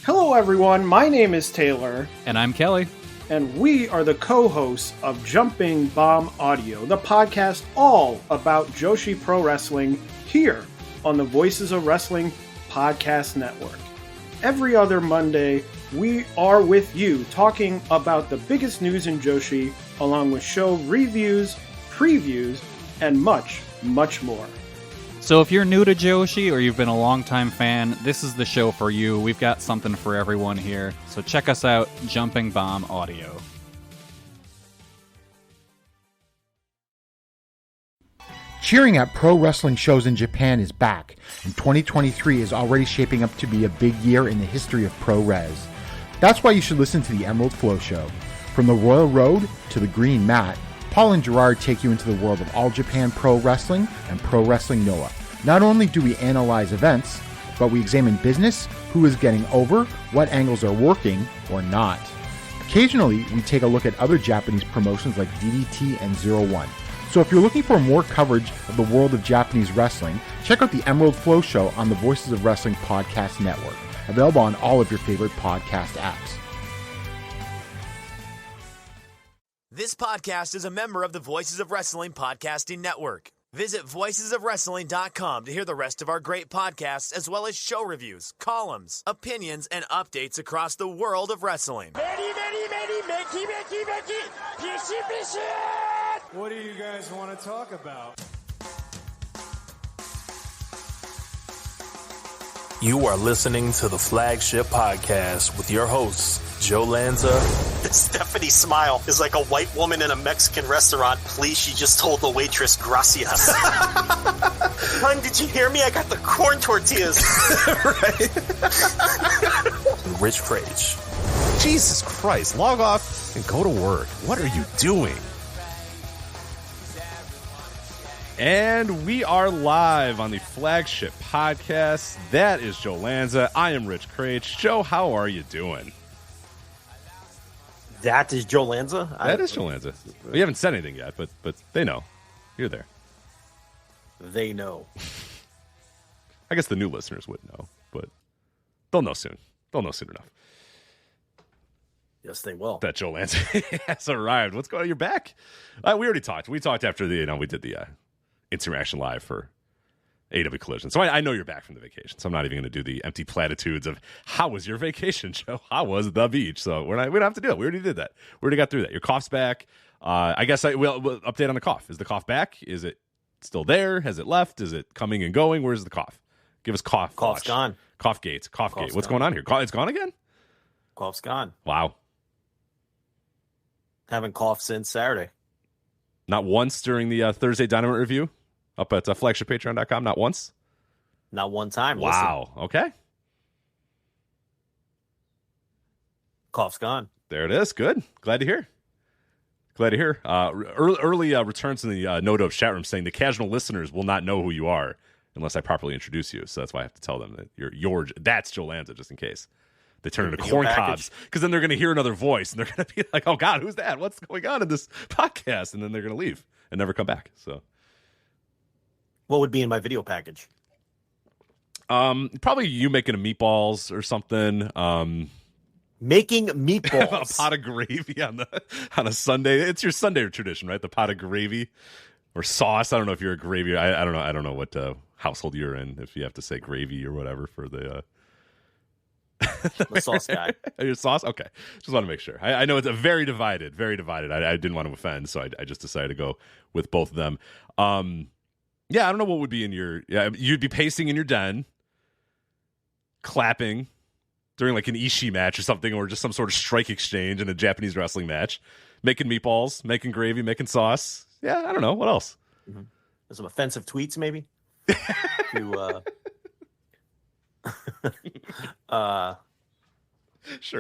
Hello everyone, my name is Taylor. And I'm Kelly. And we are the co-hosts of Jumping Bomb Audio, the podcast all about Joshi Pro Wrestling here on the Voices of Wrestling Podcast Network. Every other Monday, we are with you talking about the biggest news in Joshi, along with show reviews, previews, and much, much more. So if you're new to Joshi or you've been a longtime fan, this is the show for you. We've got something for everyone here. So check us out, Jumping Bomb Audio. Cheering at pro wrestling shows in Japan is back, and 2023 is already shaping up to be a big year in the history of pro res. That's why you should listen to the Emerald Flow Show. From the Royal Road to the Green Mat, Paul and Gerard take you into the world of All Japan Pro Wrestling and Pro Wrestling Noah. Not only do we analyze events, but we examine business, who is getting over, what angles are working or not. Occasionally, we take a look at other Japanese promotions like DDT and Zero One. So if you're looking for more coverage of the world of Japanese wrestling, check out the Emerald Flow Show on the Voices of Wrestling Podcast Network, available on all of your favorite podcast apps. This podcast is a member of the Voices of Wrestling Podcasting Network. Visit voicesofwrestling.com to hear the rest of our great podcasts, as well as show reviews, columns, opinions, and updates across the world of wrestling. What do you guys want to talk about? You are listening to the Flagship Podcast with your hosts, Joe Lanza. Stephanie's smile is like a white woman in a Mexican restaurant. Please, she just told the waitress, gracias. Hun, did you hear me? I got the corn tortillas. Right? Rich Frage. Jesus Christ, log off and go to work. What are you doing? And we are live on the Flagship Podcast. That is Joe Lanza. I am Rich Craich. Joe, how are you doing? That is Joe Lanza? That is Joe Lanza. We haven't said anything yet, but they know. You're there. They know. I guess the new listeners would know, but they'll know soon. They'll know soon enough. Yes, they will. That Joe Lanza has arrived. What's going on? You're back? We already talked. We talked after we did the Interaction Live for AEW Collision. So I know you're back from the vacation. So I'm not even going to do the empty platitudes of how was your vacation, Joe? How was the beach? So we don't have to do it. We already did that. We already got through that. Your cough's back. I guess we'll update on the cough. Is the cough back? Is it still there? Has it left? Is it coming and going? Where's the cough? Give us cough. Cough's watch. gone. Cough gates. Cough gate. What's gone. going on here? It's gone again? Cough's gone. Wow. Haven't coughed since Saturday. Not once during the Thursday Dynamite review? Up at flagshippatreon.com, not once? Not one time. Wow. Listen. Okay. Cough's gone. There it is. Good. Glad to hear. Early returns in the Noto chat room saying the casual listeners will not know who you are unless I properly introduce you. So that's why I have to tell them that you're that's Joe Lanza, just in case they turn into corn cobs, because then they're going to hear another voice and they're going to be like, oh God, who's that? What's going on in this podcast? And then they're going to leave and never come back. So what would be in my video package? Probably you making a meatballs or something. Making meatballs. A pot of gravy on a Sunday. It's your Sunday tradition, right? The pot of gravy or sauce. I don't know if you're a gravy. I don't know. I don't know what household you're in, if you have to say gravy or whatever for the the sauce guy. Your sauce? Okay. Just want to make sure. I know it's a very divided. I didn't want to offend, so I just decided to go with both of them. Yeah, I don't know what would be in your... Yeah, you'd be pacing in your den, clapping during like an Ishii match or something, or just some sort of strike exchange in a Japanese wrestling match, making meatballs, making gravy, making sauce. Yeah, I don't know. What else? Mm-hmm. Some offensive tweets, maybe? Sure.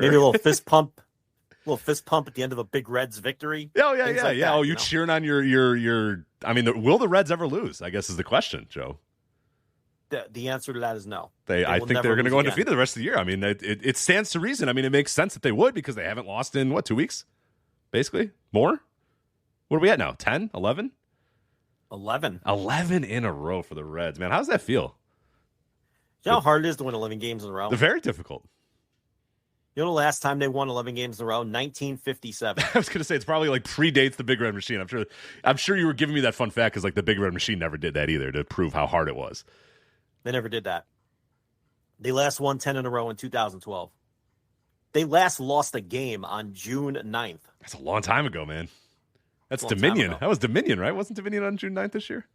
Maybe a little fist pump. At the end of a Big Reds victory. Oh, yeah. That, oh, you cheering on your... I mean, will the Reds ever lose, I guess is the question, Joe. The answer to that is no. I think they're going to go undefeated the rest of the year. I mean, it stands to reason. I mean, it makes sense that they would, because they haven't lost in, 2 weeks? Basically? More? What are we at now? 10? 11? 11. 11 in a row for the Reds. Man, how does that feel? You know how hard it is to win 11 games in a row? They're very difficult. You know the last time they won 11 games in a row? 1957. I was going to say, it's probably like predates the Big Red Machine. I'm sure you were giving me that fun fact because like the Big Red Machine never did that either to prove how hard it was. They never did that. They last won 10 in a row in 2012. They last lost a game on June 9th. That's a long time ago, man. That's Dominion. That was Dominion, right? Wasn't Dominion on June 9th this year?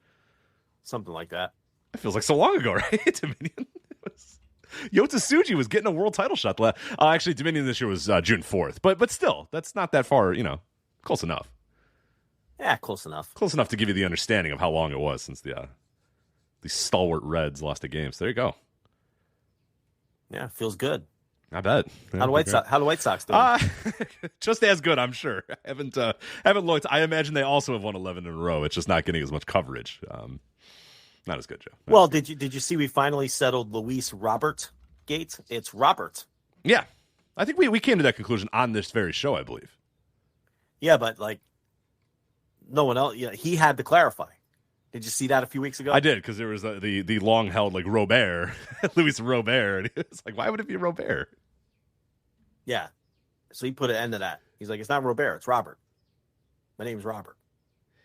Something like that. That feels like so long ago, right? Dominion. Yota Tsuji was getting a world title shot. Actually, Dominion this year was June 4th. But still, that's not that far, close enough. Yeah, close enough. Close enough to give you the understanding of how long it was since the stalwart Reds lost a game. So there you go. Yeah, feels good. I bet. How the White Sox doing? Just as good, I'm sure. I haven't looked. I imagine they also have won 11 in a row. It's just not getting as much coverage. Not as good, Joe. Well, did you see we finally settled Luis Robert Gate? It's Robert. Yeah. I think we came to that conclusion on this very show, I believe. Yeah, but no one else. Yeah, he had to clarify. Did you see that a few weeks ago? I did, because there was the long held Robert, Luis Robert, and he was like, why would it be Robert? Yeah. So he put an end to that. He's like, it's not Robert, it's Robert. My name's Robert.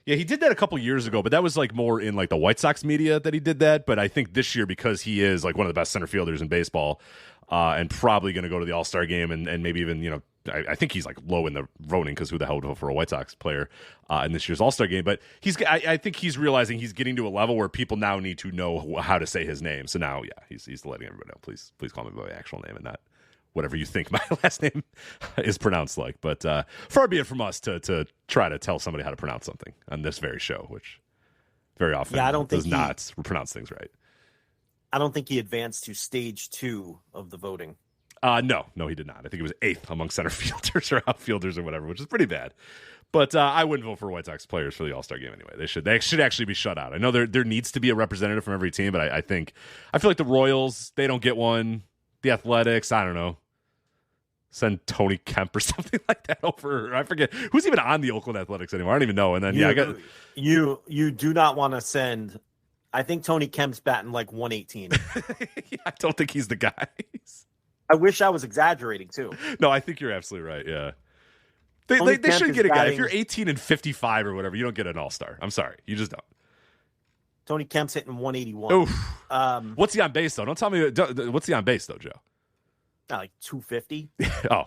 Yeah, he did that a couple years ago, but that was more in the White Sox media that he did that. But I think this year, because he is one of the best center fielders in baseball, and probably going to go to the All-Star game and maybe even, I think he's low in the voting because who the hell would vote for a White Sox player in this year's All-Star game. But I think he's realizing he's getting to a level where people now need to know how to say his name. So now, yeah, he's letting everybody know, please call me by my actual name and not whatever you think my last name is pronounced like. But far be it from us to try to tell somebody how to pronounce something on this very show, which very often does not pronounce things right. I don't think he advanced to stage 2 of the voting. No, he did not. I think he was 8th among center fielders or outfielders or whatever, which is pretty bad. But I wouldn't vote for White Sox players for the All-Star game anyway. They should actually be shut out. I know there needs to be a representative from every team, but I feel like the Royals, they don't get one. The Athletics, I don't know. Send Tony Kemp or something like that over. I forget who's even on the Oakland Athletics anymore. I don't even know. And then you do not want to send. I think Tony Kemp's batting 118. Yeah, I don't think he's the guy. I wish I was exaggerating too. No, I think you're absolutely right. Yeah, they should get a guy. If you're 18 and 55 or whatever, you don't get an All-Star. I'm sorry, you just don't. Tony Kemp's hitting 181. Oof. What's he on base though? Don't tell me. What's he on base though, Joe? 250. Oh,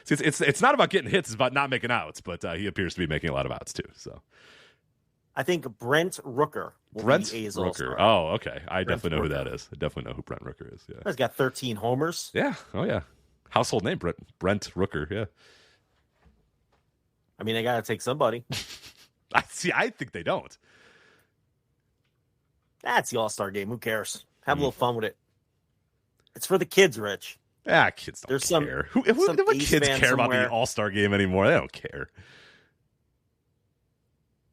it's not about getting hits; it's about not making outs. But he appears to be making a lot of outs too. So I think Brent Rooker will be the A's All-Star. Oh, okay. I definitely know who that is. I definitely know who Brent Rooker is. Yeah, he's got 13 homers. Yeah. Oh, yeah. Household name, Brent Rooker. Yeah. I mean, they got to take somebody. I think they don't. That's the All-Star game. Who cares? Have a little fun with it. It's for the kids, Rich. Kids don't care. Who kids care about the All-Star game anymore? They don't care.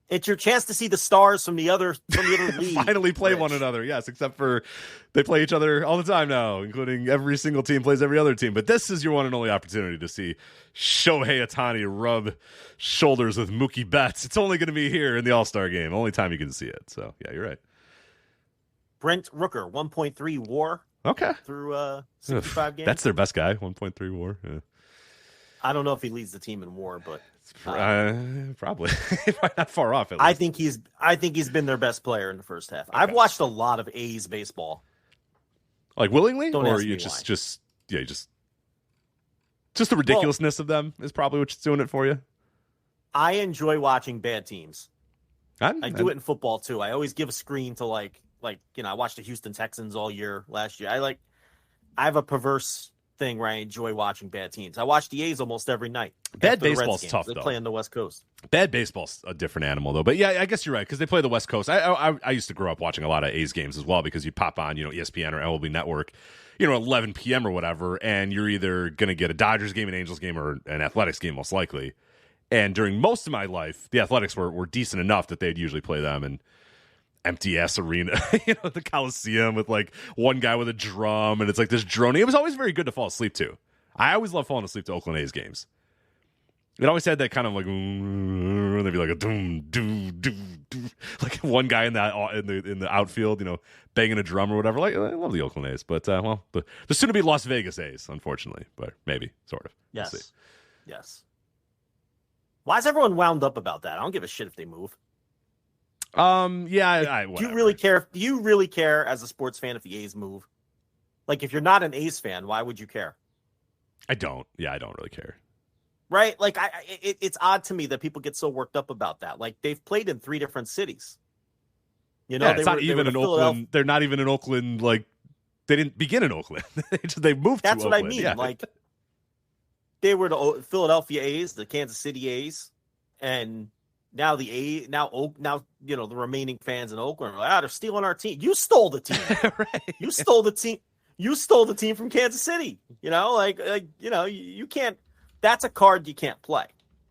It's your chance to see the stars from the other league. Finally play Rich. One another, yes, except for they play each other all the time now, including every single team plays every other team. But this is your one and only opportunity to see Shohei Ohtani rub shoulders with Mookie Betts. It's only going to be here in the All-Star game. Only time you can see it. So, yeah, you're right. Brent Rooker, 1.3 WAR. Okay. Through 65 games. That's their best guy, 1.3 WAR. Yeah. I don't know if he leads the team in WAR, but probably not far off. At least. I think he's been their best player in the first half. Okay. I've watched a lot of A's baseball. Willingly, don't or you just the ridiculousness of them is probably what's doing it for you. I enjoy watching bad teams. I do it in football too. I always give a screen to I watched the Houston Texans all year last year. I have a perverse thing where I enjoy watching bad teams. I watch the A's almost every night. Bad baseball's tough, though. They play on the West Coast. Bad baseball's a different animal, though. But yeah, I guess you're right, because they play the West Coast. I used to grow up watching a lot of A's games as well, because you pop on, ESPN or MLB Network, 11 p.m. or whatever, and you're either going to get a Dodgers game, an Angels game, or an Athletics game, most likely. And during most of my life, the Athletics were decent enough that they'd usually play them in empty-ass arena, the Coliseum with one guy with a drum, and it's this droning. It was always very good to fall asleep to. I always love falling asleep to Oakland A's games. It always had that kind of like there'd be like a doom doom doom doom, like one guy in the outfield, banging a drum or whatever. Like I love the Oakland A's, but the soon to be Las Vegas A's, unfortunately, but maybe sort of. Yes, we'll see. Yes. Why is everyone wound up about that? I don't give a shit if they move. Yeah. Do you really care? Do you really care as a sports fan if the A's move? Like, if you're not an A's fan, why would you care? I don't. Yeah, I don't really care. Right? Like, it's odd to me that people get so worked up about that. Like, they've played in 3 different cities. It's not even in Oakland. They're not even in Oakland. Like, they didn't begin in Oakland. They moved to Oakland. That's what I mean. Yeah. Like, they were the Philadelphia A's, the Kansas City A's, and now the remaining fans in Oakland are like, they're stealing our team. You stole the team. Right. You stole the team. You stole the team from Kansas City. You can't. That's a card you can't play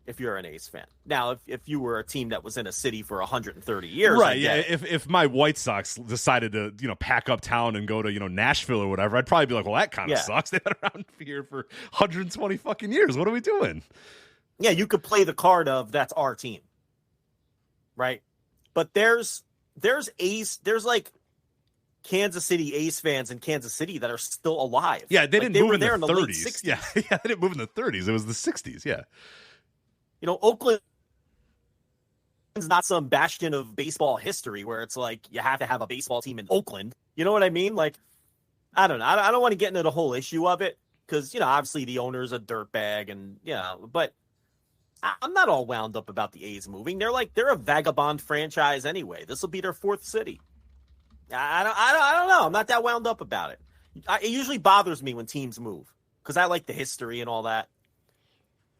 if you're an A's fan. Now, if you were a team that was in a city for 130 years, right? Yeah. If my White Sox decided to pack up town and go to Nashville or whatever, I'd probably be like, well, that kind of sucks. They've been around here for 120 fucking years. What are we doing? Yeah, you could play the card of that's our team, right? But there's like Kansas City A's fans in Kansas City that are still alive. Yeah, they didn't move in the 30s. Late 60s. Yeah, they didn't move in the 30s. It was the 60s. Yeah. Oakland's not some bastion of baseball history where it's like you have to have a baseball team in Oakland. You know what I mean? Like, I don't know. I don't want to get into the whole issue of it because, obviously the owner's a dirtbag and, but I'm not all wound up about the A's moving. They're a vagabond franchise anyway. This will be their 4th city. I don't know. I'm not that wound up about it. It usually bothers me when teams move because I like the history and all that.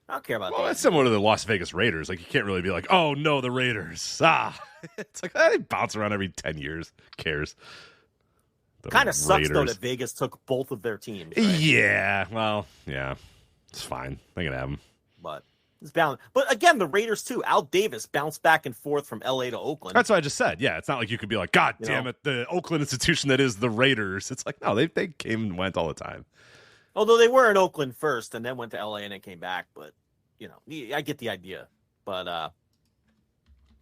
I don't care about that. Well, that's similar to the Las Vegas Raiders. Like, you can't really be like, oh, no, the Raiders. It's like, they bounce around every 10 years. Who cares? Kind of sucks, though, that Vegas took both of their teams. Right? Yeah. Well, yeah. It's fine. They can have them. But it's balanced. But again, the Raiders, too. Al Davis bounced back and forth from L.A. to Oakland. That's what I just said. Yeah, it's not like you could be like, God damn it, the Oakland institution that is the Raiders. It's like, no, they came and went all the time. Although they were in Oakland first and then went to L.A. and then came back. But, I get the idea. But,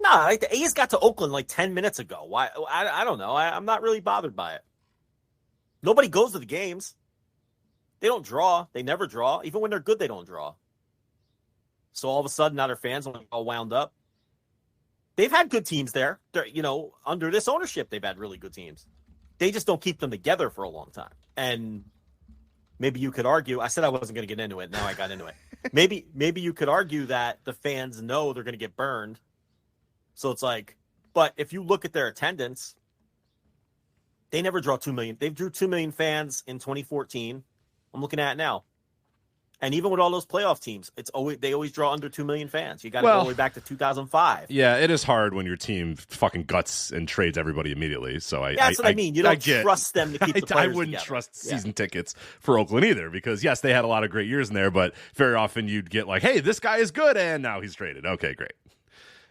the A's got to Oakland like 10 minutes ago. Why? I don't know. I'm not really bothered by it. Nobody goes to the games. They don't draw. They never draw. Even when they're good, they don't draw. So all of a sudden, now their fans are all wound up. They've had good teams there. Under this ownership, they've had really good teams. They just don't keep them together for a long time. And maybe you could argue, I said I wasn't going to get into it. Now I got into it. Maybe you could argue that the fans know they're going to get burned. So it's like, but if you look at their attendance, they never draw 2 million. They drew 2 million fans in 2014. I'm looking at it now. And even with all those playoff teams, they always draw under 2 million fans. You got to go all the way back to 2005. Yeah, it is hard when your team fucking guts and trades everybody immediately. So that's what I mean. You don't trust them to keep the players I wouldn't together. trust season tickets for Oakland either because, yes, they had a lot of great years in there, but very often you'd get like, hey, this guy is good, and now he's traded. Okay, great.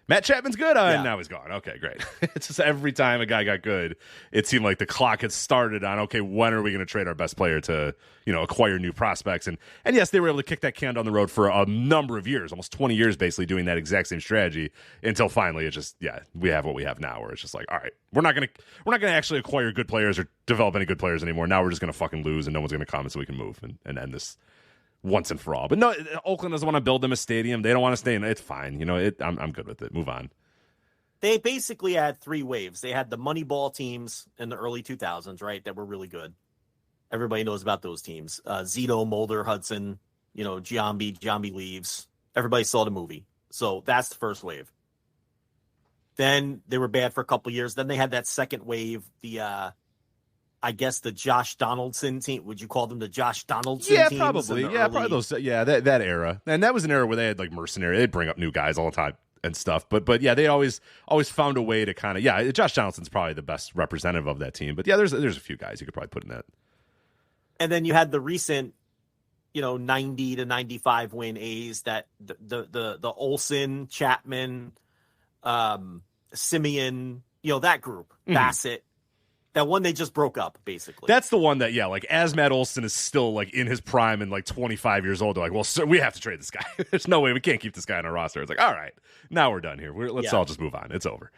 Matt Chapman's good, and now he's gone. Okay, great. It's just every time a guy got good, it seemed like the clock had started on, okay, when are we going to trade our best player to, acquire new prospects? And yes, they were able to kick that can down the road for a number of years, almost 20 years basically doing that exact same strategy until finally it just, we have what we have now where it's just like, all right, we're not going to actually acquire good players or develop any good players anymore. Now we're just going to fucking lose and no one's going to come so we can move and end this once and for all. But no, Oakland doesn't want to build them a stadium. They don't want to stay in it. It's fine. I'm good with it. Move on. They basically had 3 waves. They had the Moneyball teams in the early 2000s, right, that were really good. Everybody knows about those teams. Zito, Mulder, Hudson, Giambi leaves. Everybody saw the movie. So that's the first wave. Then they were bad for a couple years. Then they had that second wave, I guess the Josh Donaldson team. Would you call them the Josh Donaldson teams? Probably. Yeah, probably those. Yeah, that era. And that was an era where they had like mercenary. They'd bring up new guys all the time and stuff. But yeah, they always found a way to kind of, Josh Donaldson's probably the best representative of that team. But yeah, there's a few guys you could probably put in that. And then you had the recent, 90 to 95 win A's that the Olsen, Chapman, Simeon, that group, Bassett. That one they just broke up, basically. That's the one that, like, as Matt Olson is still, like, in his prime and, like, 25 years old, they're like, well, sir, we have to trade this guy. There's no way we can't keep this guy on our roster. It's like, all right, now we're done here. Let's all just move on. It's over.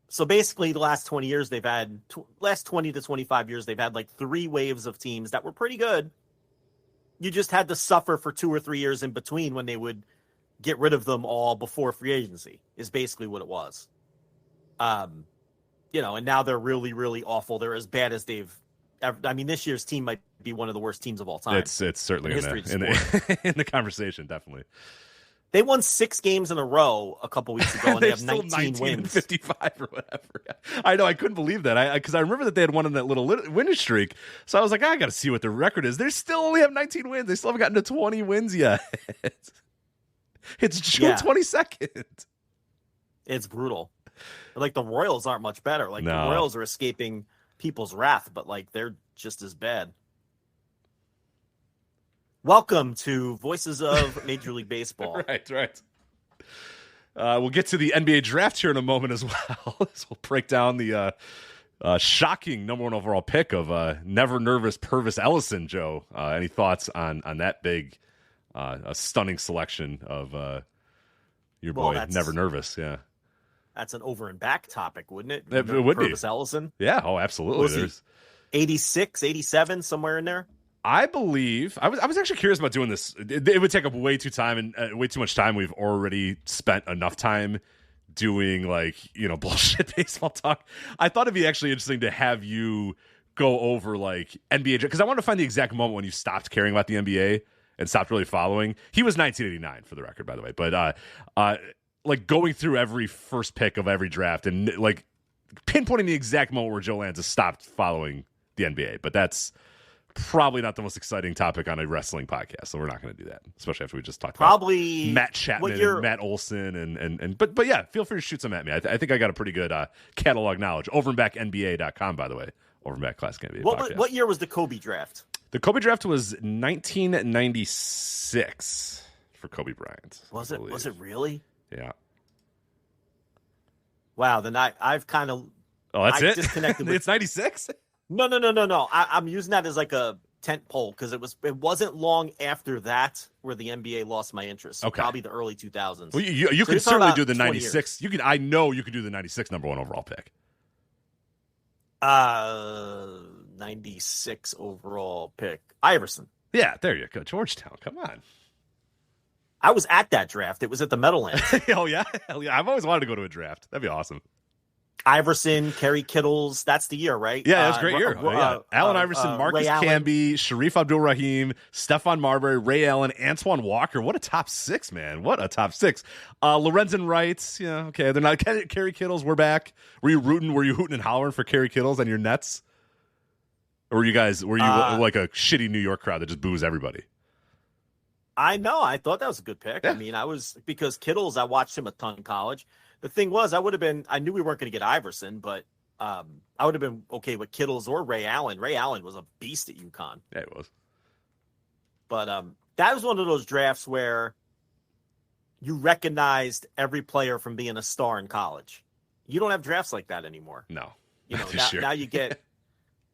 So basically, the last 20 years they've had, last 20 to 25 years, they've had, like, 3 waves of teams that were pretty good. You just had to suffer for 2 or 3 years in between when they would get rid of them all before free agency, is basically what it was. And now they're really, really awful. They're as bad as they've ever. I mean, this year's team might be one of the worst teams of all time. It's certainly in the conversation, definitely. They won 6 games in a row a couple weeks ago, and they have 19 wins. And 55 or whatever. I know, I couldn't believe that. Because I remember that they had won in that little winning streak. So I was like, I got to see what their record is. They still only have 19 wins. They still haven't gotten to 20 wins yet. It's June 22nd. It's brutal. Like, the Royals aren't much better. Like, the Royals are escaping people's wrath, but, like, they're just as bad. Welcome to Voices of Major League Baseball. Right. We'll get to the NBA draft here in a moment as well. As we'll break down the shocking number 1 overall pick of Never Nervous Purvis Ellison, Joe. Any thoughts on that big, a stunning selection of your boy, Never Nervous? Yeah. That's an over and back topic, wouldn't it? It would be. Purvis Ellison? Yeah, absolutely. There's 86, 87, somewhere in there. I believe I was actually curious about doing this. It would take up way too much time. We've already spent enough time doing, like, bullshit baseball talk. I thought it'd be actually interesting to have you go over, like, NBA, because I wanted to find the exact moment when you stopped caring about the NBA and stopped really following. He was 1989 for the record, by the way, but like, going through every first pick of every draft and, like, pinpointing the exact moment where Joe Lanza stopped following the NBA. But that's probably not the most exciting topic on a wrestling podcast, so we're not going to do that, especially after we just talked about Matt Chapman and Matt Olson and but yeah, feel free to shoot some at me. I think I got a pretty good catalog knowledge. OverandbackNBA.com, by the way. Overandback Classic NBA podcast. What year was the Kobe draft? The Kobe draft was 1996 for Kobe Bryant. Was it really? Yeah. Wow, then I've kind of it? Disconnected. It's 96? No. I'm using that as like a tent pole because it wasn't long after that where the NBA lost my interest. So probably the early 2000s. Well, you could certainly do the 96. I know you could do the 96 number 1 overall pick. 96 overall pick. Iverson. Yeah, there you go. Georgetown. Come on. I was at that draft. It was at the Meadowlands. Oh, yeah? Hell yeah. I've always wanted to go to a draft. That'd be awesome. Iverson, Kerry Kittles. That's the year, right? Yeah, that's a great year. Allen Iverson, Marcus Camby, Sharif Abdul-Rahim, Stephon Marbury, Ray Allen, Antoine Walker. What a top 6, man. What a top 6. Lorenzen Wright. Yeah, okay. They're not Kerry Kittles. We're back. Were you hooting and hollering for Kerry Kittles on your Nets? Or were you like a shitty New York crowd that just boos everybody? I know. I thought that was a good pick. Yeah. I mean, because Kittles, I watched him a ton in college. The thing was, I knew we weren't going to get Iverson, but I would have been okay with Kittles or Ray Allen. Ray Allen was a beast at UConn. Yeah, it was. But that was one of those drafts where you recognized every player from being a star in college. You don't have drafts like that anymore. No. Now you get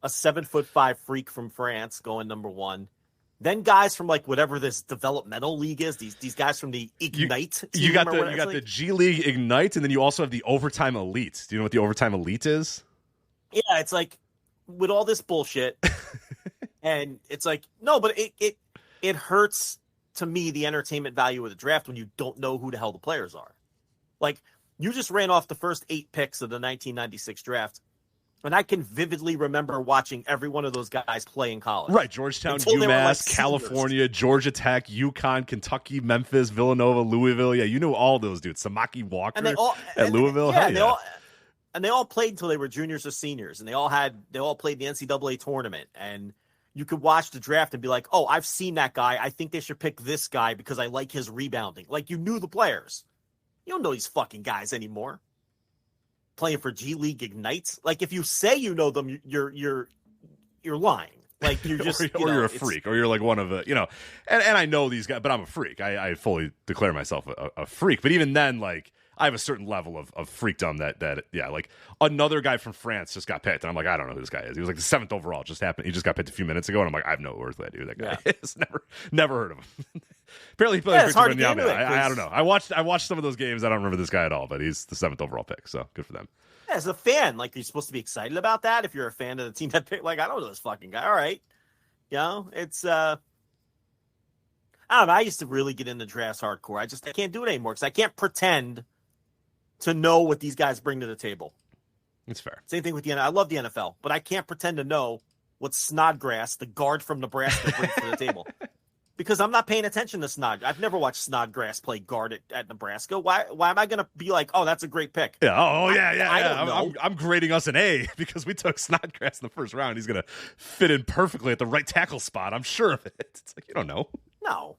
a 7'5" freak from France going number 1. Then guys from like whatever this developmental league is, these guys from the Ignite. You got the G League Ignite, and then you also have the Overtime Elite. Do you know what the Overtime Elite is? Yeah, it's like with all this bullshit, and it's like no, but it hurts to me the entertainment value of the draft when you don't know who the hell the players are. Like you just ran off the first 8 picks of the 1996 draft. And I can vividly remember watching every one of those guys play in college. Right, Georgetown, UMass, California, Georgia Tech, UConn, Kentucky, Memphis, Villanova, Louisville. Yeah, you knew all those dudes. Samaki Walker at Louisville. Yeah, they all played until they were juniors or seniors, and they all played the NCAA tournament. And you could watch the draft and be like, "Oh, I've seen that guy. I think they should pick this guy because I like his rebounding." Like you knew the players. You don't know these fucking guys anymore. Playing for G League Ignites, like if you say you know them, you're lying. Like you just, or you're a freak, or you're like one of the, and I know these guys, but I'm a freak. I fully declare myself a freak. But even then, like I have a certain level of freakdom that like another guy from France just got picked, and I'm like, I don't know who this guy is. He was like the 7th overall. Just happened. He just got picked a few minutes ago, and I'm like, I have no earthly idea who that guy is. Never heard of him. Apparently, he plays it's hard to get into it, I don't know. I watched some of those games. I don't remember this guy at all, but he's the 7th overall pick, so good for them. Yeah, as a fan, like, you're supposed to be excited about that. If you're a fan of the team that picked, like, I don't know this fucking guy. All right, it's I don't know. I used to really get into drafts hardcore. I can't do it anymore because I can't pretend to know what these guys bring to the table. It's fair. Same thing with the NFL. I love the NFL, but I can't pretend to know what Snodgrass, the guard from Nebraska, brings to the table. Because I'm not paying attention to Snodgrass. I've never watched Snodgrass play guard at Nebraska. Why am I going to be like, oh, that's a great pick? Yeah. I don't know. I'm grading us an A because we took Snodgrass in the first round. He's going to fit in perfectly at the right tackle spot. I'm sure of it. It's like, you don't know. No,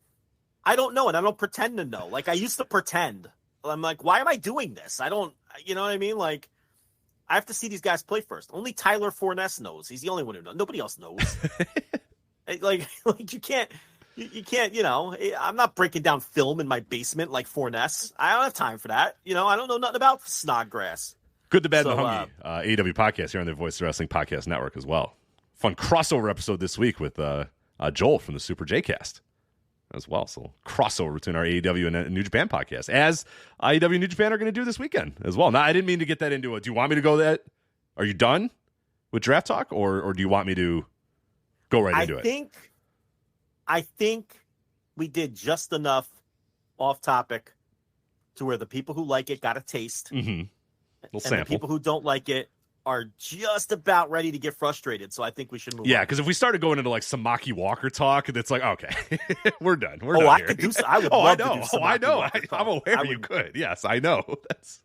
I don't know, and I don't pretend to know. Like, I used to pretend. I'm like, why am I doing this? I don't, you know what I mean? Like, I have to see these guys play first. Only Tyler Forness knows. He's the only one who knows. Nobody else knows. like you can't, I'm not breaking down film in my basement like Forness. I don't have time for that. I don't know nothing about Snodgrass. Good, the Bad, and the Hungry. AEW podcast here on the Voice of Wrestling Podcast Network as well. Fun crossover episode this week with Joel from the Super J-Cast as well. So crossover between our AEW and New Japan podcast, as AEW and New Japan are going to do this weekend as well. Now, I didn't mean to get that into it. Do you want me to go that? Are you done with draft talk, or do you want me to go right into it? I think we did just enough off topic to where the people who like it got a taste, and the people who don't like it are just about ready to get frustrated. So I think we should move on. Yeah, because if we started going into like some Maki Walker talk, it's like, okay, we're done. We're done I here. could do. I would love to do some I know. Walker talk. I'm aware you could. Yes, I know. That's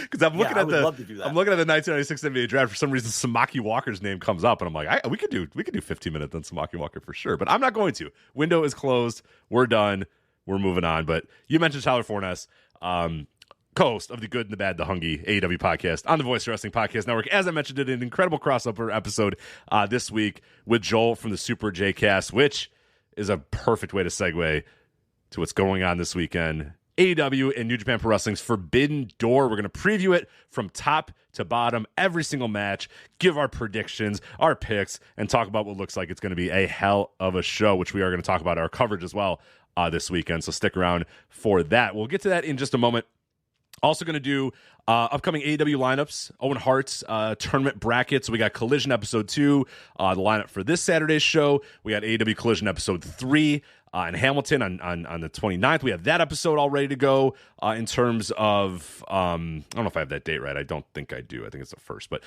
because I'm looking at love to do that. I'm looking at the 1996 NBA draft. For some reason, Samaki Walker's name comes up, and I'm like, we could do 15 minutes on Samaki Walker for sure. But I'm not going to. Window is closed. We're done. We're moving on. But you mentioned Tyler Forness, co-host of the Good and the Bad, the Hungry AEW podcast on the Voice of Wrestling Podcast Network. As I mentioned, did an incredible crossover episode this week with Joel from the Super J-Cast, which is a perfect way to segue to what's going on this weekend. AEW and New Japan Pro Wrestling's Forbidden Door. We're going to preview it from top to bottom, every single match, give our predictions, our picks, and talk about what looks like it's going to be a hell of a show, which we are going to talk about our coverage as well this weekend. So stick around for that. We'll get to that in just a moment. Also going to do upcoming AEW lineups, Owen Hart's tournament brackets. We got Collision Episode 2, the lineup for this Saturday's show. We got AEW Collision Episode 3 in Hamilton on the 29th. We have that episode all ready to go in terms of, I don't know if I have that date right. I don't think I do. I think it's the first. But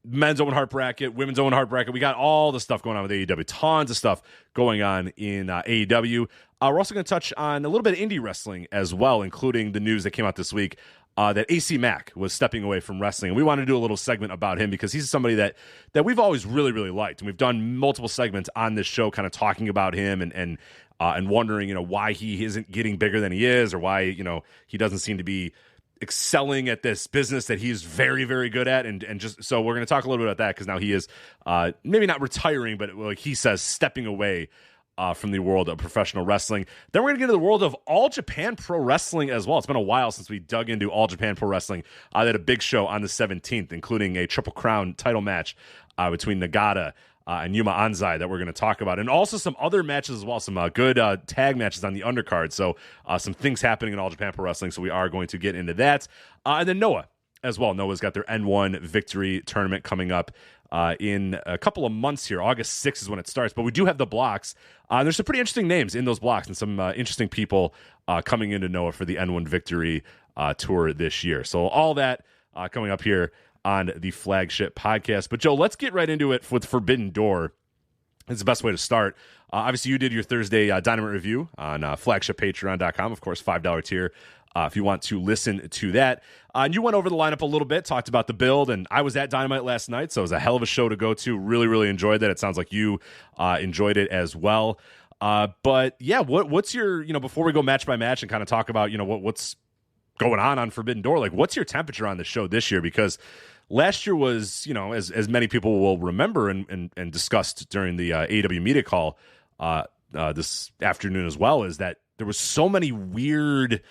men's Owen Hart bracket, women's Owen Hart bracket. We got all the stuff going on with AEW. Tons of stuff going on in AEW. We're also going to touch on a little bit of indie wrestling as well, including the news that came out this week that AC Mack was stepping away from wrestling. And we wanted to do a little segment about him because he's somebody that we've always really, really liked. And we've done multiple segments on this show kind of talking about him and wondering, why he isn't getting bigger than he is, or why, he doesn't seem to be excelling at this business that he's very, very good at. And just so we're going to talk a little bit about that because now he is maybe not retiring, but like he says, stepping away from the world of professional wrestling. Then we're going to get into the world of All Japan Pro Wrestling as well. It's been a while since we dug into All Japan Pro Wrestling. They had a big show on the 17th, including a Triple Crown title match between Nagata and Yuma Anzai that we're going to talk about. And also some other matches as well, some good tag matches on the undercard. So some things happening in All Japan Pro Wrestling, so we are going to get into that. And then Noah as well. Noah's got their N1 Victory tournament coming up in a couple of months here. August 6th is when it starts, but we do have the blocks. There's some pretty interesting names in those blocks and some interesting people coming into Noah for the N1 Victory tour this year. So all that coming up here on the Flagship podcast. But Joe, let's get right into it with Forbidden Door. It's the best way to start. Obviously, you did your Thursday Dynamite review on flagshippatreon.com, of course, $5 tier. If you want to listen to that. And you went over the lineup a little bit, talked about the build, and I was at Dynamite last night, so it was a hell of a show to go to. Really, really enjoyed that. It sounds like you enjoyed it as well. But yeah, what's your, before we go match by match and kind of talk about, what's going on Forbidden Door, like what's your temperature on the show this year? Because last year was, as many people will remember and discussed during the AEW media call this afternoon as well, is that there was so many weird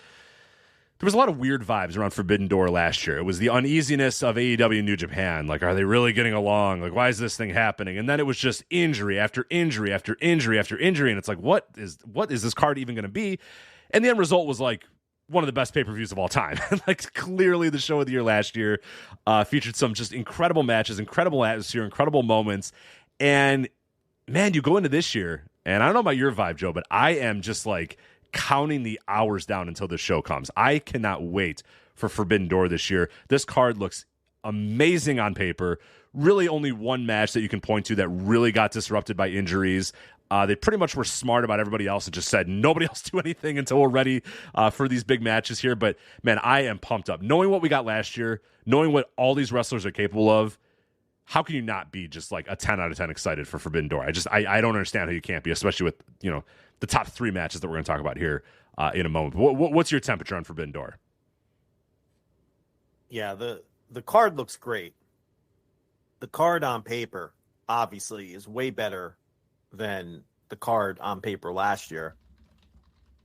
there was a lot of weird vibes around Forbidden Door last year. It was the uneasiness of AEW and New Japan. Like, are they really getting along? Like, why is this thing happening? And then it was just injury after injury after injury after injury. And it's like, what is this card even going to be? And the end result was like one of the best pay-per-views of all time. Like, clearly the show of the year last year featured some just incredible matches, incredible atmosphere, incredible moments. And man, you go into this year, and I don't know about your vibe, Joe, but I am just like counting the hours down until the show comes. I cannot wait for Forbidden Door this year. This card looks amazing on paper. Really only one match that you can point to that really got disrupted by injuries. They pretty much were smart about everybody else and just said, nobody else do anything until we're ready for these big matches here. But, man, I am pumped up. Knowing what we got last year, knowing what all these wrestlers are capable of, how can you not be just like a 10 out of 10 excited for Forbidden Door? I don't understand how you can't be, especially with, the top 3 matches that we're going to talk about here in a moment. What's your temperature on Forbidden Door? Yeah, the card looks great. The card on paper, obviously, is way better than the card on paper last year.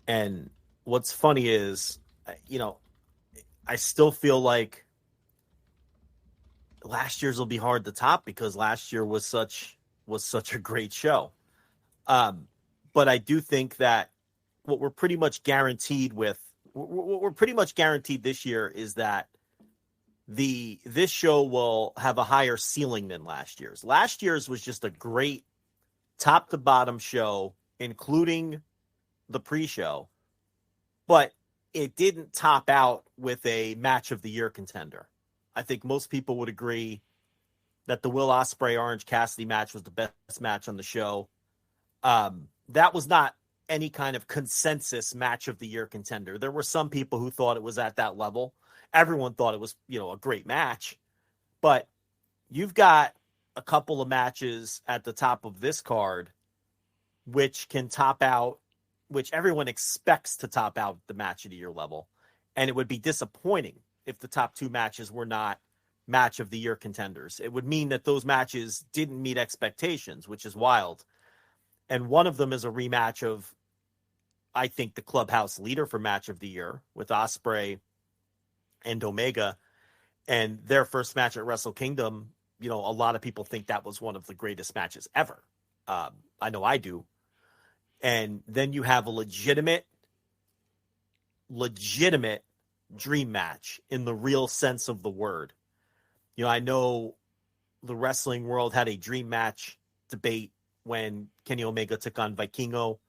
And what's funny is, I still feel like last year's will be hard to top because last year was such a great show. But I do think that what we're pretty much guaranteed this year is that this show will have a higher ceiling than last year's. Last year's was just a great top to bottom show, including the pre-show, but it didn't top out with a match of the year contender. I think most people would agree that the Will Ospreay Orange Cassidy match was the best match on the show. That was not any kind of consensus match of the year contender. There were some people who thought it was at that level. Everyone thought it was, a great match, but you've got a couple of matches at the top of this card, which can top out, which everyone expects to top out the match of the year level. And it would be disappointing if the top 2 matches were not match of the year contenders. It would mean that those matches didn't meet expectations, which is wild. And one of them is a rematch of, I think, the Clubhouse leader for match of the year with Ospreay and Omega, and their first match at Wrestle Kingdom. A lot of people think that was one of the greatest matches ever. I know I do. And then you have a legitimate dream match in the real sense of the word. I know the wrestling world had a dream match debate when Kenny Omega took on Vikingo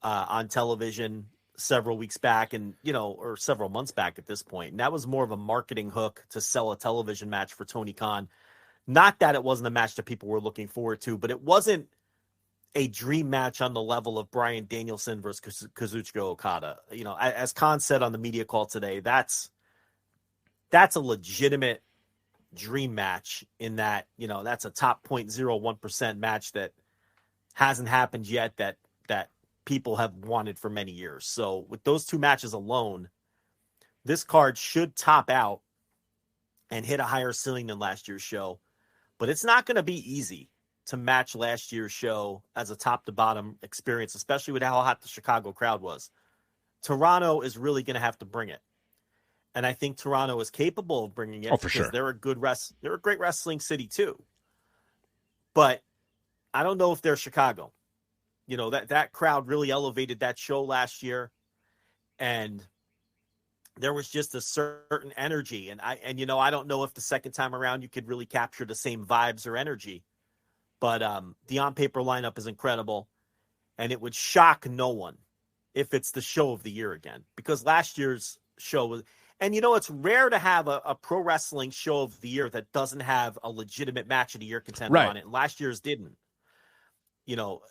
on television several weeks back or several months back at this point. And that was more of a marketing hook to sell a television match for Tony Khan. Not that it wasn't a match that people were looking forward to, but it wasn't a dream match on the level of Bryan Danielson versus Kazuchika Okada. As Khan said on the media call today, that's a legitimate dream match in that, that's a top 0.01% match that hasn't happened yet that people have wanted for many years. So with those 2 matches alone, this card should top out and hit a higher ceiling than last year's show. But it's not going to be easy to match last year's show as a top to bottom experience, especially with how hot the Chicago crowd was. Toronto is really going to have to bring it. And I think Toronto is capable of bringing it. Oh, for sure. They're a great wrestling city too. But I don't know if they're Chicago. That crowd really elevated that show last year. And there was just a certain energy. And I don't know if the second time around you could really capture the same vibes or energy. But the on-paper lineup is incredible. And it would shock no one if it's the show of the year again. Because last year's show was... And, it's rare to have a pro wrestling show of the year that doesn't have a legitimate match of the year contender on it. And last year's didn't.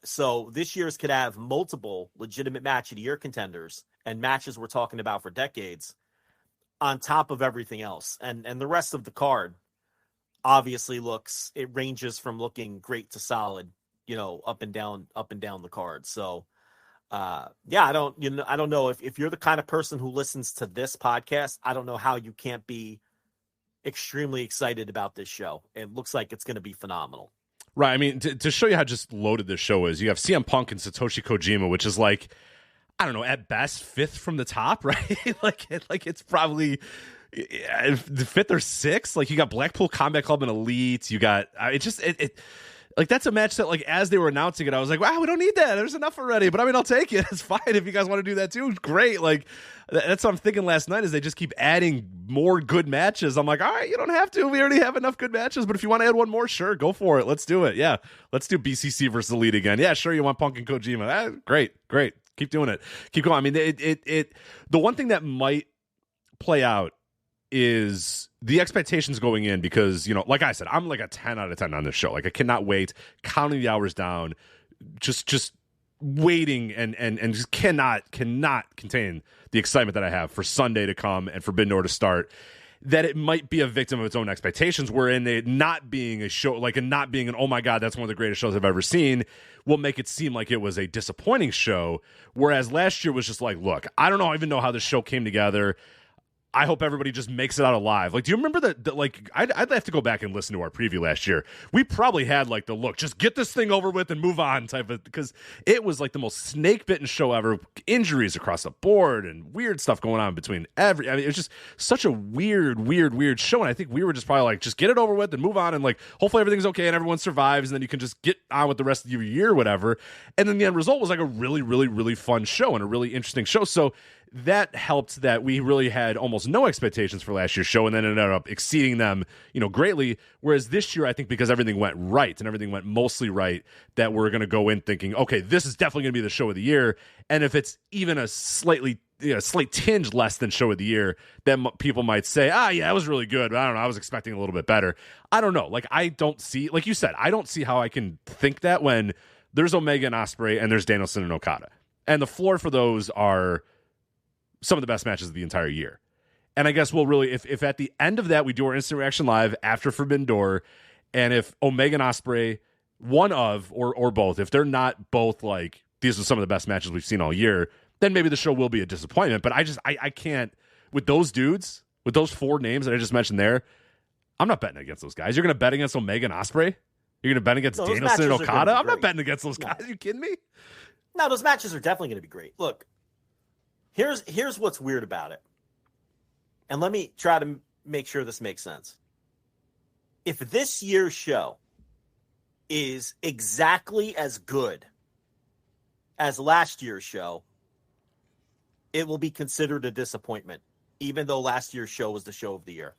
So this year's could have multiple legitimate match of the year contenders and matches we're talking about for decades on top of everything else. And the rest of the card obviously it ranges from looking great to solid, up and down the card. So, I don't know if you're the kind of person who listens to this podcast, I don't know how you can't be extremely excited about this show. It looks like it's going to be phenomenal. Right. I mean, to show you how just loaded this show is, you have CM Punk and Satoshi Kojima, which is like, I don't know, at best, fifth from the top, right? like it's probably the fifth or sixth. Like, you got Blackpool Combat Club and Elite. You got like, that's a match that, like, as they were announcing it, I was like, wow, we don't need that. There's enough already. But I mean, I'll take it. It's fine if you guys want to do that too. Great. Like, that's what I'm thinking last night, is they just keep adding more good matches. I'm like, all right, you don't have to. We already have enough good matches. But if you want to add one more, sure, go for it. Let's do it. Yeah, let's do BCC versus Elite again. Yeah, sure, you want Punk and Kojima. Great. Keep doing it. Keep going. I mean, the one thing that might play out is the expectations going in, because, you know, like I said, I'm like a 10 out of 10 on this show. Like, I cannot wait, counting the hours down, just waiting and just cannot contain the excitement that I have for Sunday to come and Forbidden Door to start. That it might be a victim of its own expectations, wherein it not being a show, like, and not being an, oh my God, that's one of the greatest shows I've ever seen, will make it seem like it was a disappointing show. Whereas last year was just like, look, I don't even know how this show came together. I hope everybody just makes it out alive. Like, do you remember that like, I'd have to go back and listen to our preview last year. We probably had, like, the look, just get this thing over with and move on type of, because it was like the most snake-bitten show ever. Injuries across the board and weird stuff going on between I mean, it was just such a weird show. And I think we were just probably like, just get it over with and move on. And, like, hopefully everything's okay and everyone survives. And then you can just get on with the rest of your year or whatever. And then the end result was like a really, really, really fun show and a really interesting show. So that helped that we really had almost no expectations for last year's show, and then ended up exceeding them, you know, greatly. Whereas this year, I think because everything went right and everything went mostly right, that we're going to go in thinking, okay, this is definitely going to be the show of the year. And if it's even a slight tinge less than show of the year, then people might say, yeah, that was really good, but I don't know, I was expecting a little bit better. I don't know. Like, I don't see, like you said, I don't see how I can think that when there's Omega and Ospreay and there's Danielson and Okada. And the floor for those are some of the best matches of the entire year. And I guess we'll really, if at the end of that we do our instant reaction live after Forbidden Door, and if Omega and Ospreay, one of or both, if they're not both like, these are some of the best matches we've seen all year, then maybe the show will be a disappointment. But I can't, with those dudes, with those four names that I just mentioned there, I'm not betting against those guys. You're going to bet against Omega and Ospreay? You're going to bet against Danielson and Okada? I'm not betting against those guys. Are you kidding me? No, those matches are definitely going to be great. Look, here's what's weird about it. And let me try to make sure this makes sense. If this year's show is exactly as good as last year's show, it will be considered a disappointment, even though last year's show was the show of the year.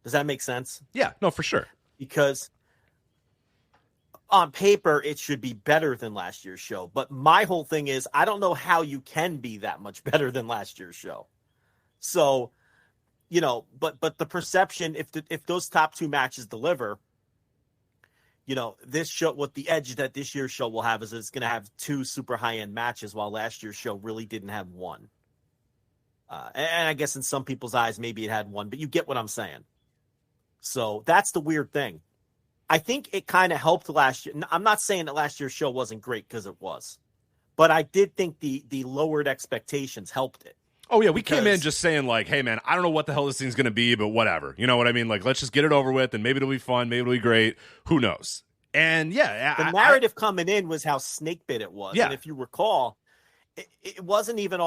Does that make sense? Yeah, no, for sure. Because on paper, it should be better than last year's show. But my whole thing is, I don't know how you can be that much better than last year's show. So, you know, but the perception, if those top two matches deliver, you know, this show, what the edge that this year's show will have is it's going to have two super high-end matches, while last year's show really didn't have one. And I guess in some people's eyes, maybe it had one, but you get what I'm saying. So that's the weird thing. I think it kind of helped last year. I'm not saying that last year's show wasn't great, because it was. But I did think the lowered expectations helped it. Oh, yeah, we came in just saying, like, hey, man, I don't know what the hell this thing's going to be, but whatever. You know what I mean? Like, let's just get it over with, and maybe it'll be fun, maybe it'll be great. Who knows? And, yeah. The narrative coming in was how snake bit it was. Yeah. And if you recall, it wasn't even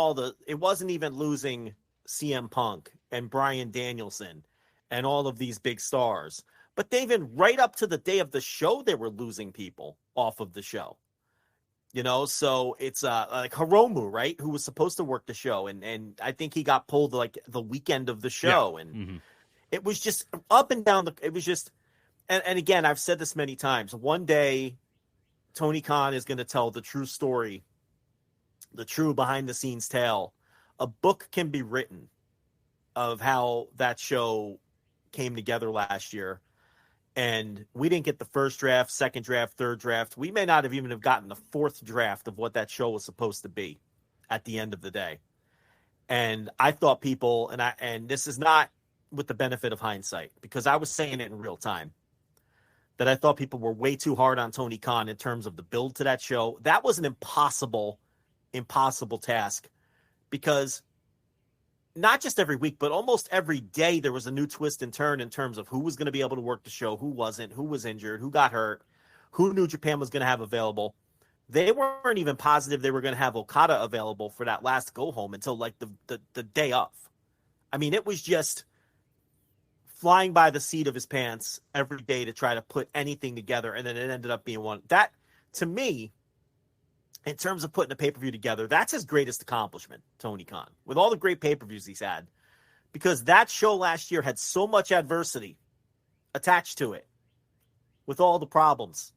losing CM Punk and Bryan Danielson and all of these big stars. But they even, right up to the day of the show, they were losing people off of the show. You know, so it's like Hiromu, right, who was supposed to work the show, and I think he got pulled like the weekend of the show, and it was just up and down. It was just, and again, I've said this many times. One day, Tony Khan is going to tell the true story, the true behind the scenes tale. A book can be written of how that show came together last year. And we didn't get the first draft, second draft, third draft. We may not have even gotten the fourth draft of what that show was supposed to be at the end of the day. And I thought people, and this is not with the benefit of hindsight, because I was saying it in real time, that I thought people were way too hard on Tony Khan in terms of the build to that show. That was an impossible task, because not just every week, but almost every day there was a new twist and turn in terms of who was going to be able to work the show, who wasn't, who was injured, who got hurt, who New Japan was going to have available. they weren't even positive they were going to have Okada available for that last go home until like the day of. I mean, it was just flying by the seat of his pants every day to try to put anything together, and then it ended up being one. That, to me, in terms of putting a pay-per-view together, that's his greatest accomplishment, Tony Khan, with all the great pay-per-views he's had, because that show last year had so much adversity attached to it with all the problems,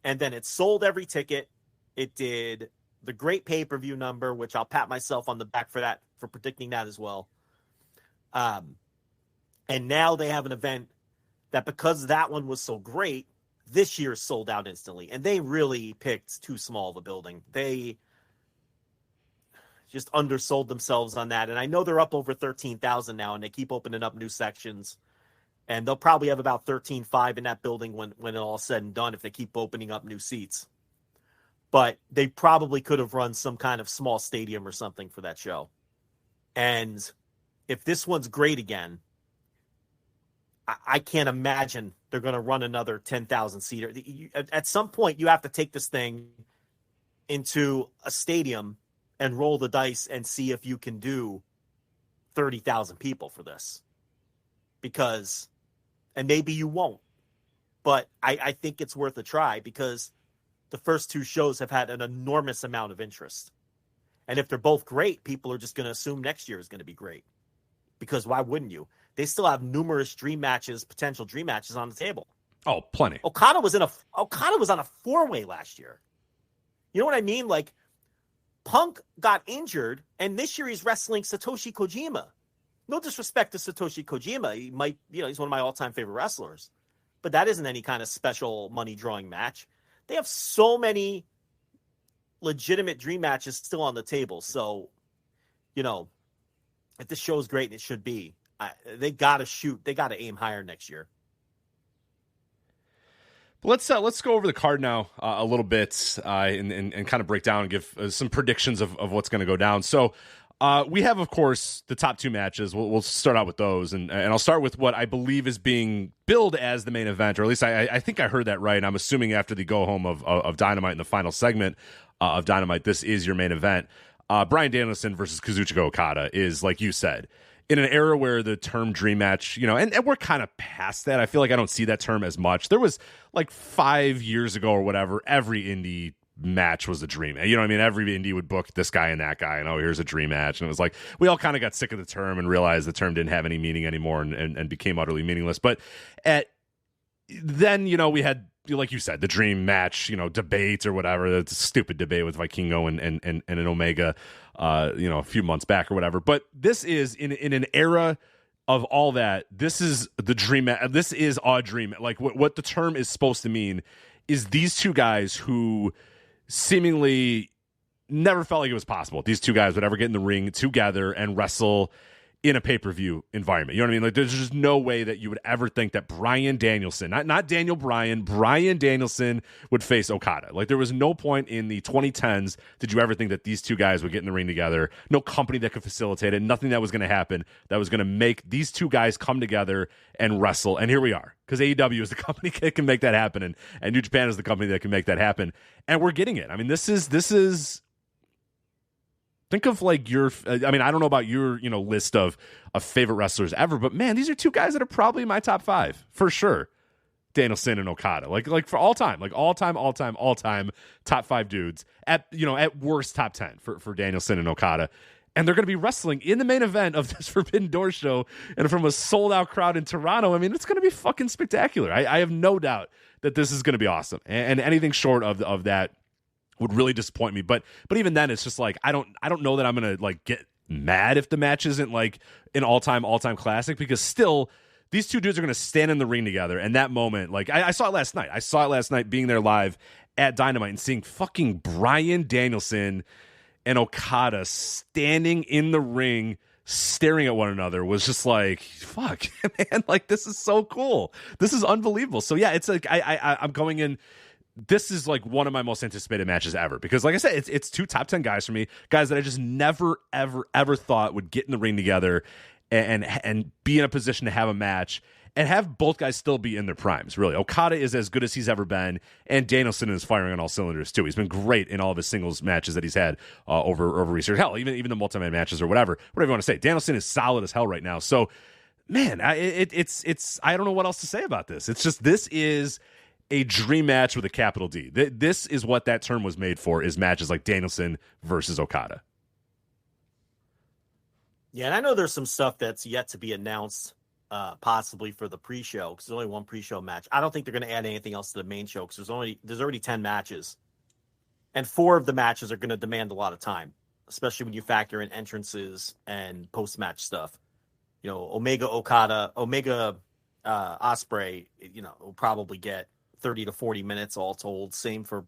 and then it sold every ticket. It did the great pay-per-view number, which I'll pat myself on the back for that, for predicting that as well. And now they have an event that, because that one was so great, this year sold out instantly. And they really picked too small of a building. They just undersold themselves on that. And I know they're up over 13,000 now, and they keep opening up new sections. And they'll probably have about 13.5 in that building when it all's said and done, if they keep opening up new seats. But they probably could have run some kind of small stadium or something for that show. And if this one's great again, I can't imagine they're going to run another 10,000 seater. At some point, you have to take this thing into a stadium and roll the dice and see if you can do 30,000 people for this. Because, and maybe you won't, but I think it's worth a try, because the first two shows have had an enormous amount of interest. And if they're both great, people are just going to assume next year is going to be great. Because why wouldn't you? They still have numerous potential dream matches on the table. Oh, plenty. Okada was on a 4-way last year. You know what I mean? Like, Punk got injured, and this year he's wrestling Satoshi Kojima. No disrespect to Satoshi Kojima. He might, he's one of my all-time favorite wrestlers. But that isn't any kind of special money-drawing match. They have so many legitimate dream matches still on the table. So, if this show is great, and it should be, they got to aim higher next year. But let's go over the card now a little bit and kind of break down and give some predictions of what's going to go down. So we have, of course, the top two matches. We'll start out with those, and I'll start with what I believe is being billed as the main event, or at least I think I heard that right. I'm assuming after the go home of Dynamite in the final segment of Dynamite, this is your main event. Bryan Danielson versus Kazuchika Okada is, like you said, in an era where the term dream match, and we're kind of past that. I feel like I don't see that term as much. There was like 5 years ago or whatever, every indie match was a dream. You know what I mean? Every indie would book this guy and that guy, and here's a dream match. And it was like, we all kind of got sick of the term and realized the term didn't have any meaning anymore and became utterly meaningless. But then, we had, like you said, the dream match, debate or whatever, the stupid debate with Vikingo and an Omega, a few months back or whatever. But this is in an era of all that. This is the dream. This is a dream. Like what the term is supposed to mean is these two guys who seemingly never felt like it was possible. These two guys would ever get in the ring together and wrestle in a pay-per-view environment. You know what I mean? Like, there's just no way that you would ever think that Bryan Danielson, not Daniel Bryan, Bryan Danielson would face Okada. Like, there was no point in the 2010s did you ever think that these two guys would get in the ring together. No company that could facilitate it. Nothing that was going to happen that was going to make these two guys come together and wrestle. And here we are. Because AEW is the company that can make that happen. And New Japan is the company that can make that happen. And we're getting it. I mean, this is think of like I don't know about your, list of favorite wrestlers ever, but man, these are two guys that are probably my top 5 for sure. Danielson and Okada, like for all time top 5 dudes at worst top 10 for Danielson and Okada. And they're going to be wrestling in the main event of this Forbidden Door show and from a sold out crowd in Toronto. I mean, it's going to be fucking spectacular. I have no doubt that this is going to be awesome. And anything short of that would really disappoint me. But even then, it's just like I don't know that I'm gonna like get mad if the match isn't like an all-time classic, because still these two dudes are gonna stand in the ring together, and that moment, like I saw it last night. I saw it last night being there live at Dynamite and seeing fucking Bryan Danielson and Okada standing in the ring staring at one another was just like, fuck, man, like this is so cool. This is unbelievable. So yeah, it's like I'm going in. This is like one of my most anticipated matches ever, because like I said, it's two top 10 guys for me, guys that I just never, ever, ever thought would get in the ring together and be in a position to have a match. and have both guys still be in their primes, really. Okada is as good as he's ever been, and Danielson is firing on all cylinders, too. He's been great in all of his singles matches that he's had over recent. Hell, even the multi-man matches or whatever you want to say. Danielson is solid as hell right now. So, man, it's I don't know what else to say about this. It's just, this is a dream match with a capital D. This is what that term was made for, is matches like Danielson versus Okada. Yeah, and I know there's some stuff that's yet to be announced, possibly for the pre-show, because there's only one pre-show match. I don't think they're going to add anything else to the main show, because there's already 10 matches, and 4 of the matches are going to demand a lot of time, especially when you factor in entrances and post-match stuff. You know, Omega Ospreay, will probably get 30 to 40 minutes all told. Same for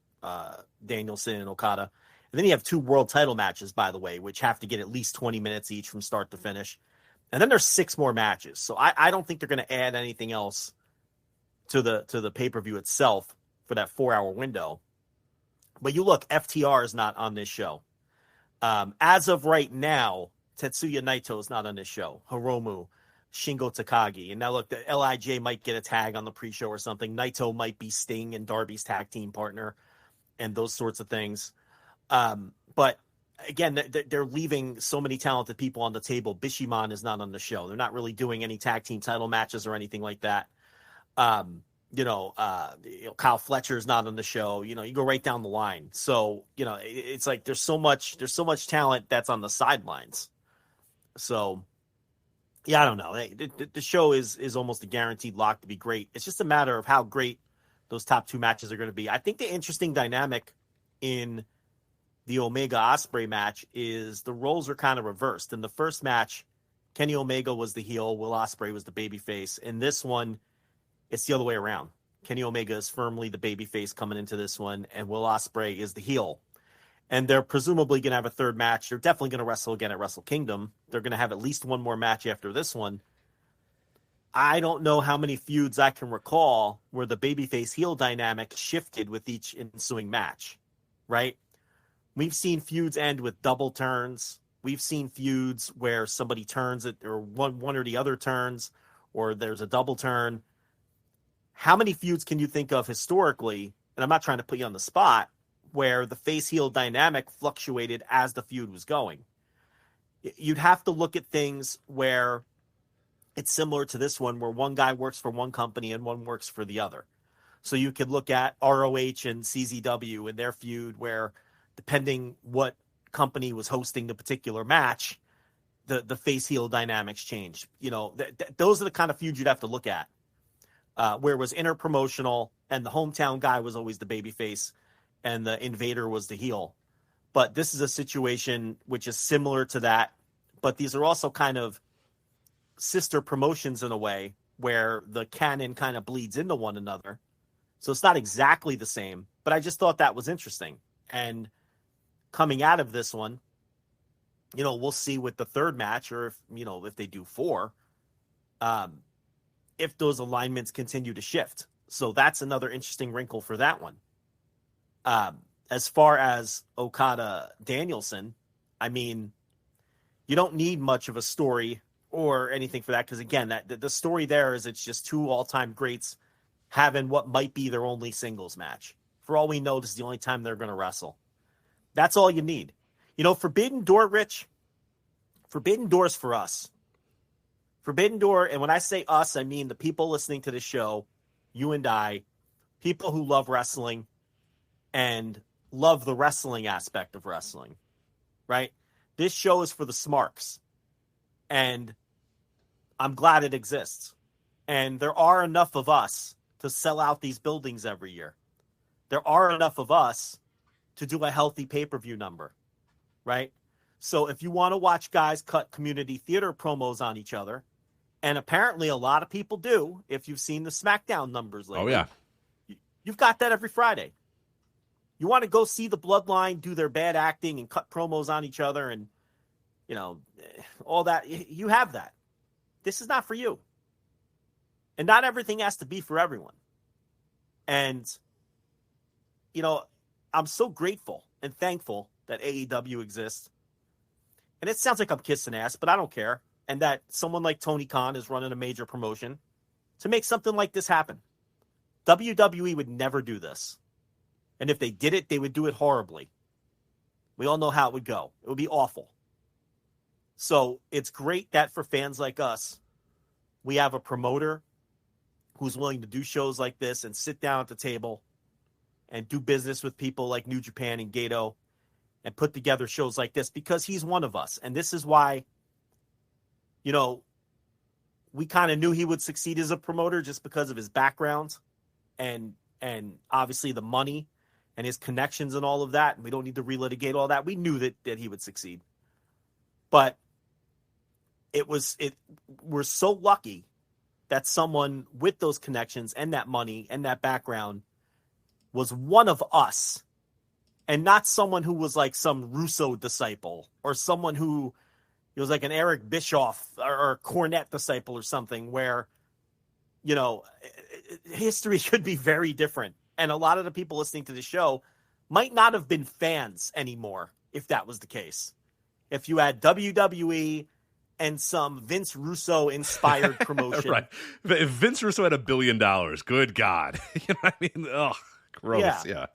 Danielson and Okada. And then you have 2 world title matches, by the way, which have to get at least 20 minutes each from start to finish. And then there's 6 more matches. So I don't think they're going to add anything else to the pay-per-view itself for that 4-hour window. But you look, FTR is not on this show. As of right now, Tetsuya Naito is not on this show. Hiromu, Shingo Takagi. And now look, the LIJ might get a tag on the pre-show or something. Naito might be Sting and Darby's tag team partner and those sorts of things. But again, they're leaving so many talented people on the table. Bishamon is not on the show. They're not really doing any tag team title matches or anything like that. Kyle Fletcher is not on the show. You go right down the line. So, it's like there's so much talent that's on the sidelines. So, yeah, I don't know. The show is almost a guaranteed lock to be great. It's just a matter of how great those top 2 matches are going to be. I think the interesting dynamic in the Omega Ospreay match is the roles are kind of reversed. In the first match, Kenny Omega was the heel, Will Ospreay was the babyface. In this one, it's the other way around. Kenny Omega is firmly the babyface coming into this one, and Will Ospreay is the heel. And they're presumably going to have a third match. They're definitely going to wrestle again at Wrestle Kingdom. They're going to have at least one more match after this one. I don't know how many feuds I can recall where the babyface heel dynamic shifted with each ensuing match, right? We've seen feuds end with double turns. We've seen feuds where somebody turns it, or one or the other turns, or there's a double turn. How many feuds can you think of historically, and I'm not trying to put you on the spot, where the face-heel dynamic fluctuated as the feud was going? You'd have to look at things where it's similar to this one, where one guy works for one company and one works for the other. So you could look at ROH and CZW and their feud, where depending what company was hosting the particular match, the face-heel dynamics changed. Those are the kind of feuds you'd have to look at, where it was interpromotional and the hometown guy was always the babyface and the invader was the heel. But this is a situation which is similar to that, but these are also kind of sister promotions in a way, where the canon kind of bleeds into one another. So it's not exactly the same, but I just thought that was interesting. And coming out of this one, we'll see with the third match, or if they do 4, if those alignments continue to shift. So that's another interesting wrinkle for that one. As far as Okada Danielson, I mean, you don't need much of a story or anything for that, because again, the story there is it's just 2 all-time greats having what might be their only singles match. For all we know, this is the only time they're going to wrestle. That's all you need. Forbidden Door, Rich, Forbidden Door's for us. Forbidden Door, and when I say us, I mean the people listening to the show, you and I, people who love wrestling and love the wrestling aspect of wrestling, right? This show is for the smarks, and I'm glad it exists. And there are enough of us to sell out these buildings every year. There are enough of us to do a healthy pay-per-view number, right? So if you want to watch guys cut community theater promos on each other, and apparently a lot of people do, if you've seen the SmackDown numbers lately. Oh, yeah. You've got that every Friday. You want to go see the Bloodline do their bad acting and cut promos on each other and, all that. You have that. This is not for you. And not everything has to be for everyone. And, I'm so grateful and thankful that AEW exists. And it sounds like I'm kissing ass, but I don't care. And that someone like Tony Khan is running a major promotion. to make something like this happen. WWE would never do this. And if they did it, they would do it horribly. We all know how it would go. It would be awful. So it's great that for fans like us, we have a promoter who's willing to do shows like this and sit down at the table and do business with people like New Japan and Gato and put together shows like this, because he's one of us. And this is why, you know, we kind of knew he would succeed as a promoter just because of his background and obviously the money and his connections and all of that. And we don't need to relitigate all that. We knew that he would succeed. But we're so lucky that someone with those connections and that money and that background was one of us, and not someone who was like some Russo disciple or someone who was like an Eric Bischoff or a Cornette disciple or something, where, you know, history should be very different. And a lot of the people listening to the show might not have been fans anymore if that was the case. If you had WWE and some Vince Russo inspired promotion. Right. If Vince Russo had $1 billion, good God. You know what I mean? Ugh, gross. Yeah.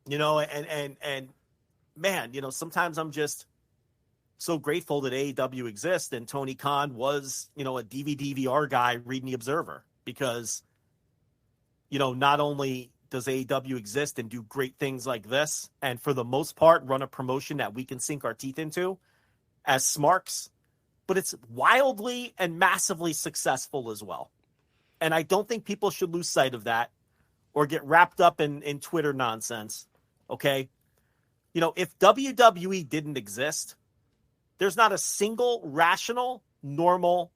You know, and man, you know, sometimes I'm just so grateful that AEW exists, and Tony Khan was, you know, a DVD-VR guy reading the Observer, because, you know, not only does AEW exist and do great things like this, and for the most part run a promotion that we can sink our teeth into as smarks, but it's wildly and massively successful as well. And I don't think people should lose sight of that or get wrapped up in Twitter nonsense. Okay. You know, if WWE didn't exist, there's not a single rational, normal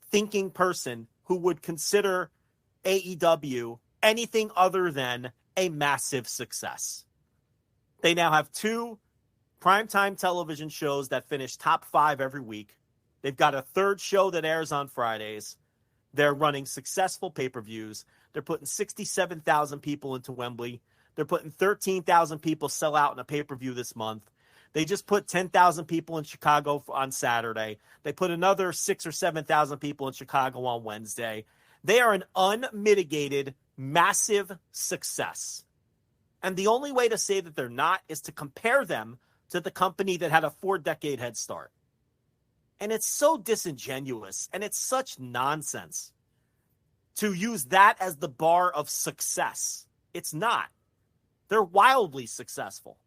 thinking person who would consider AEW anything other than a massive success. They now have 2 primetime television shows that finish top 5 every week. They've got a 3rd show that airs on Fridays. They're running successful pay-per-views. They're putting 67,000 people into Wembley. They're putting 13,000 people sell out in a pay-per-view this month. They just put 10,000 people in Chicago on Saturday. They put another 6,000 or 7,000 people in Chicago on Wednesday. They are an unmitigated, massive success. And the only way to say that they're not is to compare them to the company that had a 4-decade head start. And it's so disingenuous, and it's such nonsense to use that as the bar of success. It's not. They're wildly successful.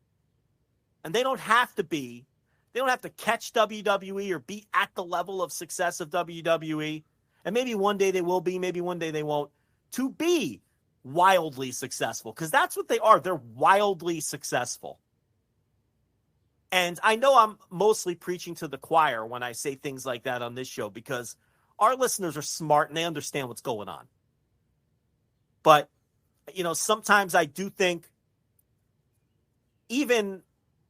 And they don't have to catch WWE or be at the level of success of WWE. And maybe one day they will be, maybe one day they won't, to be wildly successful. Because that's what they are. They're wildly successful. And I know I'm mostly preaching to the choir when I say things like that on this show, because our listeners are smart and they understand what's going on. But, you know, sometimes I do think even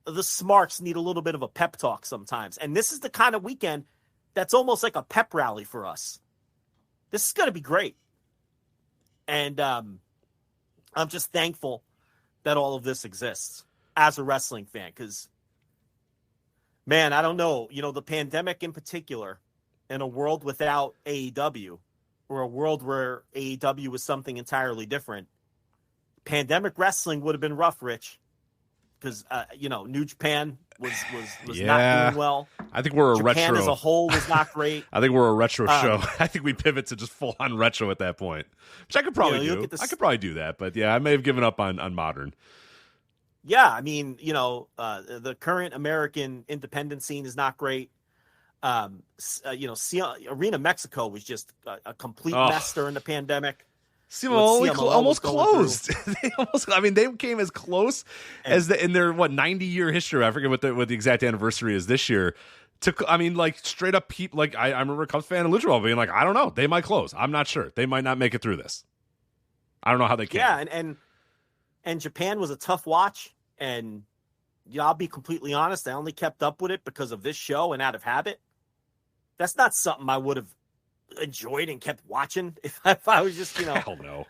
the smarts need a little bit of a pep talk sometimes. And this is the kind of weekend that's almost like a pep rally for us. This is going to be great. And I'm just thankful that all of this exists as a wrestling fan, because, man, I don't know, you know, the pandemic in particular, in a world without AEW, or a world where AEW was something entirely different, pandemic wrestling would have been rough, Rich, because, you know, New Japan was not doing well. I think we're a Japan retro. as a whole was not great. I think we're a retro show. I think we pivot to just full on retro at that point, which I could probably do. I could probably do that, but yeah, I may have given up on modern. Yeah, I mean, you know, the current American independent scene is not great. You know, Arena Mexico was just a complete mess during the pandemic. CMLL almost closed. They came as close as in their 90-year history. I forget what the exact anniversary is this year. Straight up people. Like I remember a Cubs fan in Luchador being like, I don't know, they might close. I'm not sure. They might not make it through this. I don't know how they can. Yeah, and Japan was a tough watch. And I'll be completely honest, I only kept up with it because of this show and out of habit. That's not something I would have enjoyed and kept watching if I was just, you know. Hell no.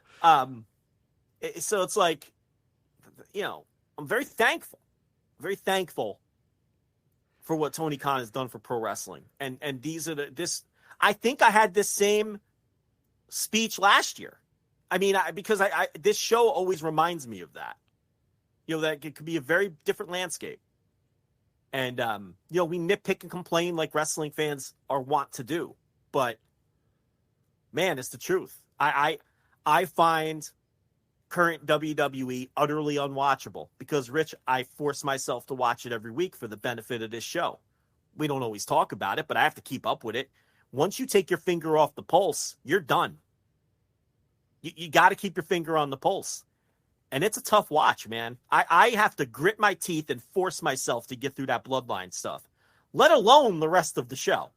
So it's like, you know, I'm very thankful for what Tony Khan has done for pro wrestling. And these are I think I had this same speech last year. I mean, because this show always reminds me of that. That it could be a very different landscape. And, we nitpick and complain like wrestling fans are wont to do. But, man, it's the truth. I find current WWE utterly unwatchable because, Rich, I force myself to watch it every week for the benefit of this show. We don't always talk about it, but I have to keep up with it. Once you take your finger off the pulse, you're done. You got to keep your finger on the pulse. And it's a tough watch, man. I have to grit my teeth and force myself to get through that bloodline stuff, let alone the rest of the show.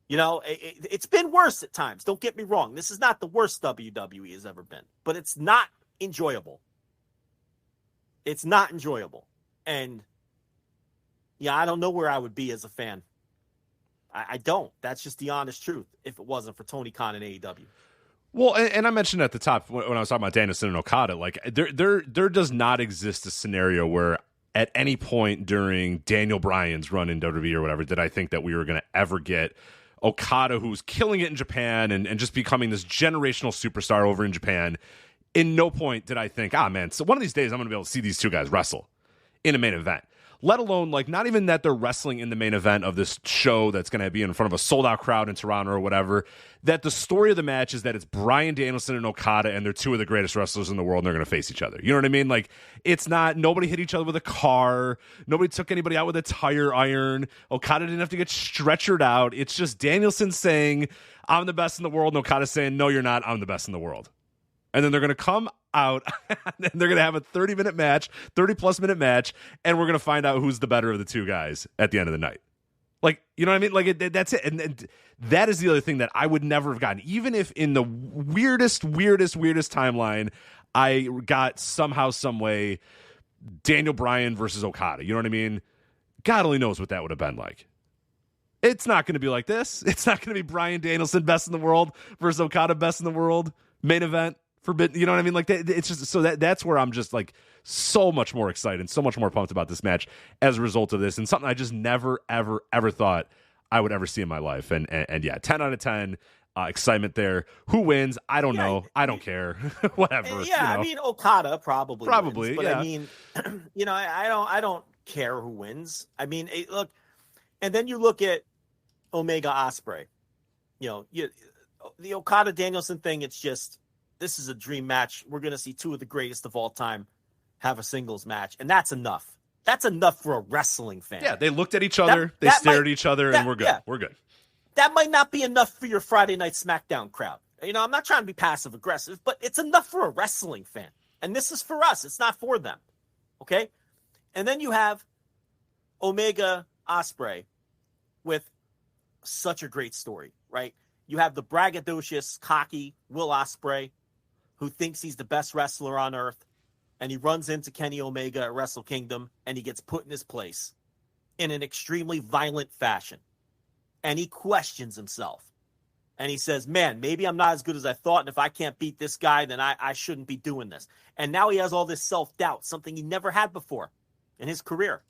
It's been worse at times. Don't get me wrong. This is not the worst WWE has ever been, but it's not enjoyable. It's not enjoyable. And, I don't know where I would be as a fan. I don't. That's just the honest truth if it wasn't for Tony Khan and AEW. Well, and I mentioned at the top when I was talking about Danielson and Okada, like there does not exist a scenario where at any point during Daniel Bryan's run in WWE or whatever did I think that we were going to ever get Okada, who's killing it in Japan and just becoming this generational superstar over in Japan. In no point did I think, man, so one of these days I'm going to be able to see these two guys wrestle in a main event. Let alone, like, not even that they're wrestling in the main event of this show that's going to be in front of a sold-out crowd in Toronto or whatever, that the story of the match is that it's Bryan Danielson and Okada, and they're two of the greatest wrestlers in the world, and they're going to face each other. You know what I mean? Like, it's not, nobody hit each other with a car. Nobody took anybody out with a tire iron. Okada didn't have to get stretchered out. It's just Danielson saying, I'm the best in the world, and Okada saying, no, you're not, I'm the best in the world. And then they're going to come out and they're going to have a 30-minute match, 30-plus minute match, and we're going to find out who's the better of the two guys at the end of the night. Like, you know what I mean? Like, that's it. And that is the other thing that I would never have gotten. Even if in the weirdest timeline, I got somehow, some way, Daniel Bryan versus Okada. You know what I mean? God only knows what that would have been like. It's not going to be like this. It's not going to be Bryan Danielson, best in the world, versus Okada, best in the world, main event. Forbidden, you know what I mean? Like, it's just so that's where I'm just like so much more excited and so much more pumped about this match as a result of this, and something I just never ever thought I would ever see in my life. And yeah, 10 out of 10 excitement there. Who wins? I don't know. I don't care. Whatever. Yeah, I mean, Okada probably wins, but yeah. I mean, I don't care who wins. I mean, look, and then you look at Omega Ospreay. The Okada Danielson thing. It's just. This is a dream match. We're going to see two of the greatest of all time have a singles match, and that's enough. That's enough for a wrestling fan. Yeah, they looked at each other, they stared at each other, and we're good. Yeah. We're good. That might not be enough for your Friday Night SmackDown crowd. I'm not trying to be passive-aggressive, but it's enough for a wrestling fan. And this is for us. It's not for them. Okay? And then you have Omega Ospreay with such a great story, right? You have the braggadocious, cocky Will Ospreay, who thinks he's the best wrestler on earth, and he runs into Kenny Omega at Wrestle Kingdom, and he gets put in his place in an extremely violent fashion. And he questions himself. And he says, man, maybe I'm not as good as I thought, and if I can't beat this guy, then I shouldn't be doing this. And now he has all this self-doubt, something he never had before in his career,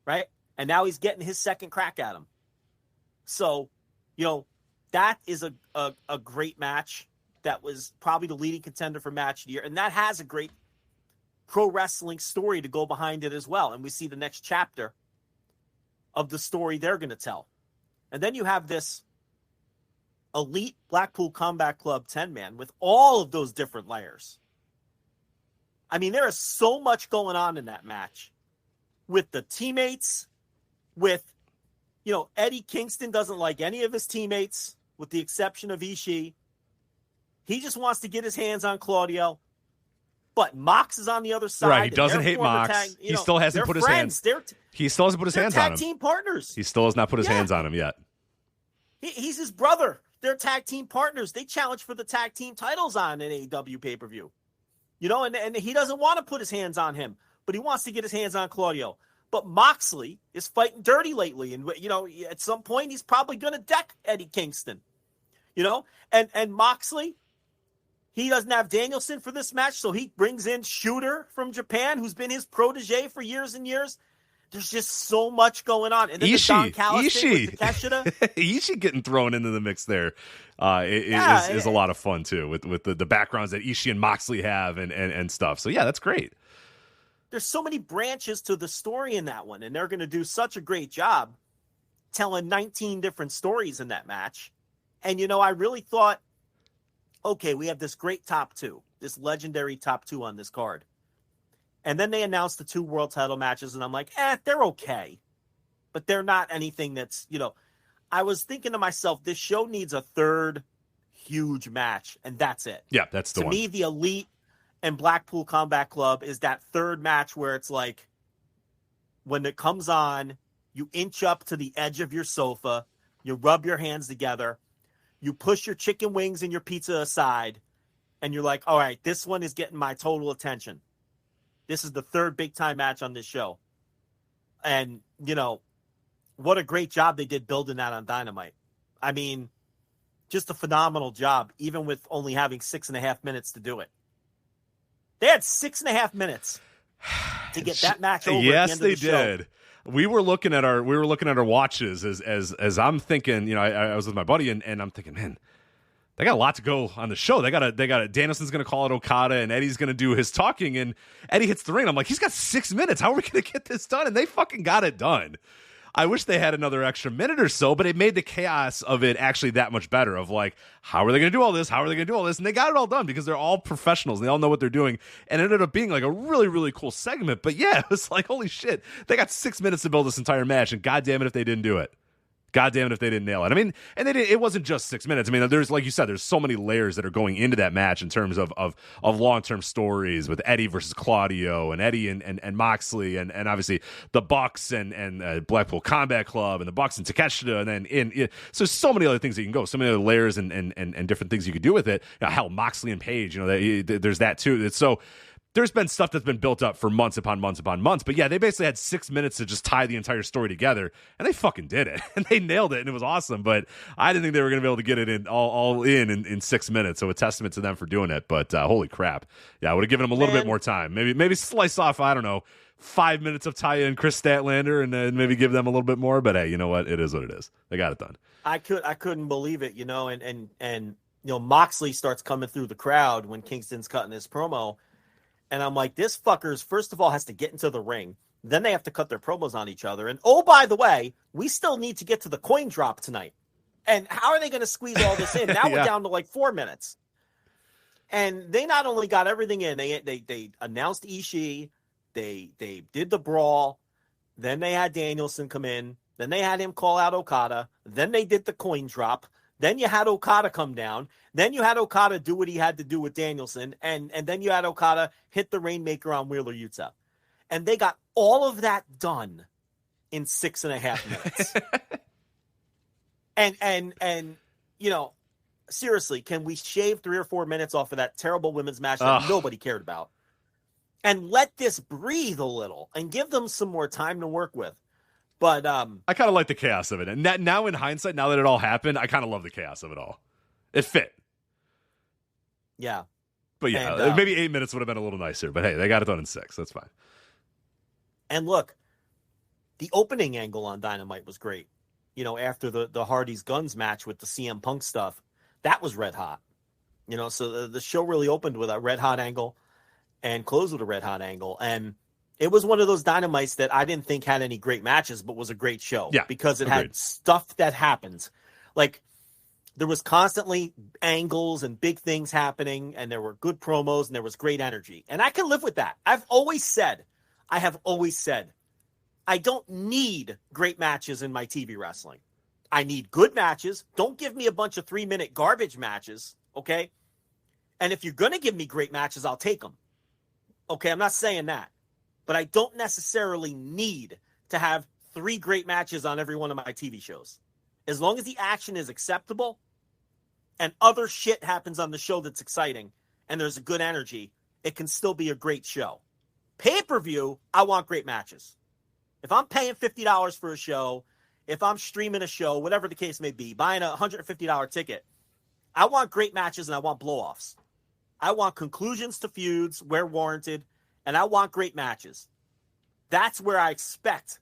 right? And now he's getting his second crack at him. So, that is a great match. That was probably the leading contender for match of the year. And that has a great pro wrestling story to go behind it as well. And we see the next chapter of the story they're going to tell. And then you have this elite Blackpool Combat Club 10-man with all of those different layers. I mean, there is so much going on in that match with the teammates, with, Eddie Kingston doesn't like any of his teammates with the exception of Ishii. He just wants to get his hands on Claudio. But Mox is on the other side. Right, he doesn't hate Mox. He still hasn't put his hands. He still hasn't put his hands on him. Tag team partners. He still has not put his hands on him yet. He's his brother. They're tag team partners. They challenge for the tag team titles on an AEW pay-per-view. And he doesn't want to put his hands on him, but he wants to get his hands on Claudio. But Moxley is fighting dirty lately. And, at some point, he's probably going to deck Eddie Kingston. And Moxley, he doesn't have Danielson for this match, so he brings in Shooter from Japan, who's been his protege for years and years. There's just so much going on. And then the Don Callis thing with Takeshita. Ishii getting thrown into the mix there is a lot of fun, too, with the backgrounds that Ishii and Moxley have and stuff. So, yeah, that's great. There's so many branches to the story in that one, and they're going to do such a great job telling 19 different stories in that match. And, I really thought, okay, we have this great top two, this legendary top two on this card. And then they announced the 2 world title matches, and I'm like, they're okay. But they're not anything that's, I was thinking to myself, this show needs a third huge match, and that's it. Yeah, that's the one. To me, the Elite and Blackpool Combat Club is that third match where it's like, when it comes on, you inch up to the edge of your sofa, you rub your hands together, you push your chicken wings and your pizza aside, and you're like, all right, this one is getting my total attention. This is the third big-time match on this show. And, what a great job they did building that on Dynamite. I mean, just a phenomenal job, even with only having 6.5 minutes to do it. They had 6.5 minutes to get that match over. Yes, at the end of the they did. Show. We were looking at our watches as I'm thinking, I was with my buddy and I'm thinking, man, they got a lot to go on the show. They got Danielson's going to call it Okada, and Eddie's going to do his talking, and Eddie hits the ring. I'm like, he's got 6 minutes. How are we going to get this done? And they fucking got it done. I wish they had another extra minute or so, but it made the chaos of it actually that much better. Of like, how are they going to do all this? How are they going to do all this? And they got it all done because they're all professionals. And they all know what they're doing. And it ended up being like a really, really cool segment. But yeah, it was like, holy shit, they got 6 minutes to build this entire match, and goddamn it if they didn't do it. God damn it if they didn't nail it. I mean, and it wasn't just 6 minutes. I mean, there's, like you said, there's so many layers that are going into that match in terms of long-term stories with Eddie versus Claudio and Eddie and Moxley and obviously the Bucks and Blackpool Combat Club and the Bucks and Takeshita and then so many other things that you can go, so many other layers and different things you could do with it. Hell, Moxley and Page, there's that too. So there's been stuff that's been built up for months upon months upon months. But yeah, they basically had 6 minutes to just tie the entire story together, and they fucking did it. And they nailed it, and it was awesome. But I didn't think they were going to be able to get it in 6 minutes. So a testament to them for doing it. But holy crap. Yeah, I would have given them a little bit more time. Maybe slice off, 5 minutes of Taya and Chris Statlander and then maybe give them a little bit more. But hey, you know what? It is what it is. They got it done. I couldn't believe it, and Moxley starts coming through the crowd when Kingston's cutting his promo. And I'm like, this fucker's, first of all, has to get into the ring. Then they have to cut their promos on each other. And, oh, by the way, we still need to get to the coin drop tonight. And how are they going to squeeze all this in? Now we're down to like 4 minutes. And they not only got everything in, they announced Ishii. They did the brawl. Then they had Danielson come in. Then they had him call out Okada. Then they did the coin drop. Then you had Okada come down. Then you had Okada do what he had to do with Danielson. And then you had Okada hit the Rainmaker on Wheeler Yuta. And they got all of that done in 6.5 minutes. and seriously, can we shave 3 or 4 minutes off of that terrible women's match that nobody cared about? And let this breathe a little and give them some more time to work with. But I kind of like the chaos of it. And now in hindsight, now that it all happened, I kind of love the chaos of it all. It fit. Yeah. But yeah, maybe 8 minutes would have been a little nicer. But hey, they got it done in 6. That's fine. And look, the opening angle on Dynamite was great. After the Hardy's Guns match with the CM Punk stuff, that was red hot. So the show really opened with a red hot angle and closed with a red hot angle. And it was one of those Dynamites that I didn't think had any great matches, but was a great show. Yeah, because it had stuff that happens. Like, there was constantly angles and big things happening, and there were good promos, and there was great energy. And I can live with that. I have always said, I don't need great matches in my TV wrestling. I need good matches. Don't give me a bunch of 3-minute garbage matches, okay? And if you're going to give me great matches, I'll take them. Okay, I'm not saying that. But I don't necessarily need to have 3 great matches on every one of my TV shows. As long as the action is acceptable and other shit happens on the show that's exciting and there's a good energy, it can still be a great show. Pay-per-view, I want great matches. If I'm paying $50 for a show, if I'm streaming a show, whatever the case may be, buying a $150 ticket, I want great matches and I want blow-offs. I want conclusions to feuds where warranted, and I want great matches. That's where I expect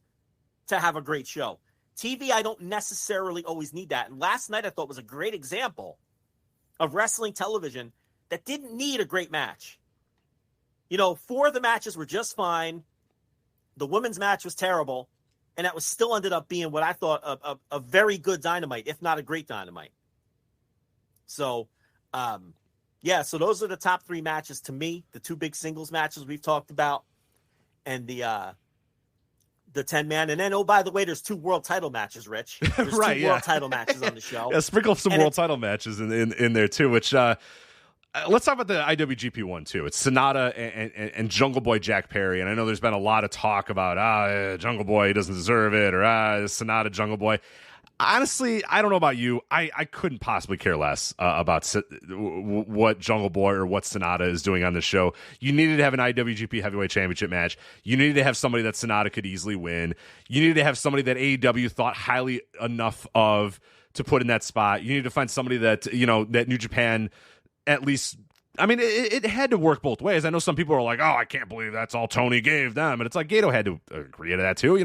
to have a great show. TV, I don't necessarily always need that. And last night I thought was a great example of wrestling television that didn't need a great match. 4 of the matches were just fine. The women's match was terrible. And that was still ended up being what I thought a very good Dynamite, if not a great Dynamite. So, so those are the top 3 matches to me. The 2 big singles matches we've talked about, and the 10-man. And then, oh, by the way, there's 2 world title matches, Rich. There's right, 2 world title matches on the show. Yeah, sprinkle some world title matches in there too, which let's talk about the IWGP one too. It's Sonata and Jungle Boy Jack Perry, and I know there's been a lot of talk about Jungle Boy doesn't deserve it, or Sonata Jungle Boy. Honestly, I don't know about you. I couldn't possibly care less about what Jungle Boy or what Sonata is doing on this show. You needed to have an IWGP Heavyweight Championship match. You needed to have somebody that Sonata could easily win. You needed to have somebody that AEW thought highly enough of to put in that spot. You needed to find somebody that, that New Japan at least, I mean, it had to work both ways. I know some people are like, oh, I can't believe that's all Tony gave them. And it's like, Gato had to agree to that too.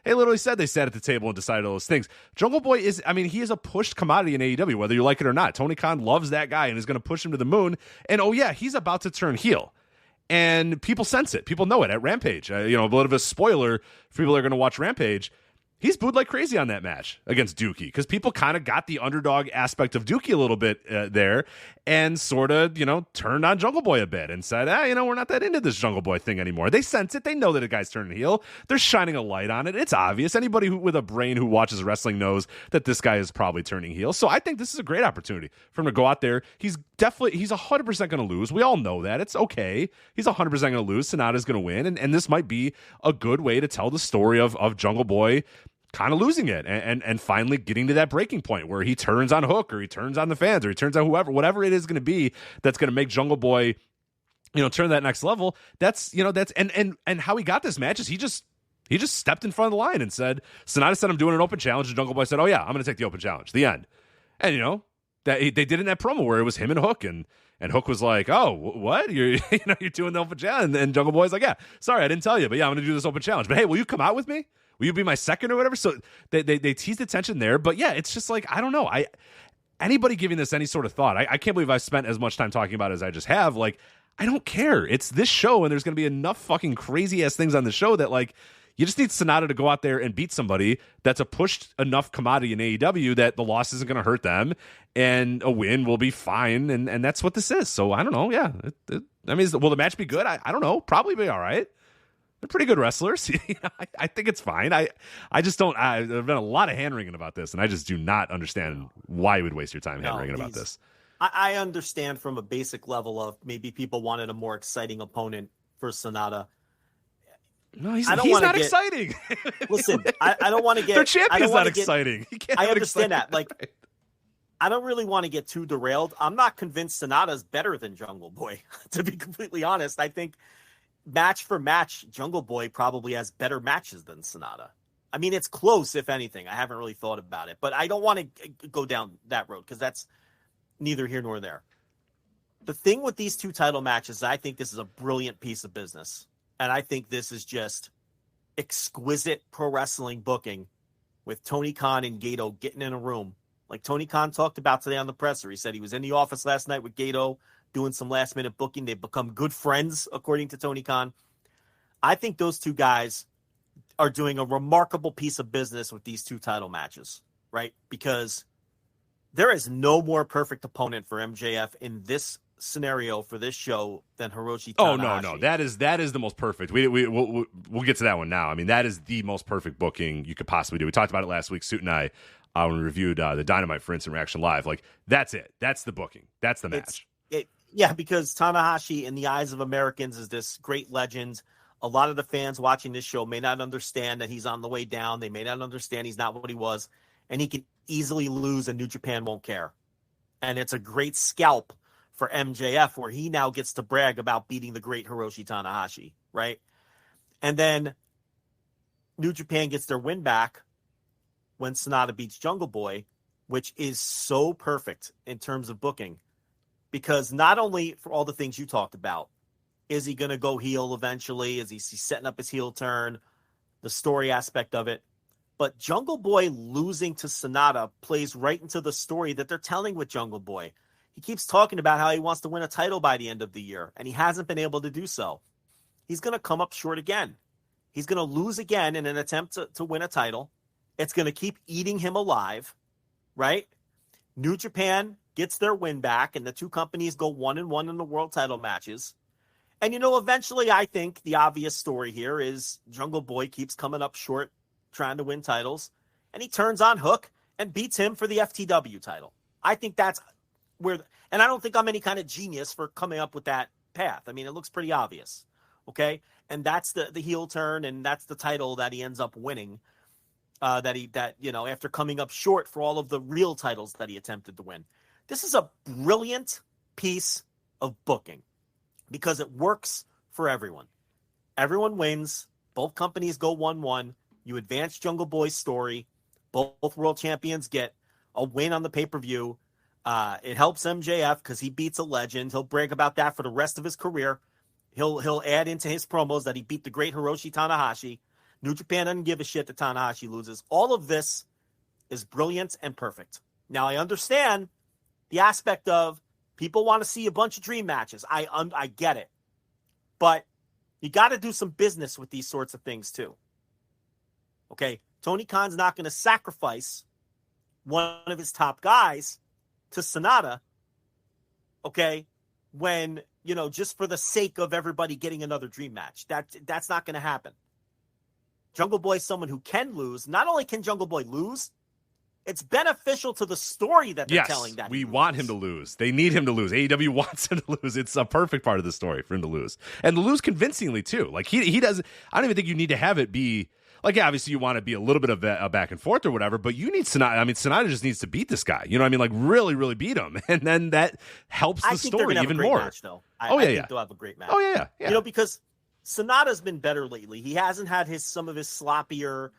They literally said they sat at the table and decided all those things. Jungle Boy he is a pushed commodity in AEW, whether you like it or not. Tony Khan loves that guy and is going to push him to the moon. And oh yeah, he's about to turn heel. And people sense it. People know it at Rampage. A little bit of a spoiler for people that are going to watch Rampage. He's booed like crazy on that match against Dookie because people kind of got the underdog aspect of Dookie a little bit there and sort of, turned on Jungle Boy a bit and said, we're not that into this Jungle Boy thing anymore. They sense it. They know that a guy's turning heel. They're shining a light on it. It's obvious. Anybody with a brain who watches wrestling knows that this guy is probably turning heel. So I think this is a great opportunity for him to go out there. He's 100% going to lose. We all know that. It's okay. He's 100% going to lose. Sonata's going to win. And this might be a good way to tell the story of Jungle Boy kind of losing it and finally getting to that breaking point where he turns on Hook or he turns on the fans or he turns on whatever it is going to be that's going to make Jungle Boy, turn that next level. That's and how he got this match is he just stepped in front of the line and said, Sonata said, I'm doing an open challenge. And Jungle Boy said, oh yeah, I'm going to take the open challenge. The end. And that they did it in that promo where it was him and Hook and Hook was like, oh, what? You're doing the open challenge. And Jungle Boy's like, yeah, sorry, I didn't tell you, but yeah, I'm going to do this open challenge. But hey, will you come out with me? Will you be my second or whatever? So they teased the tension there. But yeah, it's just like, I don't know. Anybody giving this any sort of thought, I can't believe I've spent as much time talking about it as I just have. Like, I don't care. It's this show, and there's going to be enough fucking crazy-ass things on the show that, like, you just need Sonata to go out there and beat somebody that's a pushed enough commodity in AEW that the loss isn't going to hurt them, and a win will be fine, and that's what this is. So, I don't know. Yeah. Will the match be good? I don't know. Probably be all right. They're pretty good wrestlers. I think it's fine. I just don't. There's been a lot of hand-wringing about this, and I just do not understand why you would waste your time hand-wringing about this. I understand from a basic level of maybe people wanted a more exciting opponent for Sonata. No, he's not exciting. Listen, I don't want to get... Their champion's not exciting. I understand that. Like, I don't really want to get too derailed. I'm not convinced Sonata's better than Jungle Boy, to be completely honest. I think match for match, Jungle Boy probably has better matches than Sonata. I mean, it's close, if anything. I haven't really thought about it, but I don't want to go down that road because that's neither here nor there. The thing with these 2 title matches, I think this is a brilliant piece of business. And I think this is just exquisite pro wrestling booking with Tony Khan and Gato getting in a room. Like Tony Khan talked about today on the presser. He said he was in the office last night with Gato doing some last minute booking. They've become good friends, according to Tony Khan. I think those 2 guys are doing a remarkable piece of business with these 2 title matches, right? Because there is no more perfect opponent for MJF in this scenario for this show than Hiroshi Tanahashi. Oh, no. That is the most perfect. We'll get to that one now. I mean, that is the most perfect booking you could possibly do. We talked about it last week, Suit and I, when we reviewed the Dynamite for Instant Reaction Live. Like, that's it. That's the booking. That's the match. Yeah, because Tanahashi, in the eyes of Americans, is this great legend. A lot of the fans watching this show may not understand that he's on the way down. They may not understand he's not what he was. And he can easily lose, and New Japan won't care. And it's a great scalp for MJF, where he now gets to brag about beating the great Hiroshi Tanahashi, right? And then New Japan gets their win back when Sonata beats Jungle Boy, which is so perfect in terms of booking. Because not only for all the things you talked about, Is he going to go heel eventually? Is he setting up his heel turn? The story aspect of it. But Jungle Boy losing to Sonata plays right into the story that they're telling with Jungle Boy. He keeps talking about how he wants to win a title by the end of the year, and he hasn't been able to do so. He's going to come up short again. He's going to lose again in an attempt to win a title. It's going to keep eating him alive, right? New Japan gets their win back, and the two companies go 1-1 in the world title matches. And, eventually I think the obvious story here is Jungle Boy keeps coming up short trying to win titles, and he turns on Hook and beats him for the FTW title. I think that's where, and I don't think I'm any kind of genius for coming up with that path. I mean, it looks pretty obvious, okay? And that's the heel turn, and that's the title that he ends up winning, after coming up short for all of the real titles that he attempted to win. This is a brilliant piece of booking, because it works for everyone. Everyone wins. Both companies go 1-1. You advance Jungle Boy's story. Both world champions get a win on the pay-per-view. It helps MJF because he beats a legend. He'll brag about that for the rest of his career. He'll add into his promos that he beat the great Hiroshi Tanahashi. New Japan doesn't give a shit that Tanahashi loses. All of this is brilliant and perfect. Now, I understand the aspect of people want to see a bunch of dream matches. I get it. But you got to do some business with these sorts of things too. Okay? Tony Khan's not going to sacrifice one of his top guys to Sonata, okay, when, just for the sake of everybody getting another dream match. That's not going to happen. Jungle Boy is someone who can lose. Not only can Jungle Boy lose, it's beneficial to the story that they're telling. That we want him to lose. They need him to lose. AEW wants him to lose. It's a perfect part of the story for him to lose, and to lose convincingly too. Like he does. I don't even think you need to have it be like, yeah, obviously you want to be a little bit of a back and forth or whatever, but you need Sonata. I mean, Sonata just needs to beat this guy. You know what I mean? Like really, really beat him, and then that helps the story even more. Match, though. I think they'll have a great match. Oh yeah. Because Sonata's been better lately. He hasn't had some of his sloppier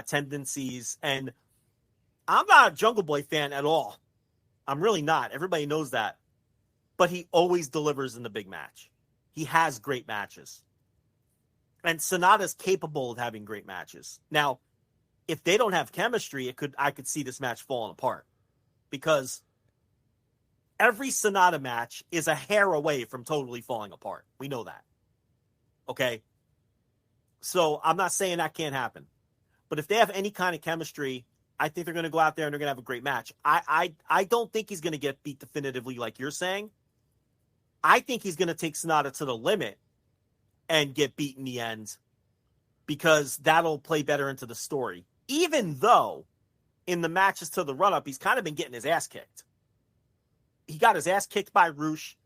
tendencies, and I'm not a Jungle Boy fan at all. I'm really not. Everybody knows that. But he always delivers in the big match. He has great matches. And Sonata's capable of having great matches. Now, if they don't have chemistry, I could see this match falling apart. Because every Sonata match is a hair away from totally falling apart. We know that. Okay? So I'm not saying that can't happen. But if they have any kind of chemistry, I think they're going to go out there and they're going to have a great match. I don't think he's going to get beat definitively like you're saying. I think he's going to take Sonata to the limit and get beat in the end, because that'll play better into the story. Even though in the matches to the run-up, he's kind of been getting his ass kicked. He got his ass kicked by Roosh.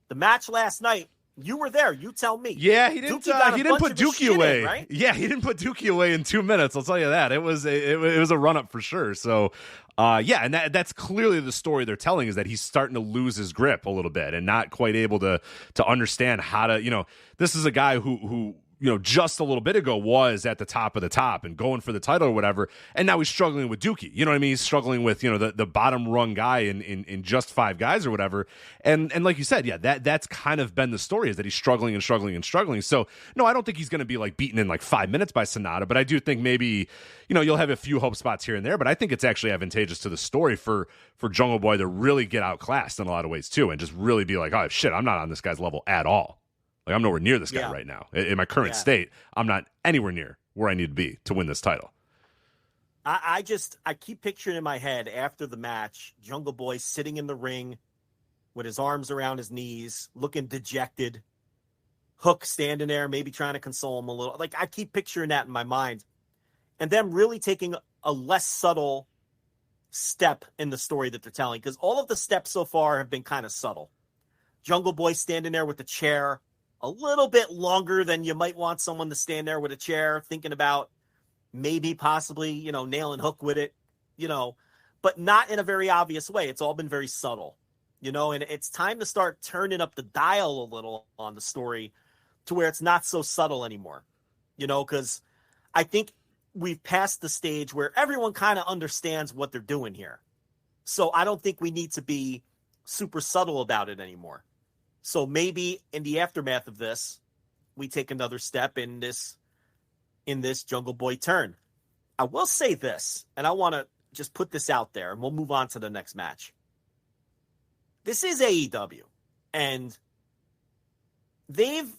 The match last night, you were there. You tell me. Yeah, he didn't put Dookie away. Right? Yeah, he didn't put Dookie away in 2 minutes. I'll tell you that. It was a run up for sure. So, and that's clearly the story they're telling, is that he's starting to lose his grip a little bit and not quite able to understand how to. This is a guy who just a little bit ago was at the top of the top and going for the title or whatever, and now he's struggling with Dookie. You know what I mean? He's struggling with, the bottom rung guy in just five guys or whatever. And like you said, yeah, that's kind of been the story, is that he's struggling and struggling and struggling. So, no, I don't think he's going to be like beaten in like 5 minutes by Sonata, but I do think maybe, you'll have a few hope spots here and there, but I think it's actually advantageous to the story for Jungle Boy to really get outclassed in a lot of ways too, and just really be like, oh shit, I'm not on this guy's level at all. Like, I'm nowhere near this guy right now. In my current state, I'm not anywhere near where I need to be to win this title. I keep picturing in my head after the match, Jungle Boy sitting in the ring with his arms around his knees, looking dejected. Hook standing there, maybe trying to console him a little. Like, I keep picturing that in my mind. And them really taking a less subtle step in the story that they're telling. Because all of the steps so far have been kind of subtle. Jungle Boy standing there with the chair, a little bit longer than you might want someone to stand there with a chair, thinking about maybe possibly, nailing Hook with it, but not in a very obvious way. It's all been very subtle, and it's time to start turning up the dial a little on the story to where it's not so subtle anymore, because I think we've passed the stage where everyone kind of understands what they're doing here. So I don't think we need to be super subtle about it anymore. So maybe in the aftermath of this, we take another step in this Jungle Boy turn. I will say this, and I want to just put this out there, and we'll move on to the next match. This is AEW, and they've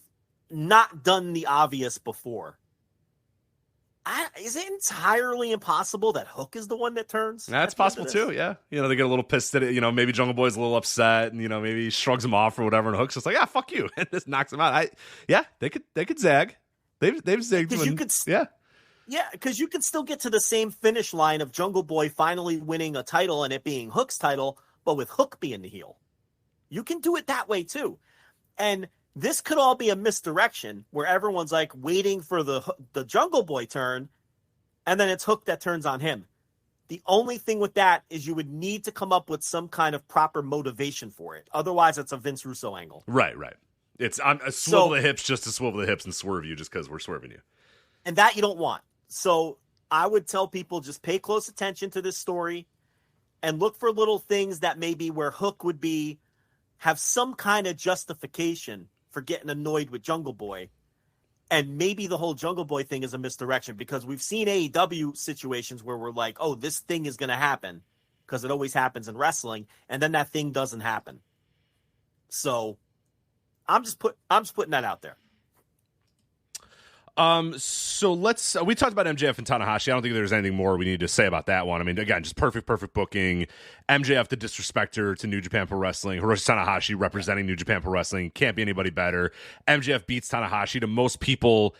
not done the obvious before. Is it entirely impossible that Hook is the one that turns? That's possible too, yeah. You know, they get a little pissed at it. You know, maybe Jungle Boy's a little upset, and, you know, maybe he shrugs him off or whatever, and Hook's just like, fuck you, and just knocks him out. They could zag. They've zagged him. Yeah, because you could still get to the same finish line of Jungle Boy finally winning a title and it being Hook's title, but with Hook being the heel. You can do it that way too. And this could all be a misdirection where everyone's like waiting for the Jungle Boy turn, and then it's Hook that turns on him. The only thing with that is you would need to come up with some kind of proper motivation for it. Otherwise, it's a Vince Russo angle. Right. It's a swivel the hips just to swivel the hips and swerve you just because we're swerving you. And that you don't want. So I would tell people just pay close attention to this story and look for little things that maybe where Hook would have some kind of justification for getting annoyed with Jungle Boy. And maybe the whole Jungle Boy thing is a misdirection, because we've seen AEW situations where we're like, oh, this thing is going to happen, because it always happens in wrestling. And then that thing doesn't happen. So I'm just putting that out there. So we talked about MJF and Tanahashi. I don't think there's anything more we need to say about that one. I mean, again, just perfect booking. MJF, the disrespecter to New Japan Pro Wrestling. Hiroshi Tanahashi representing New Japan Pro Wrestling. Can't be anybody better. MJF beats Tanahashi. To most people,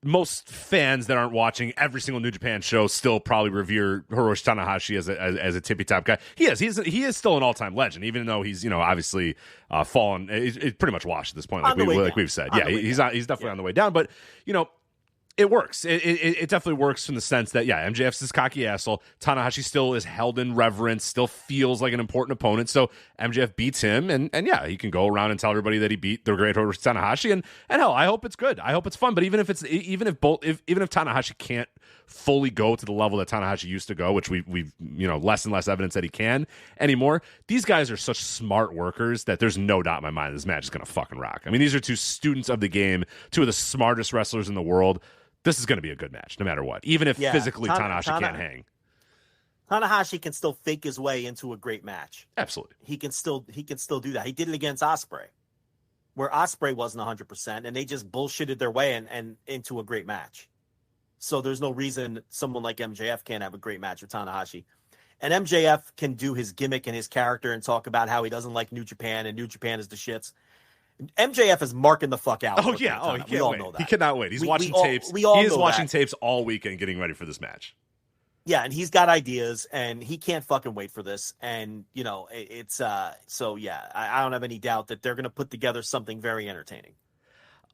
most fans that aren't watching every single New Japan show still probably revere Hiroshi Tanahashi as a tippy top guy. He is still an all-time legend, even though he's, you know, obviously fallen. It's pretty much washed at this point, like we've said. Yeah, he's definitely on the way down, but, you know, it works. It definitely works in the sense that, yeah, MJF's this cocky asshole. Tanahashi still is held in reverence, still feels like an important opponent. So MJF beats him, and yeah, he can go around and tell everybody that he beat the great Tanahashi. And hell, I hope it's good. I hope it's fun. But even if Tanahashi can't fully go to the level that Tanahashi used to go, which we've you know, less and less evidence that he can anymore, these guys are such smart workers that there's no doubt in my mind this match is gonna fucking rock. I mean, these are two students of the game, two of the smartest wrestlers in the world. This is going to be a good match, no matter what. Even if physically Tanahashi can't hang. Tanahashi can still fake his way into a great match. Absolutely. He can still do that. He did it against Ospreay, where Ospreay wasn't 100%, and they just bullshitted their way and into a great match. So there's no reason someone like MJF can't have a great match with Tanahashi. And MJF can do his gimmick and his character and talk about how he doesn't like New Japan and New Japan is the shits. MJF is marking the fuck out. Oh, yeah. We all know that. He cannot wait. He's watching tapes. He is watching tapes all weekend getting ready for this match. Yeah, and he's got ideas, and he can't fucking wait for this. And, you know, it's so, yeah, I don't have any doubt that they're going to put together something very entertaining.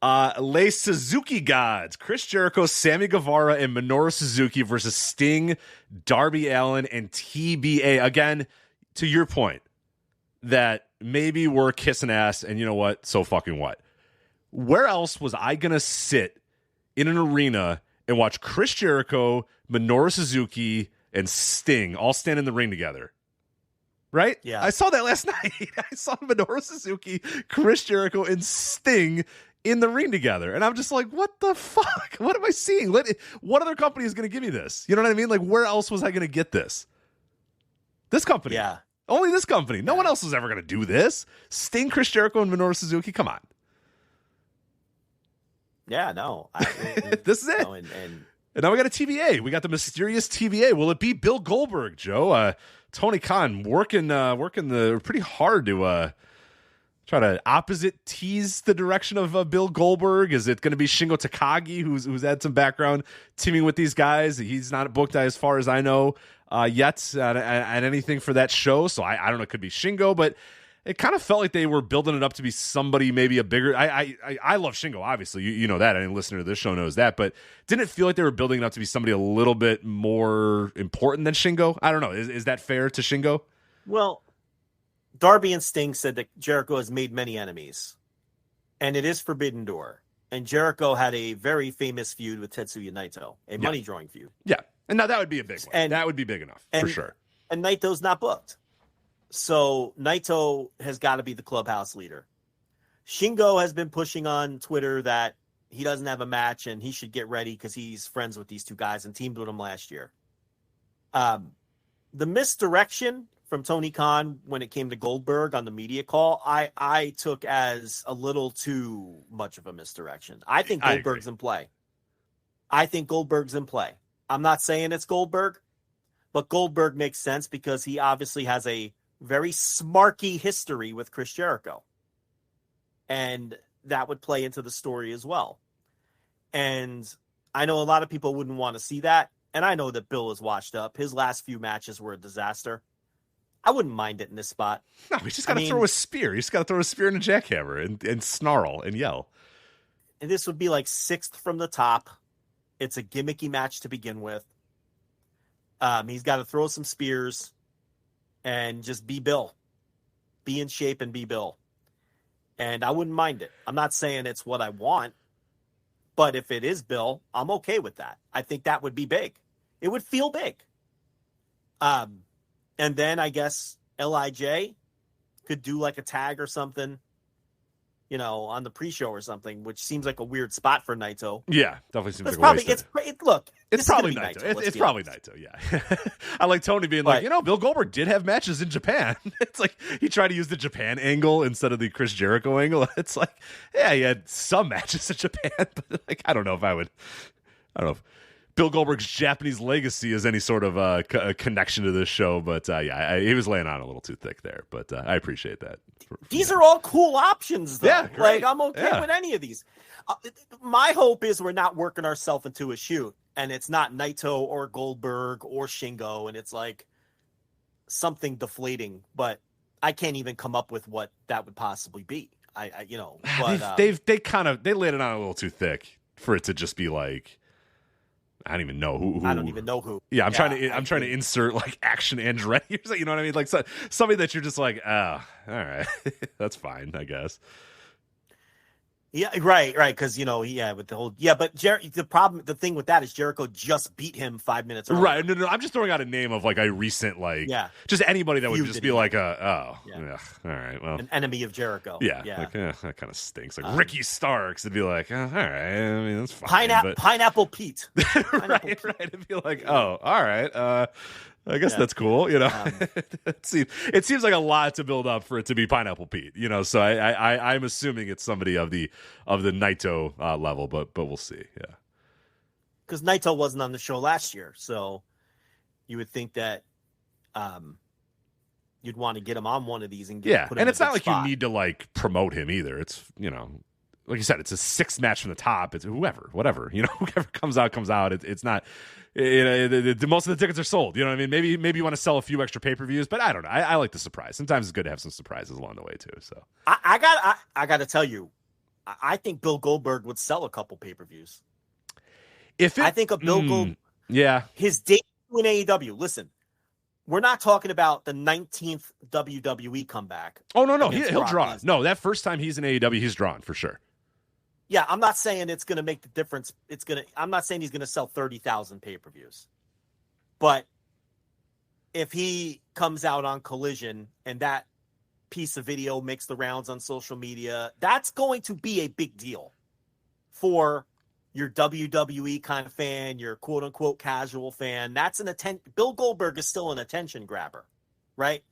Les Suzuki Gods, Chris Jericho, Sammy Guevara, and Minoru Suzuki versus Sting, Darby Allin, and TBA. Again, to your point, that maybe we're kissing ass, and you know what? So fucking what? Where else was I going to sit in an arena and watch Chris Jericho, Minoru Suzuki, and Sting all stand in the ring together? Right? Yeah. I saw that last night. I saw Minoru Suzuki, Chris Jericho, and Sting in the ring together. And I'm just like, what the fuck? What am I seeing? What other company is going to give me this? You know what I mean? Like, where else was I going to get this? This company. Yeah. Only this company. No one else was ever going to do this. Sting, Chris Jericho, and Minoru Suzuki. Come on. Yeah, no. This is it. No, and now we got a TBA. We got the mysterious TBA. Will it be Bill Goldberg, Joe? Tony Khan working pretty hard to try to opposite tease the direction of Bill Goldberg. Is it going to be Shingo Takagi, who's had some background teaming with these guys? He's not booked as far as I know yet at anything for that show. So I don't know. It could be Shingo, but it kind of felt like they were building it up to be somebody maybe a bigger. I love Shingo, obviously. You know that. Any listener to this show knows that. But didn't it feel like they were building it up to be somebody a little bit more important than Shingo? I don't know. Is that fair to Shingo? Well, Darby and Sting said that Jericho has made many enemies, and it is Forbidden Door. And Jericho had a very famous feud with Tetsuya Naito, a money-drawing feud. Yeah, and now that would be a big one. And that would be big enough, for sure. And Naito's not booked. So Naito has got to be the clubhouse leader. Shingo has been pushing on Twitter that he doesn't have a match and he should get ready because he's friends with these two guys and teamed with them last year. The misdirection from Tony Khan when it came to Goldberg on the media call, I took as a little too much of a misdirection. I think Goldberg's in play. I'm not saying it's Goldberg, but Goldberg makes sense because he obviously has a very smarky history with Chris Jericho. And that would play into the story as well. And I know a lot of people wouldn't want to see that. And I know that Bill is washed up. His last few matches were a disaster. I wouldn't mind it in this spot. No, he's just got to throw a spear. He's got to throw a spear and a jackhammer and snarl and yell. And this would be like 6th from the top. It's a gimmicky match to begin with. He's got to throw some spears and just be Bill. Be in shape and be Bill. And I wouldn't mind it. I'm not saying it's what I want, but if it is Bill, I'm okay with that. I think that would be big. It would feel big. And then I guess LIJ could do like a tag or something, you know, on the pre-show or something, which seems like a weird spot for Naito. Yeah, definitely seems like probably, a waste. It's probably Naito. It's probably Naito, yeah. I like Tony being like, Bill Goldberg did have matches in Japan. It's like he tried to use the Japan angle instead of the Chris Jericho angle. It's like, yeah, he had some matches in Japan, but like, I don't know if Bill Goldberg's Japanese legacy is any sort of a connection to this show, but he was laying on a little too thick there, but I appreciate that. These are all cool options, though. Yeah, great. Like, I'm okay with any of these. My hope is we're not working ourselves into a shoot, and it's not Naito or Goldberg or Shingo, and it's like something deflating, but I can't even come up with what that would possibly be. But they laid it on a little too thick for it to just be like, I don't even know who. I don't even know who. Yeah, I'm trying to insert like Action Andretti or something. You know what I mean? Like somebody that you're just like, all right, that's fine, I guess. Yeah, right. Because with the whole but the thing with that is Jericho just beat him 5 minutes earlier. Right. No, I'm just throwing out a name of like a recent just anybody that would just be like all right, well, an enemy of Jericho. Yeah. Like, that kind of stinks. Like Ricky Starks would be like, all right, I mean that's fine. Pineapple Pete. Right. It'd be like, oh, all right. I guess that's cool, you know. It seems like a lot to build up for it to be Pineapple Pete, you know. So I'm assuming it's somebody of the Naito level, but we'll see. Yeah, because Naito wasn't on the show last year, so you would think that you'd want to get him on one of these and put him and it's not like spot. you need to like promote him either. It's like you said, it's a 6th match from the top. It's whatever, whoever comes out. It's not. Most of the tickets are sold. You know what I mean? Maybe you want to sell a few extra pay-per-views, but I don't know. I like the surprise. Sometimes it's good to have some surprises along the way too. So I got to tell you, I think Bill Goldberg would sell a couple pay-per-views. I think a Bill Goldberg, his debut in AEW. Listen, we're not talking about the 19th WWE comeback. Oh no, he'll draw. No, that first time he's in AEW, he's drawn for sure. Yeah, I'm not saying it's going to make the difference. I'm not saying he's going to sell 30,000 pay-per-views. But if he comes out on Collision and that piece of video makes the rounds on social media, that's going to be a big deal for your WWE kind of fan, your quote-unquote casual fan. That's Bill Goldberg is still an attention grabber, right?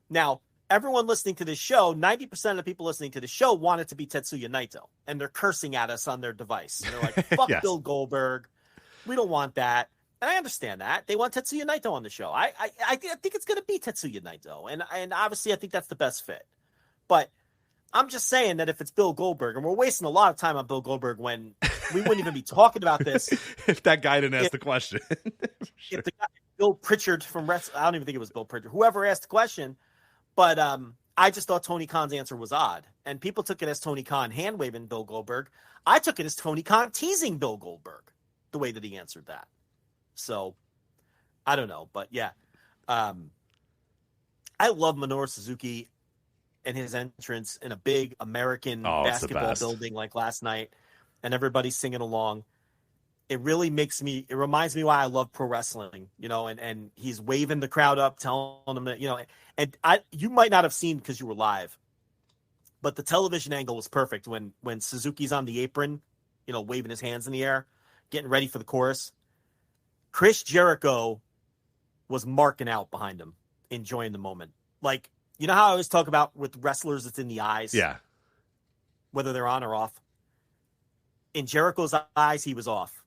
Now, everyone listening to this show, 90% of the people listening to the show want it to be Tetsuya Naito, and they're cursing at us on their device. And they're like, fuck Bill Goldberg. We don't want that. And I understand that. They want Tetsuya Naito on the show. I think it's going to be Tetsuya Naito. And obviously I think that's the best fit. But I'm just saying that if it's Bill Goldberg, and we're wasting a lot of time on Bill Goldberg when we wouldn't even be talking about this. If that guy didn't ask the question. Sure. If the guy, Bill Pritchard from I don't even think it was Bill Pritchard. Whoever asked the question. But I just thought Tony Khan's answer was odd. And people took it as Tony Khan hand-waving Bill Goldberg. I took it as Tony Khan teasing Bill Goldberg, the way that he answered that. So, I don't know. But, yeah. I love Minoru Suzuki and his entrance in a big American basketball building like last night. And everybody's singing along. It reminds me why I love pro wrestling, and he's waving the crowd up, telling them that, and you might not have seen because you were live. but the television angle was perfect when Suzuki's on the apron, waving his hands in the air, getting ready for the chorus. Chris Jericho was marking out behind him, enjoying the moment. Like, you know how I always talk about with wrestlers, it's in the eyes? Yeah. Whether they're on or off. In Jericho's eyes, he was off.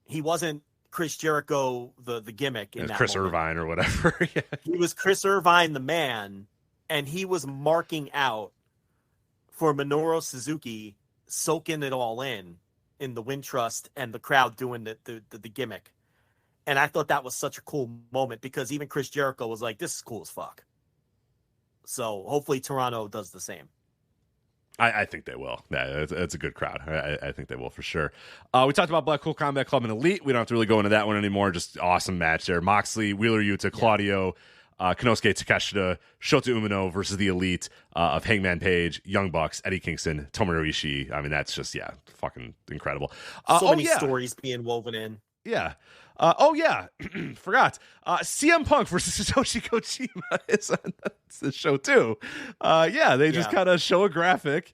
He wasn't Chris Jericho, the gimmick. In that Chris moment. Irvine or whatever. Yeah. He was Chris Irvine, the man, and he was marking out for Minoru Suzuki, soaking it all in the Wintrust and the crowd doing the gimmick. And I thought that was such a cool moment because even Chris Jericho was like, this is cool as fuck. So hopefully Toronto does the same. I think they will. Yeah, it's a good crowd. I think they will for sure. We talked about Blackpool Combat Club and Elite. We don't have to really go into that one anymore. Just awesome match there. Moxley, Wheeler Yuta, Claudio, Konosuke Takeshita, Shota Umino versus the Elite of Hangman Page, Young Bucks, Eddie Kingston, Tomohiro Ishii. I mean, that's just, fucking incredible. So many stories being woven in. Yeah. Forgot. CM Punk versus Satoshi Kojima is on the show too. They just kind of show a graphic.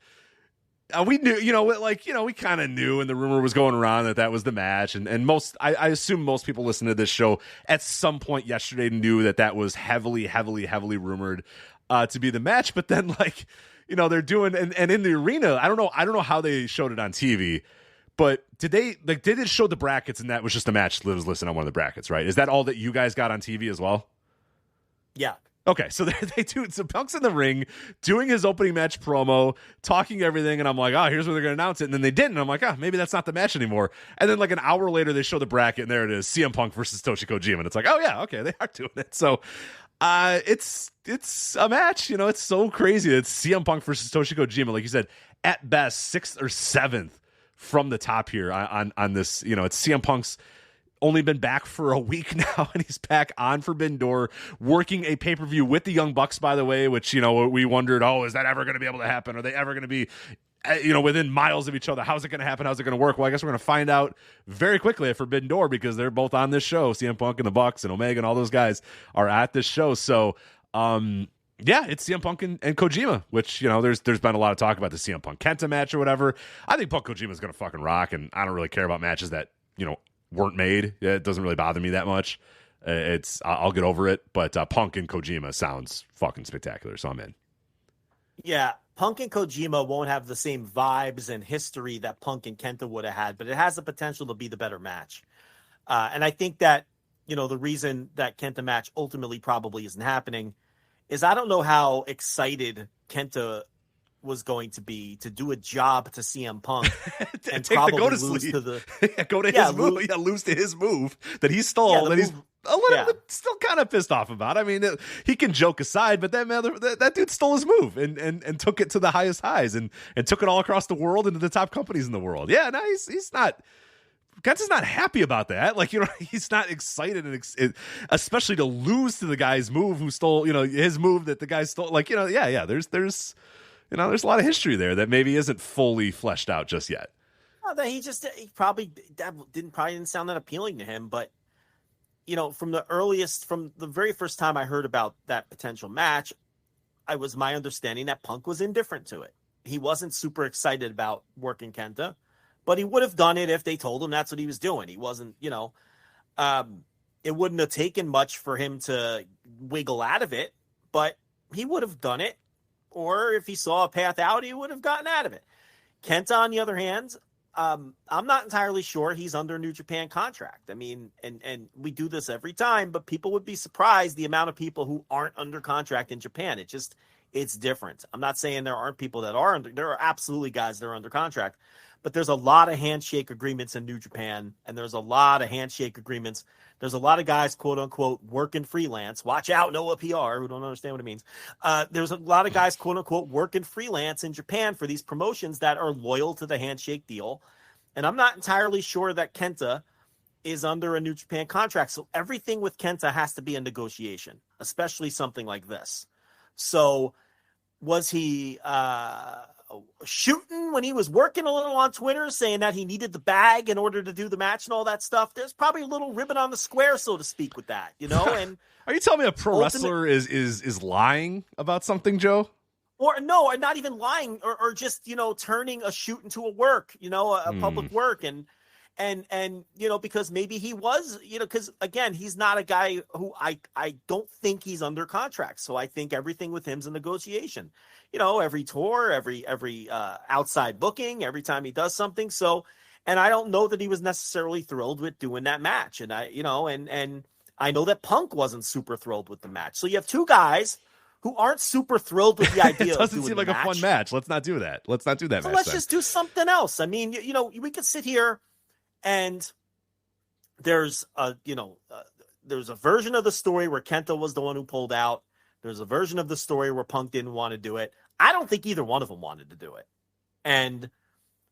We knew, we kind of knew, and the rumor was going around that was the match. And most, I assume most people listening to this show at some point yesterday knew that was heavily, heavily, heavily rumored to be the match. But then, they're doing, and in the arena, I don't know how they showed it on TV. But did they show the brackets and that was just a match that was listed on one of the brackets, right? Is that all that you guys got on TV as well? Yeah. Okay, so they do. So Punk's in the ring doing his opening match promo, talking everything, and I'm like, here's where they're going to announce it. And then they didn't. And I'm like, maybe that's not the match anymore. And then an hour later, they show the bracket, and there it is, CM Punk versus Satoshi Kojima. And it's like, okay, they are doing it. So it's a match. It's so crazy. It's CM Punk versus Satoshi Kojima. Like you said, at best, 6th or 7th. From the top here on this, it's CM Punk's only been back for a week now, and he's back on Forbidden Door, working a pay-per-view with the Young Bucks, by the way, which, we wondered, is that ever going to be able to happen? Are they ever going to be, within miles of each other? How's it going to happen? How's it going to work? Well, I guess we're going to find out very quickly at Forbidden Door because they're both on this show. CM Punk and the Bucks and Omega and all those guys are at this show. So, it's CM Punk and Kojima, which, there's been a lot of talk about the CM Punk Kenta match or whatever. I think Punk Kojima is going to fucking rock, and I don't really care about matches that, weren't made. It doesn't really bother me that much. I'll get over it, but Punk and Kojima sounds fucking spectacular, so I'm in. Yeah, Punk and Kojima won't have the same vibes and history that Punk and Kenta would have had, but it has the potential to be the better match. And I think that, the reason that Kenta match ultimately probably isn't happening is I don't know how excited Kenta was going to be to do a job to CM Punk and take probably the go to lose sleep. to the his move. Yeah, lose to his move that he stole. That he's a little bit still kind of pissed off about. I mean, he can joke aside, but that dude stole his move and took it to the highest highs and took it all across the world into the top companies in the world. Yeah, no, he's not. Kenta's not happy about that. He's not excited, especially to lose to the guy's move who stole, his move that the guy stole. There's a lot of history there that maybe isn't fully fleshed out just yet. He probably didn't sound that appealing to him. But, from the very first time I heard about that potential match, my understanding that Punk was indifferent to it. He wasn't super excited about working Kenta. But he would have done it if they told him that's what he was doing. He wasn't, it wouldn't have taken much for him to wiggle out of it, but he would have done it. Or if he saw a path out, he would have gotten out of it. Kenta, on the other hand, I'm not entirely sure he's under a New Japan contract. I mean, and we do this every time, but people would be surprised the amount of people who aren't under contract in Japan. It's different. I'm not saying there aren't people that are under. There are absolutely guys that are under contract. But there's a lot of handshake agreements in New Japan, and there's a lot of handshake agreements. There's a lot of guys, quote unquote, working freelance. Watch out, Noah PR, who don't understand what it means. There's a lot of guys, quote unquote, working freelance in Japan for these promotions that are loyal to the handshake deal. And I'm not entirely sure that Kenta is under a New Japan contract. So everything with Kenta has to be a negotiation, especially something like this. So was he shooting when he was working a little on Twitter saying that he needed the bag in order to do the match and all that stuff? There's probably a little ribbon on the square, so to speak, with that, And are you telling me a pro wrestler is lying about something, Joe? Or no, or not even lying, or just, turning a shoot into a work, a public work. And because maybe he was, because again, he's not a guy who I don't think he's under contract. So I think everything with him's a negotiation, every tour, every outside booking, every time he does something. So, and I don't know that he was necessarily thrilled with doing that match. And and I know that Punk wasn't super thrilled with the match. So you have two guys who aren't super thrilled with the idea of doing seem like a fun match. Let's not do that. Let's not do that. So match let's then. just do something else. I mean, we could sit here and there's a version of the story where Kenta was the one who pulled out. There's a version of the story where Punk didn't want to do it. I don't think either one of them wanted to do it. And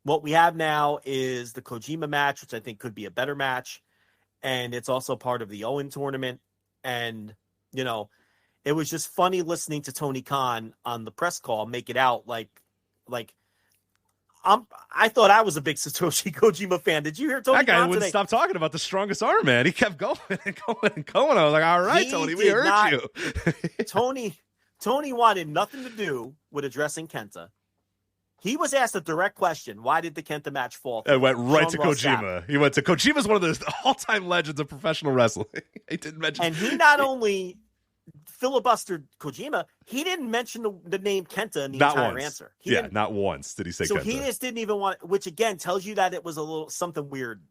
what we have now is the Kojima match, which I think could be a better match. And it's also part of the Owen tournament. And, it was just funny listening to Tony Khan on the press call make it out like I thought I was a big Satoshi Kojima fan. Did you hear Tony That guy Khan wouldn't today? stop talking about the strongest arm, man. He kept going and going and going. I was like, all right, Tony, we heard you. Tony wanted nothing to do with addressing Kenta. He was asked a direct question. Why did the Kenta match fall? It went right to Sean Ross Kojima. Sapp. He went to Kojima's one of the all-time legends of professional wrestling. He didn't mention. And he not only filibustered Kojima, he didn't mention the name Kenta in the entire once. answer. Not once did he say so Kenta. He just didn't even want, which again tells you that it was a little something weird.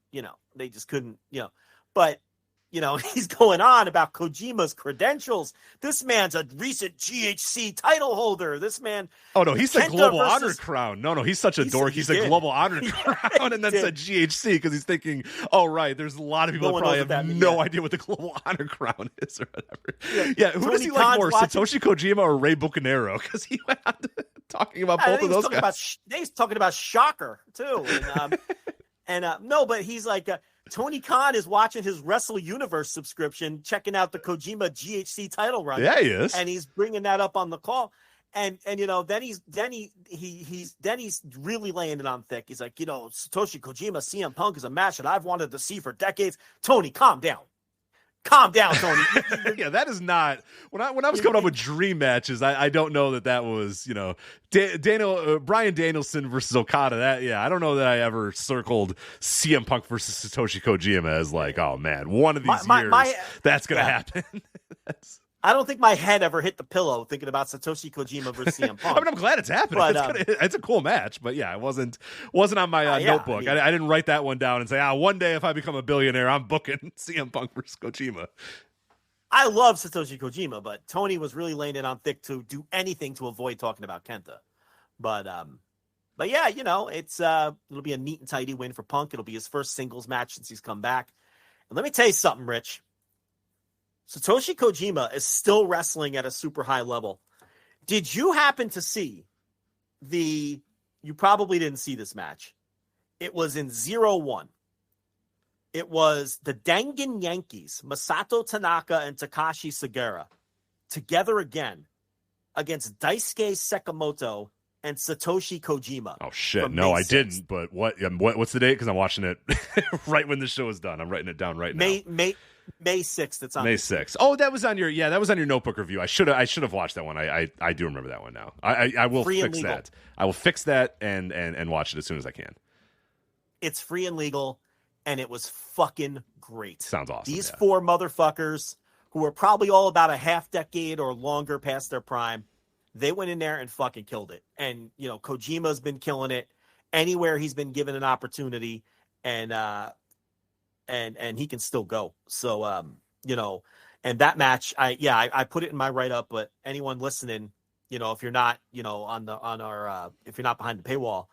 They just couldn't, but he's going on about Kojima's credentials. This man's a recent GHC title holder. This man. Oh no, he's the Kenta global versus... honor crown. No, he's such a dork. He's a global honor crown, and then said GHC because he's thinking, oh right, there's a lot of people that probably have no idea what the global honor crown is or whatever. Yeah, who Tony does he Khan's like more, watching... Satoshi Kojima or Rey Bucanero? Because he went on talking about both of those guys. He's talking about Shocker too, and no, but he's like. Tony Khan is watching his Wrestle Universe subscription, checking out the Kojima GHC title run. Yeah, he is, and he's bringing that up on the call. And then he's really laying it on thick. He's like, Satoshi Kojima, CM Punk is a match that I've wanted to see for decades. Tony, calm down. Calm down, Tony. Yeah, that is not when I was coming up with dream matches. I don't know that was Bryan Danielson versus Okada. I don't know that I ever circled CM Punk versus Satoshi Kojima as like, oh man, one of these years that's gonna happen. I don't think my head ever hit the pillow thinking about Satoshi Kojima versus CM Punk. I mean, I'm glad it's happening. But, it's a cool match, but yeah, it wasn't on my notebook. I didn't write that one down and say, one day if I become a billionaire, I'm booking CM Punk versus Kojima. I love Satoshi Kojima, but Tony was really laying it on thick to do anything to avoid talking about Kenta. But yeah, it's it'll be a neat and tidy win for Punk. It'll be his first singles match since he's come back. And let me tell you something, Rich. Satoshi Kojima is still wrestling at a super high level. Did you happen to see you probably didn't see this match. It was in 0-1. It was the Dangan Yankees, Masato Tanaka and Takashi Sagara, together again against Daisuke Sekimoto and Satoshi Kojima. Oh shit! No, I didn't. But what's the date? Because I'm watching it right when the show is done. I'm writing it down right now. May 6th. It's on May 6th. Oh, that was on your notebook review. I should have watched that one. I do remember that one now. I will fix that. I will fix that and watch it as soon as I can. It's free and legal, and it was fucking great. Sounds awesome. These four motherfuckers who are probably all about a half decade or longer past their prime, they went in there and fucking killed it. And Kojima's been killing it anywhere he's been given an opportunity, and he can still go. So, and that match, I put it in my write-up, but anyone listening, if you're not, if you're not behind the paywall,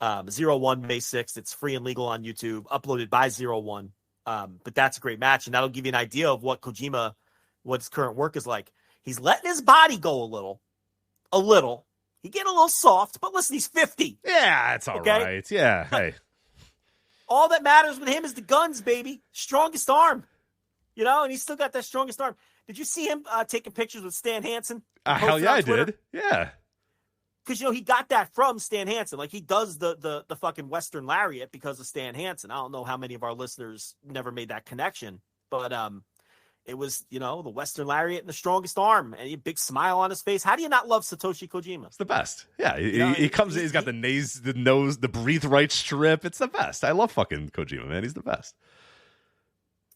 0-1 May 6th, it's free and legal on YouTube, uploaded by 0-1. But that's a great match. And that'll give you an idea of what his current work is like. He's letting his body go a little. He getting a little soft, but listen, he's 50. Yeah, it's all right. Yeah. Hey. All that matters with him is the guns, baby. Strongest arm. And he's still got that strongest arm. Did you see him taking pictures with Stan Hansen? Hell yeah, I did. Yeah. Because, he got that from Stan Hansen. Like, he does the fucking Western Lariat because of Stan Hansen. I don't know how many of our listeners never made that connection. But It was, the Western Lariat and the strongest arm, and a big smile on his face. How do you not love Satoshi Kojima? It's the best. Yeah, he comes in, he's got the nose, the breathe right strip. It's the best. I love fucking Kojima, man. He's the best.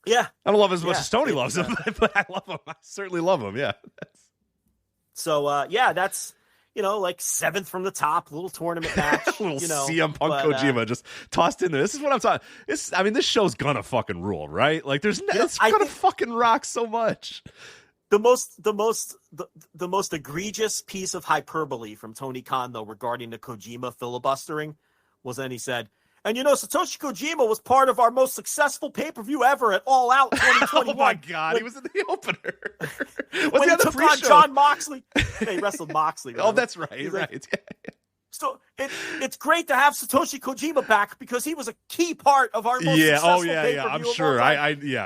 Yeah. I don't love him as much as Tony loves him, but I love him. I certainly love him, yeah. So, that's, like 7th from the top, little tournament match. Little CM Punk Kojima just tossed in there. This is what I'm talking. This show's gonna fucking rule, right? Like, it's gonna fucking rock so much. The most egregious piece of hyperbole from Tony Khan, though, regarding the Kojima filibustering was then he said, and Satoshi Kojima was part of our most successful pay-per-view ever at All Out 2021. Oh my God, he was in the opener. When he took on John Moxley. He wrestled Moxley. Remember? Oh, that's right. Right. So it's great to have Satoshi Kojima back because he was a key part of our most successful pay-per-view. I'm sure.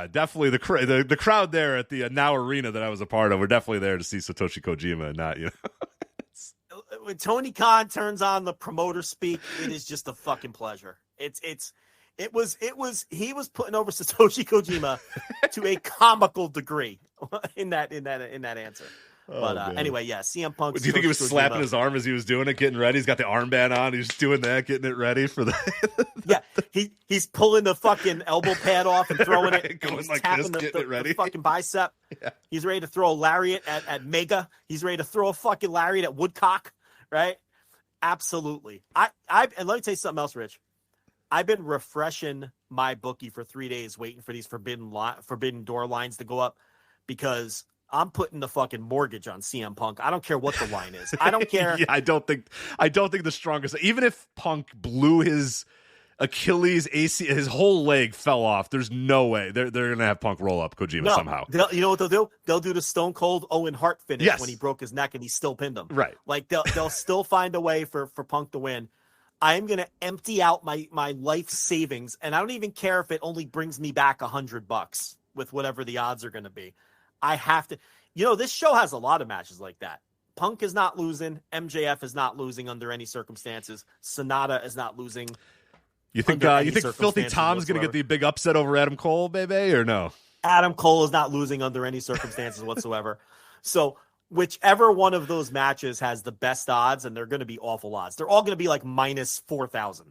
Definitely the crowd there at the Now Arena that I was a part of were definitely there to see Satoshi Kojima, and not When Tony Khan turns on the promoter speak, it is just a fucking pleasure. He was putting over Satoshi Kojima to a comical degree in that answer. But anyway, CM Punk. Do you think he was slapping his arm as he was doing it, getting ready? He's got the armband on. He's doing that, getting it ready for the. He's pulling the fucking elbow pad off and throwing it, going and like tapping this, getting it ready. The fucking bicep. Yeah. He's ready to throw a lariat at Mega. He's ready to throw a fucking lariat at Woodcock. Right? Absolutely. And let me tell you something else, Rich. I've been refreshing my bookie for 3 days, waiting for these Forbidden Door lines to go up because I'm putting the fucking mortgage on CM Punk. I don't care what the line is. I don't care. I don't think the strongest. Even if Punk blew his Achilles, his whole leg fell off. There's no way they're gonna have Punk roll up Kojima somehow. You know what they'll do? They'll do the Stone Cold Owen Hart finish when he broke his neck and he still pinned him. Right. Like they'll still find a way for Punk to win. I'm going to empty out my life savings, and I don't even care if it only brings me back $100 with whatever the odds are going to be. I have to. This show has a lot of matches like that. Punk is not losing. MJF is not losing under any circumstances. Sonata is not losing. You think Filthy Tom's going to get the big upset over Adam Cole, baby, or no? Adam Cole is not losing under any circumstances whatsoever. So whichever one of those matches has the best odds, and they're going to be awful odds. They're all going to be like minus 4,000,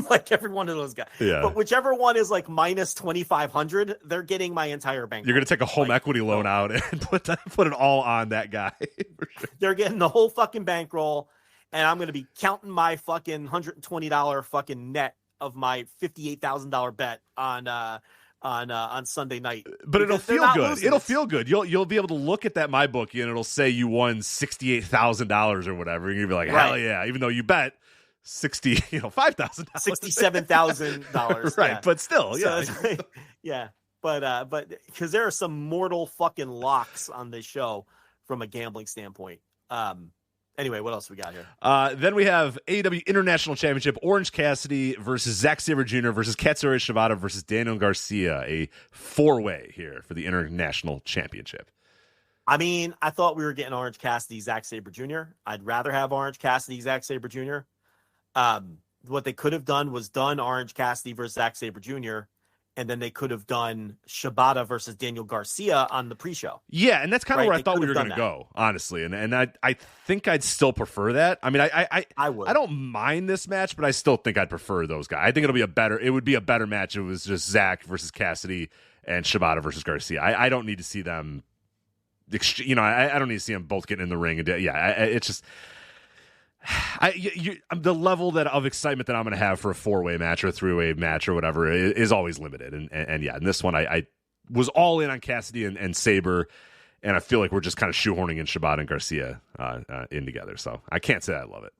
like every one of those guys. Yeah. But whichever one is like minus 2,500, they're getting my entire bank. You're going to take a home equity loan out and put it all on that guy. Sure. They're getting the whole fucking bankroll, and I'm going to be counting my fucking $120 fucking net of my $58,000 bet on Sunday night. But it'll feel good. It'll feel good. You'll be able to look at that MyBookie and it'll say you won $68,000 or whatever, and you'll be like, hell yeah, even though you bet $5,000, $67,000. Right, but still, yeah. So yeah. But because there are some mortal fucking locks on this show from a gambling standpoint. Anyway, what else we got here? Then we have AEW International Championship, Orange Cassidy versus Zack Sabre Jr. versus Katsuyori Shibata versus Daniel Garcia, a 4-way here for the International Championship. I mean, I thought we were getting Orange Cassidy, Zack Sabre Jr. I'd rather have Orange Cassidy, Zack Sabre Jr. What they could have done was done Orange Cassidy versus Zack Sabre Jr., and then they could have done Shibata versus Daniel Garcia on the pre-show. Yeah, and that's kind of where I thought we were going to go, honestly. And I think I'd still prefer that. I mean, I would. I don't mind this match, but I still think I'd prefer those guys. I think it would be a better match if it was just Zach versus Cassidy and Shibata versus Garcia. I don't need to see them, I don't need to see them both getting in the ring. It's just... the level of excitement that I'm going to have for a 4-way match or a 3-way match or whatever is always limited. And in this one, I was all in on Cassidy and Sabre, and I feel like we're just kind of shoehorning in Shibata and Garcia in together. So I can't say I love it.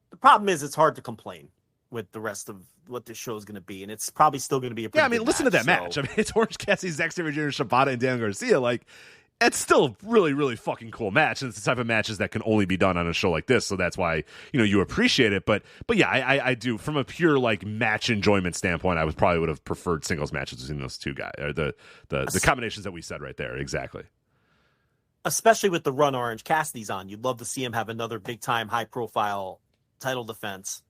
The problem is it's hard to complain with the rest of what this show is going to be, and it's probably still going to be a pretty good listen to that match. I mean, it's Orange Cassidy, Zack Sabre Jr., Shibata, and Daniel Garcia. Like, it's still a really, really fucking cool match. And it's the type of matches that can only be done on a show like this. So that's why, you appreciate it. But yeah, I do. From a pure like match enjoyment standpoint, I would have preferred singles matches between those two guys, or the combinations that we said right there. Exactly. Especially with the run Orange Cassidy's on. You'd love to see him have another big time, high profile title defense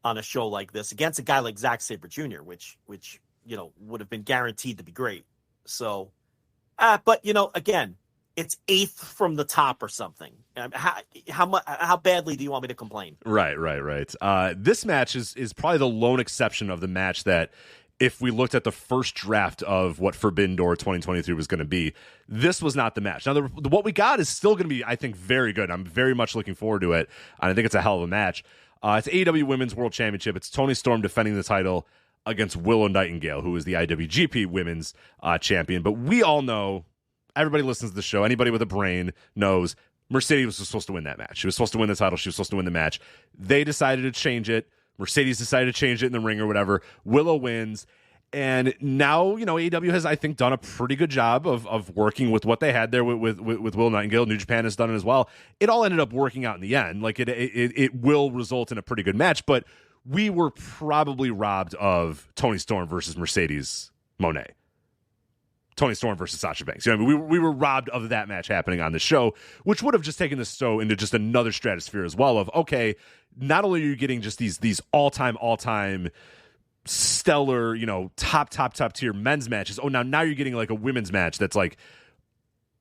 on a show like this against a guy like Zack Sabre Jr., which would have been guaranteed to be great. So But again, it's 8th from the top or something. How badly do you want me to complain? Right. This match is probably the lone exception of the match that, if we looked at the first draft of what Forbidden Door 2023 was going to be, this was not the match. Now, what we got is still going to be, I think, very good. I'm very much looking forward to it, and I think it's a hell of a match. It's AEW Women's World Championship. It's Toni Storm defending the title against Willow Nightingale, who is the IWGP Women's Champion. But we all know, everybody listens to the show, anybody with a brain knows, Mercedes was supposed to win that match. She was supposed to win the title. She was supposed to win the match. They decided to change it. Mercedes decided to change it in the ring or whatever. Willow wins. And now, AEW has, I think, done a pretty good job of working with what they had there with Willow Nightingale. New Japan has done it as well. It all ended up working out in the end. Like, it will result in a pretty good match, but we were probably robbed of Toni Storm versus Mercedes Moné. Toni Storm versus Sasha Banks. We were robbed of that match happening on the show, which would have just taken the show into just another stratosphere as well of, okay, not only are you getting just these all-time stellar, top tier men's matches. Oh, now you're getting like a women's match that's like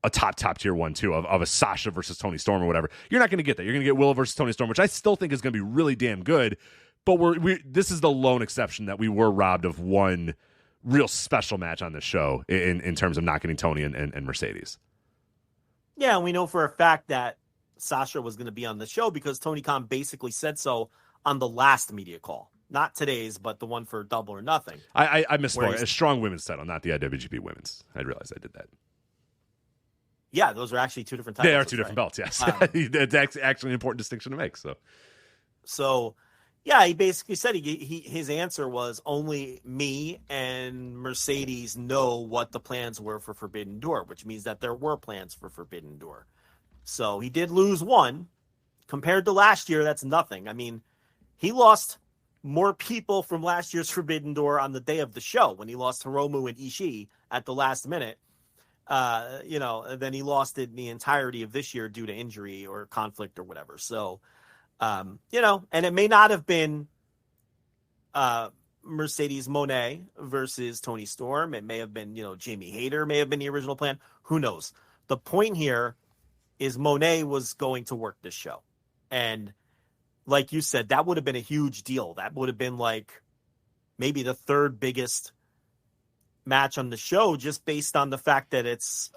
a top tier one too of a Sasha versus Toni Storm or whatever. You're not going to get that. You're going to get Willow versus Toni Storm, which I still think is going to be really damn good. But this is the lone exception that we were robbed of one real special match on this show in terms of not getting Toni and Mercedes. Yeah, and we know for a fact that Sasha was going to be on the show because Tony Khan basically said so on the last media call. Not today's, but the one for Double or Nothing. I misspoke. A strong women's title, not the IWGP women's. I realized I did that. Yeah, those are actually two different titles. They are two different belts, yes. That's actually an important distinction to make. So yeah, he basically said his answer was only me and Mercedes know what the plans were for Forbidden Door, which means that there were plans for Forbidden Door. So he did lose one. Compared to last year, that's nothing. I mean, he lost more people from last year's Forbidden Door on the day of the show when he lost Hiromu and Ishii at the last minute. Then he lost it in the entirety of this year due to injury or conflict or whatever. So, and it may not have been Mercedes Moné versus Toni Storm. It may have been, Jamie Hayter may have been the original plan. Who knows? The point here is Moné was going to work this show. And like you said, that would have been a huge deal. That would have been like maybe the third biggest match on the show just based on the fact that it's,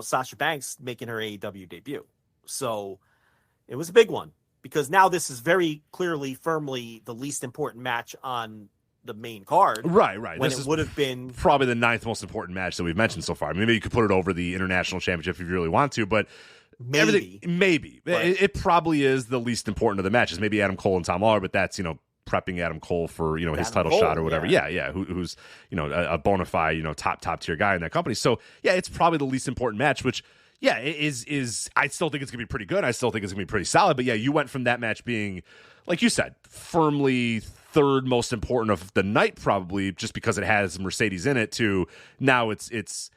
Sasha Banks making her AEW debut. So it was a big one because now this is very clearly, firmly the least important match on the main card. Right. When this it would have been probably the 9th most important match that we've mentioned so far. I mean, maybe you could put it over the International Championship if you really want to, but Maybe. It probably is the least important of the matches. Maybe Adam Cole and Tom Lawler, but that's, prepping Adam Cole for, his title shot or whatever. Yeah. Who's, a bona fide, top tier guy in that company. So, yeah, it's probably the least important match, which, yeah, is I still think it's going to be pretty good. I still think it's going to be pretty solid. But, yeah, you went from that match being, like you said, firmly third most important of the night probably just because it has Mercedes in it to now it's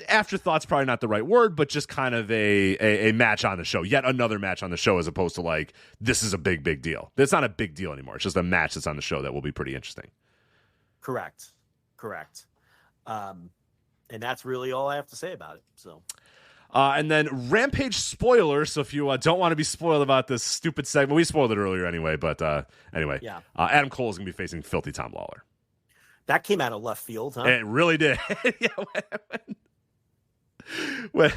afterthought's probably not the right word, but just kind of a match on the show, yet another match on the show, as opposed to like, this is a big deal. It's not a big deal anymore. It's just a match that's on the show that will be pretty interesting. Correct. And that's really all I have to say about it. So, and then Rampage spoiler. So if you don't want to be spoiled about this stupid segment, we spoiled it earlier anyway, but anyway, yeah. Adam Cole is going to be facing Filthy Tom Lawler. That came out of left field, huh? It really did. When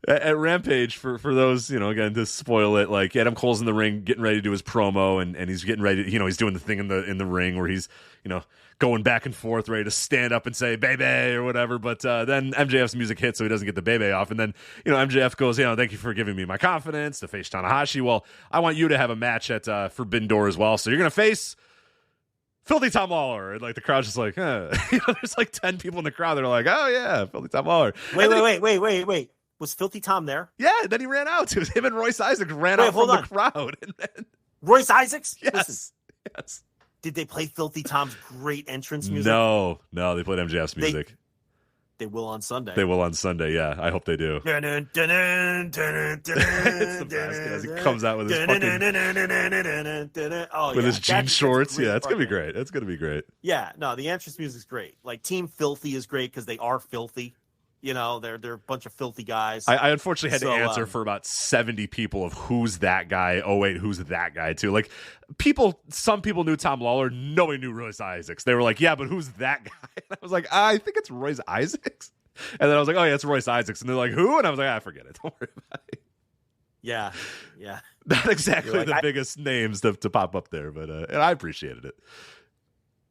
at Rampage, for those, again, to spoil it, like Adam Cole's in the ring getting ready to do his promo, and he's getting ready to, he's doing the thing in the ring where he's, going back and forth, ready to stand up and say "baby" or whatever. But then MJF's music hits, so he doesn't get the "baby" off. And then, MJF goes, "Thank you for giving me my confidence to face Tanahashi. Well, I want you to have a match at Forbidden Door as well. So you're gonna face Filthy Tom Lawler." And like the crowd's just like, there's like 10 people in the crowd that are like, "Oh yeah, Filthy Tom Lawler." Wait. Was Filthy Tom there? Yeah, then he ran out. It was him and Royce Isaacs ran out from the crowd. And then... Royce Isaacs? Yes. Listen, yes. Did they play Filthy Tom's great entrance music? No, they played MJF's music. They will on Sunday. Yeah. I hope they do. It's the best as he comes out with his fucking his jean shorts. Yeah, it's gonna be great. Yeah, no, the entrance music's great. Like Team Filthy is great because they are filthy. You know, they're a bunch of filthy guys. I unfortunately had to answer for about 70 people of who's that guy. Oh wait, who's that guy too? Like some people knew Tom Lawler. Nobody knew Royce Isaacs. They were like, yeah, but who's that guy? And I was like, I think it's Royce Isaacs. And then I was like, oh yeah, it's Royce Isaacs. And they're like, who? And I was like, forget it. Don't worry about it. Yeah. Not exactly the biggest names to pop up there, but and I appreciated it.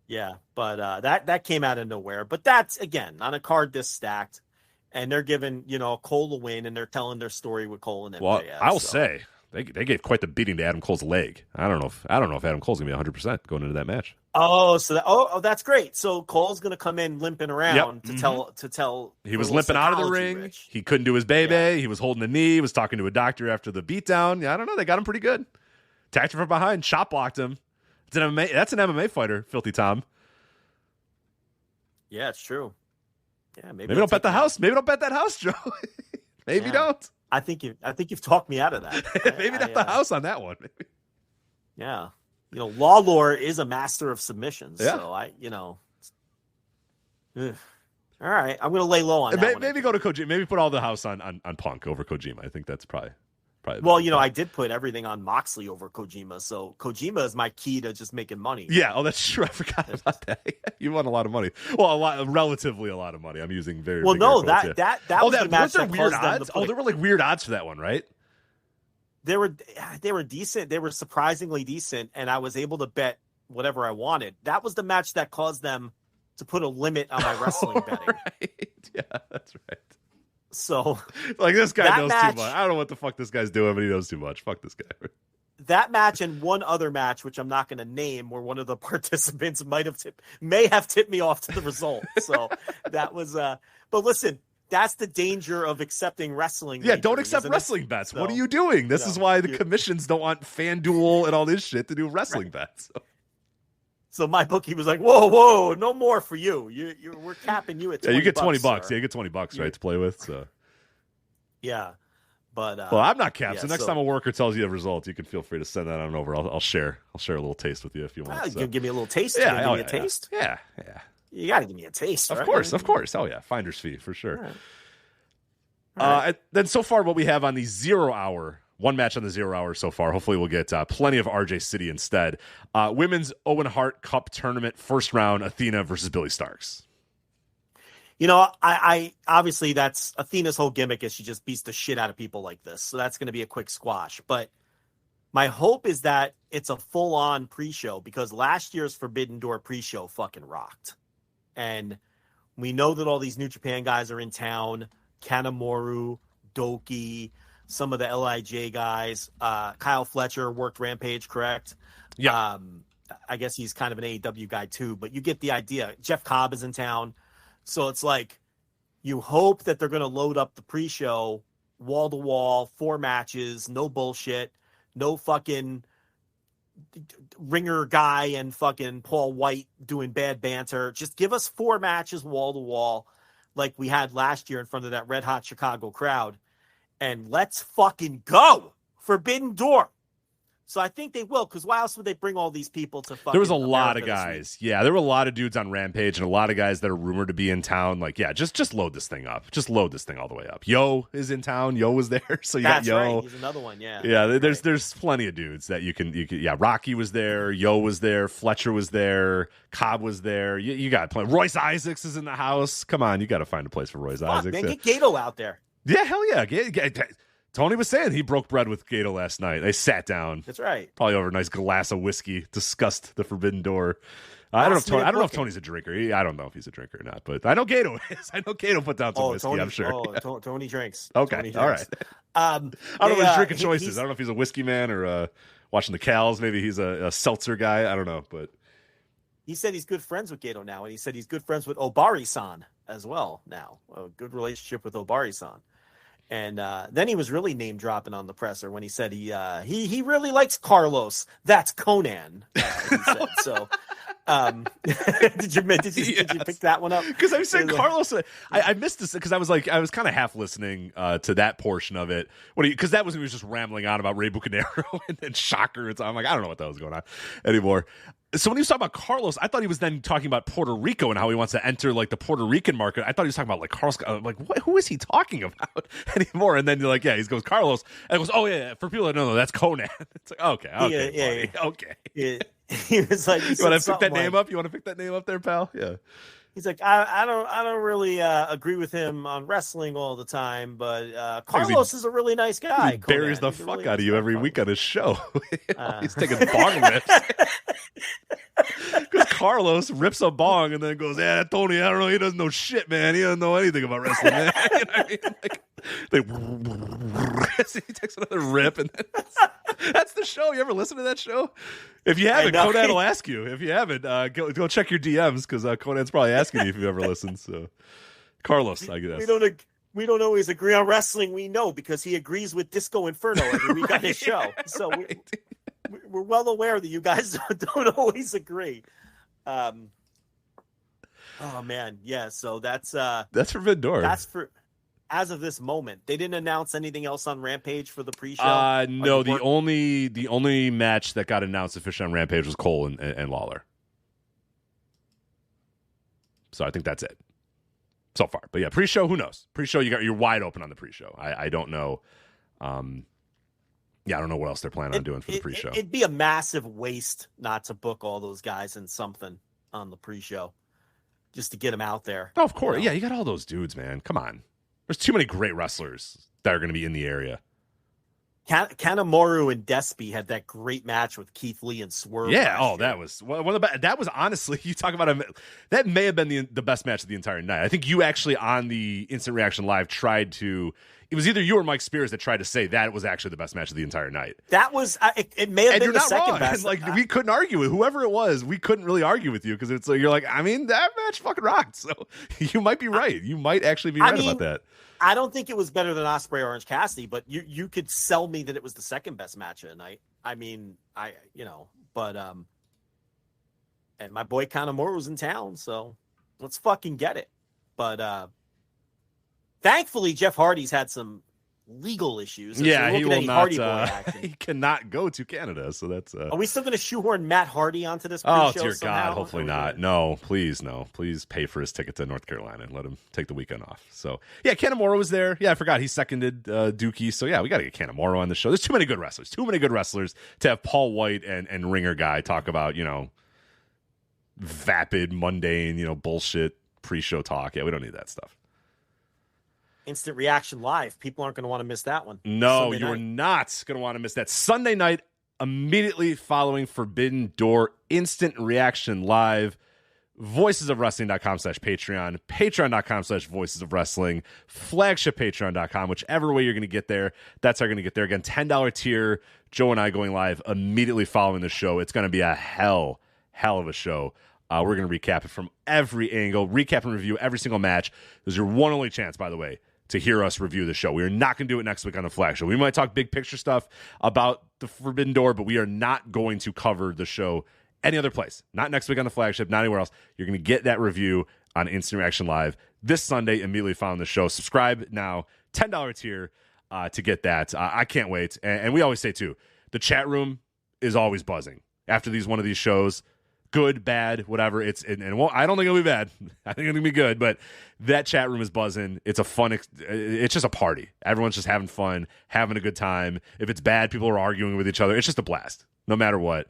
Yeah, but that came out of nowhere. But that's, again, on a card this stacked. And they're giving, Cole a win, and they're telling their story with Cole and MJF. Well, I'll say they gave quite the beating to Adam Cole's leg. I don't know if Adam Cole's gonna be 100% going into that match. Oh, so that's great. So Cole's gonna come in limping around to tell. He was limping out of the ring. Rich. He couldn't do his baby. Yeah. He was holding a knee. He was talking to a doctor after the beatdown. Yeah, I don't know. They got him pretty good. Attacked him from behind. Shot blocked him. That's an MMA fighter, Filthy Tom. Yeah, it's true. Yeah, maybe don't bet the house. Maybe don't bet that house, Joe. Maybe don't. I think you've talked me out of that. Maybe not the house on that one. Maybe. Yeah, Lawlor is a master of submissions. Yeah. So all right, I'm gonna lay low on that. Maybe go to Kojima. Maybe put all the house on Punk over Kojima. I think that's probably. Well, I did put everything on Moxley over Kojima, so Kojima is my key to just making money. Yeah, that's true. I forgot about that. You won a lot of money. Well, relatively a lot of money. I'm using very. Well, no, that was the match that weird caused odds. There were like weird odds for that one, right? They were decent. They were surprisingly decent, and I was able to bet whatever I wanted. That was the match that caused them to put a limit on my wrestling betting. Right. Yeah, that's right. So, like, this guy knows too much. I don't know what the fuck this guy's doing, but he knows too much. Fuck this guy. That match and one other match, which I'm not going to name, where one of the participants may have tipped me off to the result. So that was. But listen, that's the danger of accepting wrestling. Yeah, don't accept wrestling bets. So, what are you doing? This is why the commissions don't want FanDuel and all this shit to do wrestling bets. So my bookie was like, "Whoa, no more for you. We're capping you at $20." Yeah, you get $20. Sir. Yeah, you get $20, right, to play with. So. Yeah, but well, I'm not capped. So next time a worker tells you the results, you can feel free to send that on over. I'll share a little taste with you if you want. You give me a little taste. Yeah, give me a taste. Yeah. You got to give me a taste. Of course. Oh yeah, finder's fee for sure. All right. Then so far, what we have on the 0 hour. One match on the 0 hour so far. Hopefully we'll get plenty of RJ City instead. Women's Owen Hart Cup Tournament, first round, Athena versus Billy Starks. I obviously that's Athena's whole gimmick is she just beats the shit out of people like this. So that's going to be a quick squash. But my hope is that it's a full-on pre-show because last year's Forbidden Door pre-show fucking rocked. And we know that all these New Japan guys are in town. Kanemaru, Doki, some of the LIJ guys, Kyle Fletcher worked Rampage, correct? Yeah. I guess he's kind of an AEW guy too, but you get the idea. Jeff Cobb is in town. So it's like you hope that they're going to load up the pre-show wall to wall, 4 matches, no bullshit, no fucking ringer guy and fucking Paul White doing bad banter. Just give us 4 matches wall to wall like we had last year in front of that red hot Chicago crowd. And let's fucking go. Forbidden Door. So I think they will, because why else would they bring all these people to fucking There was a lot of guys. Yeah, there were a lot of dudes on Rampage and a lot of guys that are rumored to be in town. Like, yeah, just load this thing up. Just load this thing all the way up. Yo is in town. Yo was there. So you got Yo. Right. He's another one, yeah. Yeah, there's plenty of dudes that you can yeah, Rocky was there. Yo was there. Fletcher was there. Cobb was there. You got plenty. Royce Isaacs is in the house. Come on, you got to find a place for Royce Isaacs. Man, get Gato out there. Yeah, hell yeah. Tony was saying he broke bread with Gato last night. They sat down. That's right. Probably over a nice glass of whiskey, discussed the Forbidden Door. I don't know if Tony's a drinker. I don't know if he's a drinker or not, but I know Gato is. I know Gato put down some whiskey, Tony, I'm sure. Tony drinks. Okay, Tony drinks. All right. I don't know his drinking choices. I don't know if he's a whiskey man or watching the Cals. Maybe he's a seltzer guy. I don't know, but he said he's good friends with Gato now, and he said he's good friends with Obari-san as well now. A good relationship with Obari-san. And then he was really name dropping on the presser when he said he really likes Carlos. That's Conan. He said. So, did you pick that one up? Because I said Carlos. I missed this because I was kind of half listening to that portion of it. Because that was when he was just rambling on about Rey Bucanero and then Shocker. I'm like, I don't know what that was going on anymore. So when he was talking about Carlos, I thought he was then talking about Puerto Rico and how he wants to enter like the Puerto Rican market. I thought he was talking about like Carlos. Like, who is he talking about anymore? And then you're like, yeah, he goes Carlos, and he goes, oh yeah, for people that don't know, that's Conan. It's like, okay, okay. Yeah. He was like, you want to pick that name up? You want to pick that name up there, pal? Yeah. He's like, I don't really agree with him on wrestling all the time, but Carlos is a really nice guy. He buries the fuck really out of you every week on his show. He's taking bong rips. Because Carlos rips a bong and then goes, yeah, Tony, I don't know, he doesn't know shit, man. He doesn't know anything about wrestling, man. You know what I mean? Like, he takes another rip, and then that's the show. You ever listen to that show? If you haven't, Conan will ask you. If you haven't, go check your DMs, because Conan's probably asking you if you've ever listened. So, Carlos, I guess. We don't always agree on wrestling. We know, because he agrees with Disco Inferno every week on his show. So we're well aware that you guys don't always agree. Oh man, yeah. So that's Forbidden Door. That's for. As of this moment, they didn't announce anything else on Rampage for the pre-show. No, the only match that got announced officially on Rampage was Cole and Lawler. So I think that's it so far. But yeah, pre-show, who knows? Pre-show, you're wide open on the pre-show. I don't know. I don't know what else they're planning on doing for the pre-show. It'd be a massive waste not to book all those guys in something on the pre-show, just to get them out there. Oh, of course, you know? Yeah, you got all those dudes, man. Come on. There's too many great wrestlers that are going to be in the area. Kanemaru and Despy had that great match with Keith Lee and Swerve. Yeah, that was one of the best. That was honestly, you talk about that may have been the best match of the entire night. I think you actually on the Instant Reaction Live tried to. It was either you or Mike Spears that tried to say that it was actually the best match of the entire night. That was it may have been the second best. Like we couldn't argue with whoever it was. We couldn't really argue with you, because it's like you're like, I mean, that match fucking rocked. So you might be right. You might actually be right about that. I don't think it was better than Ospreay Orange Cassidy, but you could sell me that it was the second best match of the night. I mean, but and my boy Kanemaru was in town, so let's fucking get it. But thankfully, Jeff Hardy's had some legal issues. Yeah, he will not. He cannot go to Canada, so that's. Are we still going to shoehorn Matt Hardy onto this? Oh dear God! Hopefully not. No, please, no. Please pay for his ticket to North Carolina and let him take the weekend off. So yeah, Kanemaru was there. Yeah, I forgot he seconded Dookie. So yeah, we got to get Kanemaru on the show. There's too many good wrestlers. Too many good wrestlers to have Paul White and Ringer Guy talk about vapid, mundane, bullshit pre-show talk. Yeah, we don't need that stuff. Instant Reaction Live. People aren't going to want to miss that one. No, you're not going to want to miss that. Sunday night, immediately following Forbidden Door, Instant Reaction Live. voicesofwrestling.com/Patreon, patreon.com/voicesofwrestling, flagshippatreon.com, whichever way you're going to get there, that's how you're going to get there. Again, $10 tier, Joe and I going live immediately following the show. It's going to be a hell of a show. We're going to recap it from every angle, recap and review every single match. This is your one only chance, by the way, to hear us review the show. We are not going to do it next week on the Flag Show. We might talk big picture stuff about the Forbidden Door, but we are not going to cover the show any other place. Not next week on the Flagship, not anywhere else. You're going to get that review on Instant Reaction Live this Sunday, immediately following the show. Subscribe now, $10 tier to get that. I can't wait. And we always say, too, the chat room is always buzzing after one of these shows. Good, bad, whatever. I don't think it'll be bad. I think it'll be good, but that chat room is buzzing. It's a fun, it's just a party. Everyone's just having fun, having a good time. If it's bad, people are arguing with each other. It's just a blast, no matter what.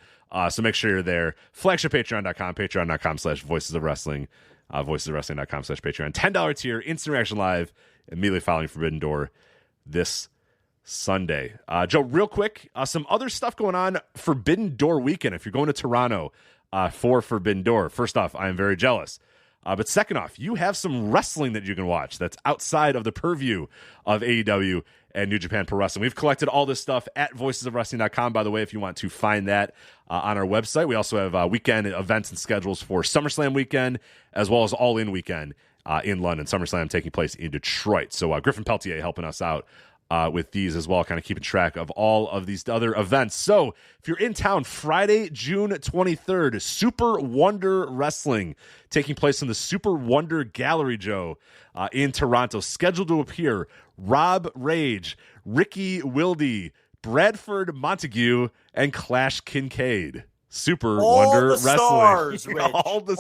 So make sure you're there. Flagshippatreon.com, patreon.com/voicesofwrestling, voicesofwrestling.com/Patreon. $10 tier, Instant Reaction Live, immediately following Forbidden Door this Sunday. Joe, real quick, some other stuff going on Forbidden Door weekend. If you're going to Toronto, for Forbidden Door. First off, I am very jealous. But second off, you have some wrestling that you can watch that's outside of the purview of AEW and New Japan Pro Wrestling. We've collected all this stuff at voicesofwrestling.com, by the way, if you want to find that on our website. We also have weekend events and schedules for SummerSlam weekend, as well as All In weekend in London. SummerSlam taking place in Detroit. So Griffin Peltier helping us out with these as well, kind of keeping track of all of these other events. So if you're in town, Friday, June 23rd, Super Wonder Wrestling taking place in the Super Wonder Gallery, Joe, in Toronto. Scheduled to appear Rob Rage, Ricky Wilde, Bradford Montague, and Clash Kincaid. Super all Wonder the Wrestling. Stars, Rich. All the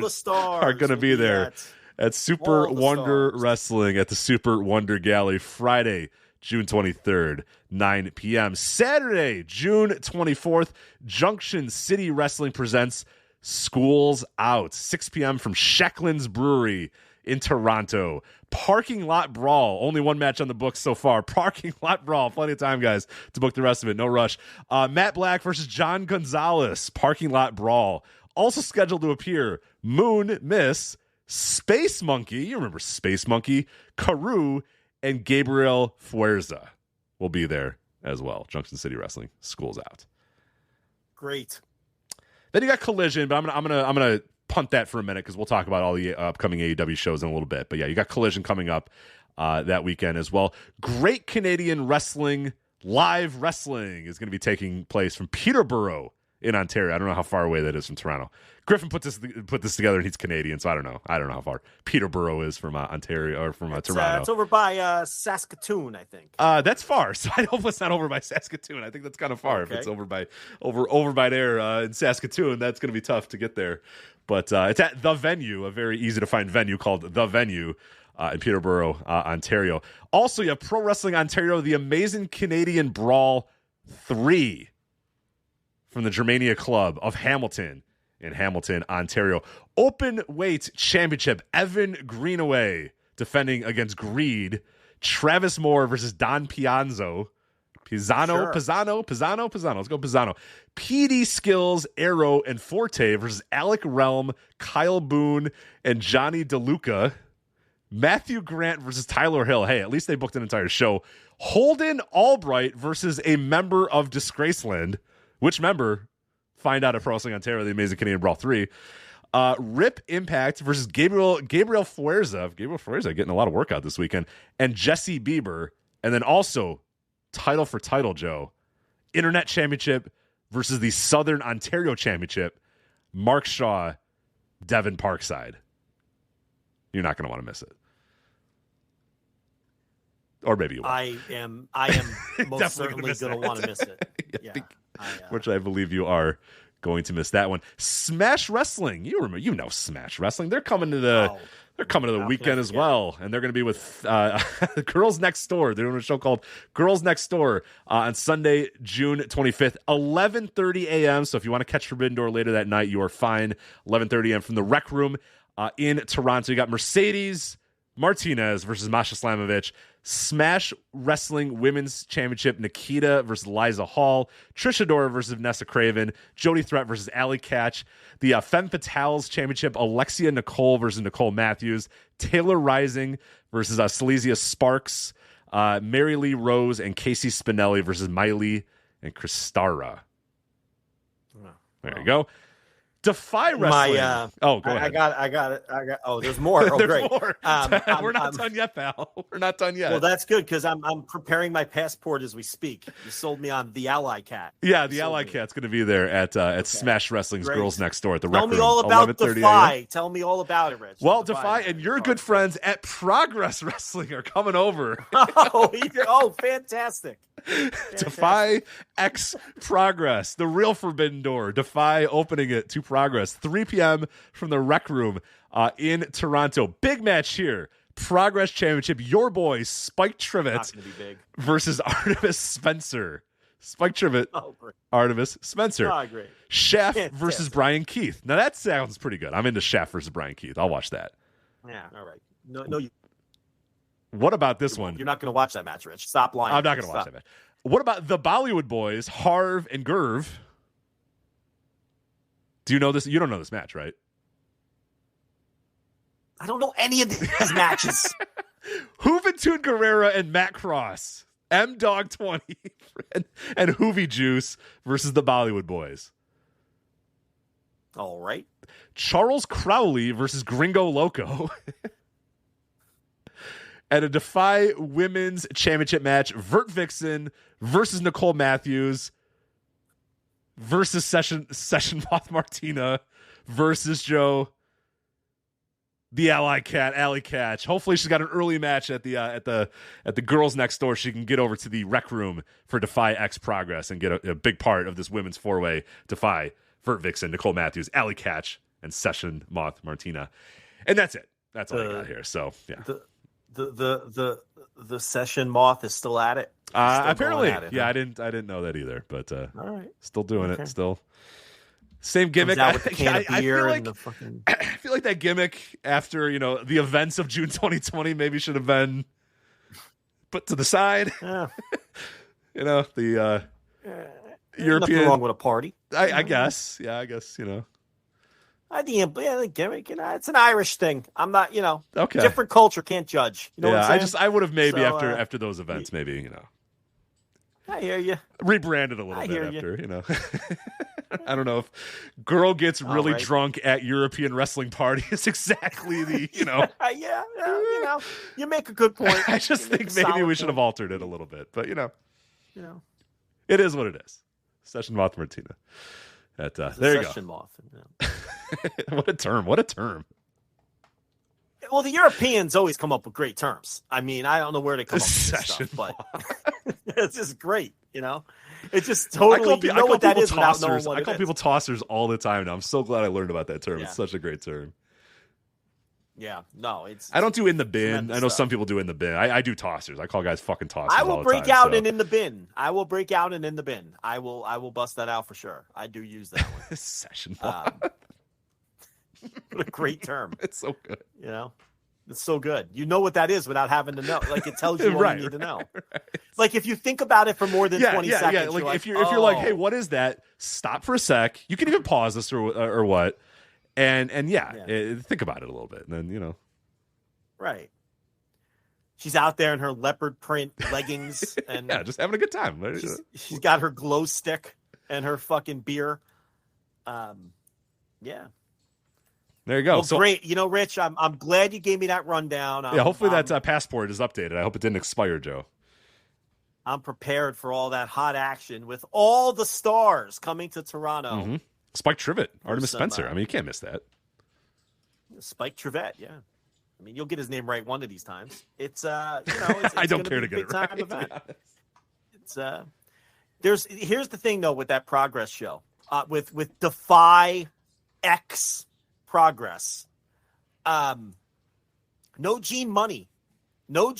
stars are going to be there at Super Wonder Wrestling at the Super Wonder Galley Friday, June 23rd, 9 p.m. Saturday, June 24th, Junction City Wrestling presents Schools Out, 6 p.m. from Shecklin's Brewery in Toronto. Parking Lot Brawl. Only one match on the books so far. Parking Lot Brawl. Plenty of time, guys, to book the rest of it. No rush. Matt Black versus John Gonzalez. Parking Lot Brawl. Also scheduled to appear Moon Miss, Space Monkey. You remember Space Monkey. Carew and Gabriel Fuerza will be there as well. Junction City Wrestling. School's Out. Great. Then you got Collision, but I'm gonna punt that for a minute because we'll talk about all the upcoming AEW shows in a little bit. But yeah, you got Collision coming up that weekend as well. Great Canadian Wrestling Live Wrestling is going to be taking place from Peterborough in Ontario. I don't know how far away that is from Toronto. Griffin put this together, and he's Canadian, so I don't know how far Peterborough is from Ontario or from Toronto. It's over by Saskatoon, I think. That's far, so I hope it's not over by Saskatoon. I think that's kind of far. Okay. If it's over by there in Saskatoon, that's going to be tough to get there. But it's at The Venue, a very easy to find venue called The Venue in Peterborough, Ontario. Also, you have Pro Wrestling Ontario, the Amazing Canadian Brawl 3 from the Germania Club of Hamilton in Hamilton, Ontario. Open Weight Championship, Evan Greenaway defending against Greed. Travis Moore versus Don Pizzano. Pizzano. Let's go Pizzano. PD Skills, Arrow, and Forte versus Alec Realm, Kyle Boone, and Johnny DeLuca. Matthew Grant versus Tyler Hill. Hey, at least they booked an entire show. Holden Albright versus a member of Disgraceland. Which member? Find out at Pro Wrestling Ontario, the Amazing Canadian Brawl 3. Rip Impact versus Gabriel Fuerza. Gabriel Fuerza getting a lot of workout this weekend. And Jesse Bieber. And then also, title for title, Joe. Internet Championship versus the Southern Ontario Championship. Mark Shaw, Devin Parkside. You're not going to want to miss it. Or maybe you will. I am most certainly going to want to miss it. Yeah. Which I believe you are going to miss that one. Smash Wrestling. You know Smash Wrestling. They're coming to the weekend as well, and they're going to be with Girls Next Door. They're doing a show called Girls Next Door on Sunday, June 25th, 11:30 a.m. So if you want to catch Forbidden Door later that night, you are fine. 11:30 a.m. from the Rec Room in Toronto. You got Mercedes Martinez versus Masha Slamovich. Smash Wrestling Women's Championship, Nikita versus Liza Hall. Trisha Dora versus Vanessa Craven. Jody Threat versus Allie Catch. The Femme Fatales Championship, Alexia Nicole versus Nicole Matthews. Taylor Rising versus Silesia Sparks. Mary Lee Rose and Casey Spinelli versus Miley and Kristara. There you go. Defy Wrestling. Go ahead. I got it. Oh, there's more. Oh, there's great. More. We're not done yet, pal. We're not done yet. Well, that's good because I'm preparing my passport as we speak. You sold me on the Ally Cat. Yeah, the Ally Cat's going to be there at Smash Wrestling's Girls Next Door at the Rec Room. Tell me all about Defy. Tell me all about it, Rich. Well, Defy and your good friends at Progress Wrestling are coming over. Fantastic. Defy X Progress, the real Forbidden Door. Defy opening it to Progress, 3 p.m. from the Rec Room in Toronto. Big match here. Progress Championship. Your boy Spike Trivet versus Artemis Spencer. Spike Trivet, Artemis Spencer. Oh, great. Chef versus Brian Keith. Now that sounds pretty good. I'm into Chef versus Brian Keith. I'll watch that. Yeah, all right. No, you. What about this one? You're not going to watch that match, Rich. Stop lying. I'm not going to watch that match. What about the Bollywood boys, Harv and Gurv? Do you know this? You don't know this match, right? I don't know any of these matches. Juventud Guerrera and Matt Cross. M-Dog 20 and Hoovy Juice versus the Bollywood boys. All right. Charles Crowley versus Gringo Loco. And a Defy Women's Championship match, Vert Vixen versus Nicole Matthews versus Session Moth Martina versus Joe, the Ally Catch. Hopefully she's got an early match at the Girls Next Door. She can get over to the Rec Room for Defy X Progress and get a big part of this women's 4-way Defy Vert Vixen, Nicole Matthews, Allie Catch, and Session Moth Martina. And that's it. That's all I got here. So, yeah. The Session Moth is still at it. Apparently. At it, yeah, huh? I didn't know that either, but all right. Still doing it. Still. Same gimmick. I feel like that gimmick after, the events of June 2020 maybe should have been put to the side. Yeah. The European. Nothing wrong with a party. I guess. Yeah, I guess, The gimmick, it's an Irish thing. I'm not, okay. Different culture, can't judge. You know what I'm saying? I would have maybe after those events, maybe, I hear you. Rebranded a little bit after, I don't know if girl gets really drunk at European wrestling party is exactly the, yeah, you make a good point. I just think maybe we should have altered it a little bit, but it is what it is. Session Moth Martina. There you Session go. Moth. What a term. Well, the Europeans always come up with great terms. I mean, I don't know where they come up with this stuff, but it's just great, It's just totally, what that is without knowing what it is. I call people tossers all the time now. I'm so glad I learned about that term. Yeah. It's such a great term. Yeah, no, it's. I don't do in the bin. I know some people do in the bin. I do tossers. I call guys fucking tossers. I will break out and in the bin. I will break out and in the bin. I will bust that out for sure. I do use that one. Session. What a great term. It's so good. It's so good. You know what that is without having to know. Like, it tells you what you need to know. Right. Like, if you think about it for more than 20 seconds. Yeah. Like, if you're like, hey, what is that? Stop for a sec. You can even pause this or what. And think about it a little bit. And then, Right. She's out there in her leopard print leggings. And just having a good time. She's got her glow stick and her fucking beer. Yeah. There you go. Well, so great. Rich, I'm glad you gave me that rundown. Hopefully that passport is updated. I hope it didn't expire, Joe. I'm prepared for all that hot action with all the stars coming to Toronto. Mm-hmm. Spike Trivet, Artemis Spencer. You can't miss that. Spike Trivet, yeah. You'll get his name right one of these times. It's I don't care to get it right. Event. It's here's the thing though with that Progress show, with Defy X Progress, no Gene Money, no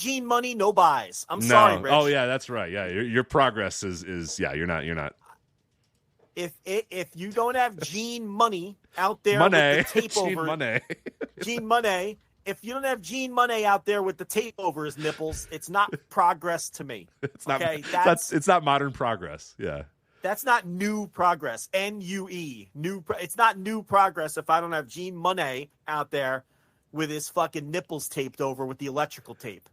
buys. Sorry, Rich. Oh yeah, that's right. Yeah, your Progress is you're not. If you don't have Gene Money out there with the tape over Gene Money. If you don't have Gene Money out there with the tape over his nipples, it's not progress to me. It's not modern progress. Yeah. That's not new progress. NUE. It's not new progress if I don't have Gene Money out there with his fucking nipples taped over with the electrical tape.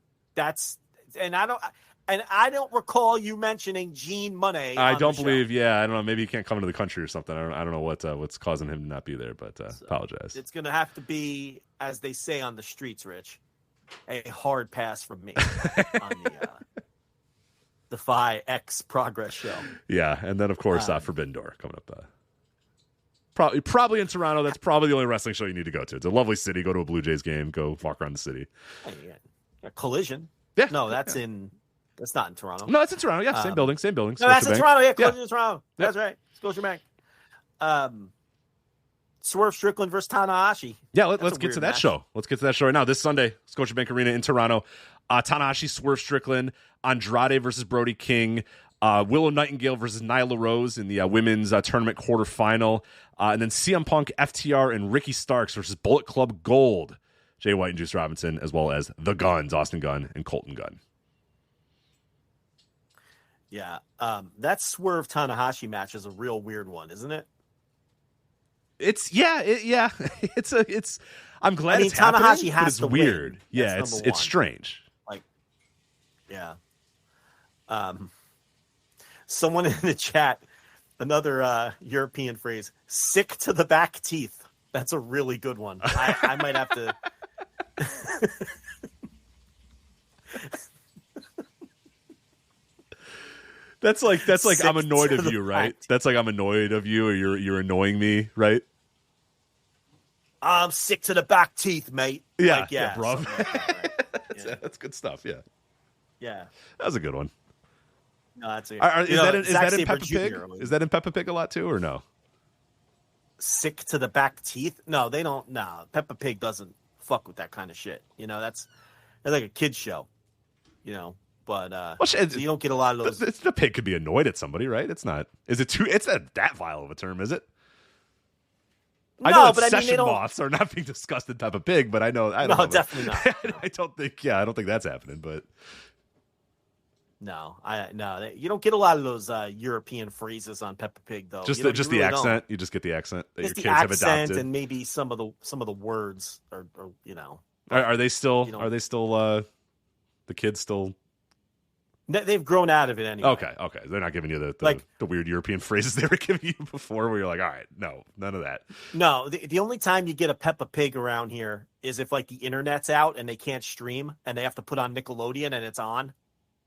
I don't recall you mentioning Gene Money. I don't believe. Yeah, I don't know. Maybe he can't come into the country or something. I don't know what's causing him to not be there. But apologize. It's going to have to be, as they say on the streets, Rich, a hard pass from me on the Defy X Progress show. Yeah, and then of course Forbidden Door coming up. Probably in Toronto. That's probably the only wrestling show you need to go to. It's a lovely city. Go to a Blue Jays game. Go walk around the city. A Collision. Yeah. No, that's in. That's not in Toronto. No, it's in Toronto. Yeah, same building. No, that's in Toronto. Yeah, Collision in Toronto. Yep. That's right. Scotiabank. Swerve Strickland versus Tanahashi. Yeah, let's get to that show. Let's get to that show right now. This Sunday, Scotiabank Arena in Toronto. Tanahashi, Swerve Strickland, Andrade versus Brody King, Willow Nightingale versus Nyla Rose in the women's tournament quarterfinal, and then CM Punk, FTR, and Ricky Starks versus Bullet Club Gold, Jay White and Juice Robinson, as well as the Guns, Austin Gunn and Colton Gunn. Yeah, that Swerve Tanahashi match is a real weird one, isn't it? It's it's. I'm glad it's Tanahashi happening, has but it's to weird. Win. Yeah, it's strange. Yeah. Someone in the chat, another European phrase, sick to the back teeth. That's a really good one. I might have to. That's like I'm annoyed of you, right? That's like I'm annoyed of you, or you're annoying me, right? I'm sick to the back teeth, mate. Yeah, bro. Like that, right? That's good stuff. Yeah. Yeah. That was a good one. No, that's is that in Peppa Pig? Is that in Peppa Pig a lot too, or no? sick to the back teeth. No, they don't. No, Peppa Pig doesn't fuck with that kind of shit. That's like a kid's show, But so you don't get a lot of those. The pig could be annoyed at somebody, right? It's not. Is it too? It's not that vile of a term, is it? No, I know but session moths are not being discussed in Peppa Pig, but I don't no, know. Definitely not. I don't think. Yeah, I don't think that's happening. But no, you don't get a lot of those European phrases on Peppa Pig, though. Just you the accent. Don't. You just get the accent that just your kids have adopted, and maybe some of the words are. Are they still? Are they still? The kids still. They've grown out of it anyway. Okay. They're not giving you the weird European phrases they were giving you before, where you're like, all right, no, none of that. No, the only time you get a Peppa Pig around here is if the internet's out and they can't stream and they have to put on Nickelodeon and it's on.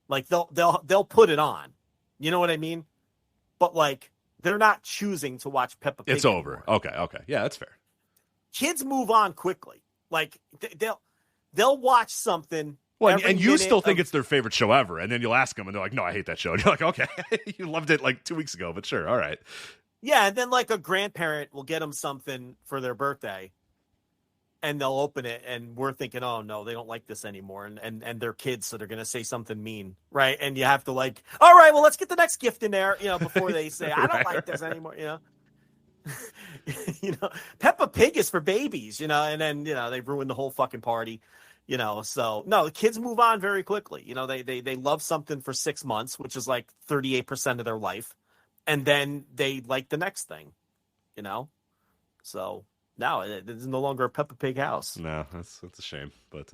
They'll put it on. You know what I mean? But they're not choosing to watch Peppa Pig. It's over. Okay. Yeah, that's fair. Kids move on quickly. They'll watch something. Well, and you still think it's their favorite show ever, and then you'll ask them, and they're like, "No, I hate that show." And you're like, "Okay, you loved it 2 weeks ago, but sure, all right." Yeah, and then a grandparent will get them something for their birthday, and they'll open it, and we're thinking, "Oh no, they don't like this anymore," and they're kids, so they're gonna say something mean, right? And you have to all right, well, let's get the next gift in there, before they say, "I don't like this anymore," Peppa Pig is for babies, and then they ruin the whole fucking party. So no, the kids move on very quickly. They love something for 6 months, which is 38% of their life. And then they like the next thing, So no, it's no longer a Peppa Pig house. No, that's a shame. But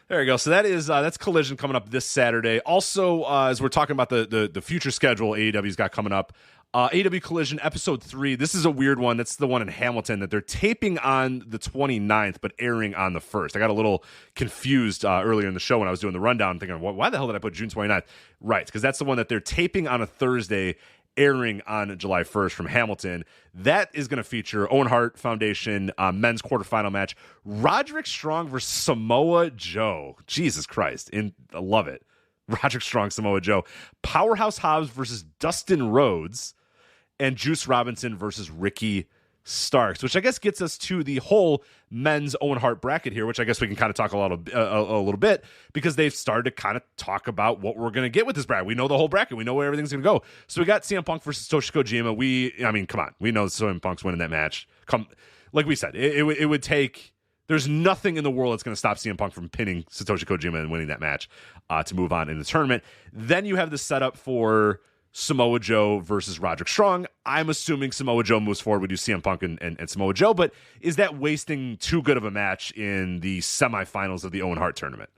there you go. So that's Collision coming up this Saturday. Also, as we're talking about the future schedule AEW's got coming up, AEW Collision Episode 3. This is a weird one. That's the one in Hamilton that they're taping on the 29th, but airing on the 1st. I got a little confused earlier in the show when I was doing the rundown, thinking, why the hell did I put June 29th? Right, because that's the one that they're taping on a Thursday, airing on July 1st from Hamilton. That is going to feature Owen Hart Foundation men's quarterfinal match. Roderick Strong versus Samoa Joe. Jesus Christ. I love it. Roderick Strong, Samoa Joe. Powerhouse Hobbs versus Dustin Rhodes. And Juice Robinson versus Ricky Starks, which I guess gets us to the whole men's Owen Hart bracket here, which I guess we can kind of talk a little bit, because they've started to kind of talk about what we're going to get with this bracket. We know the whole bracket. We know where everything's going to go. So we got CM Punk versus Satoshi Kojima. Come on. We know CM Punk's winning that match. Like we said, it would take... There's nothing in the world that's going to stop CM Punk from pinning Satoshi Kojima and winning that match to move on in the tournament. Then you have the setup for Samoa Joe versus Roderick Strong. I'm assuming Samoa Joe moves forward. We do CM Punk and Samoa Joe, but is that wasting too good of a match in the semifinals of the Owen Hart tournament?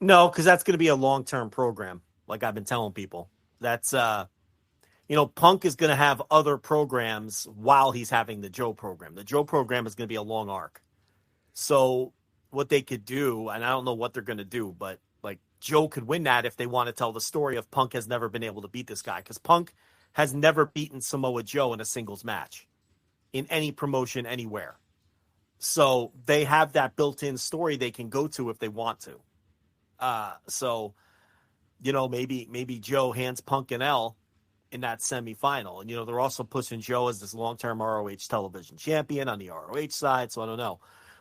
No, because that's going to be a long-term program, like I've been telling people. That's, Punk is going to have other programs while he's having the Joe program. The Joe program is going to be a long arc. So what they could do, and I don't know what they're going to do, but Joe could win that if they want to tell the story of Punk has never been able to beat this guy, because Punk has never beaten Samoa Joe in a singles match in any promotion anywhere. So they have that built-in story they can go to if they want to. Maybe Joe hands Punk an L in that semifinal. And, they're also pushing Joe as this long-term ROH television champion on the ROH side. So I don't know.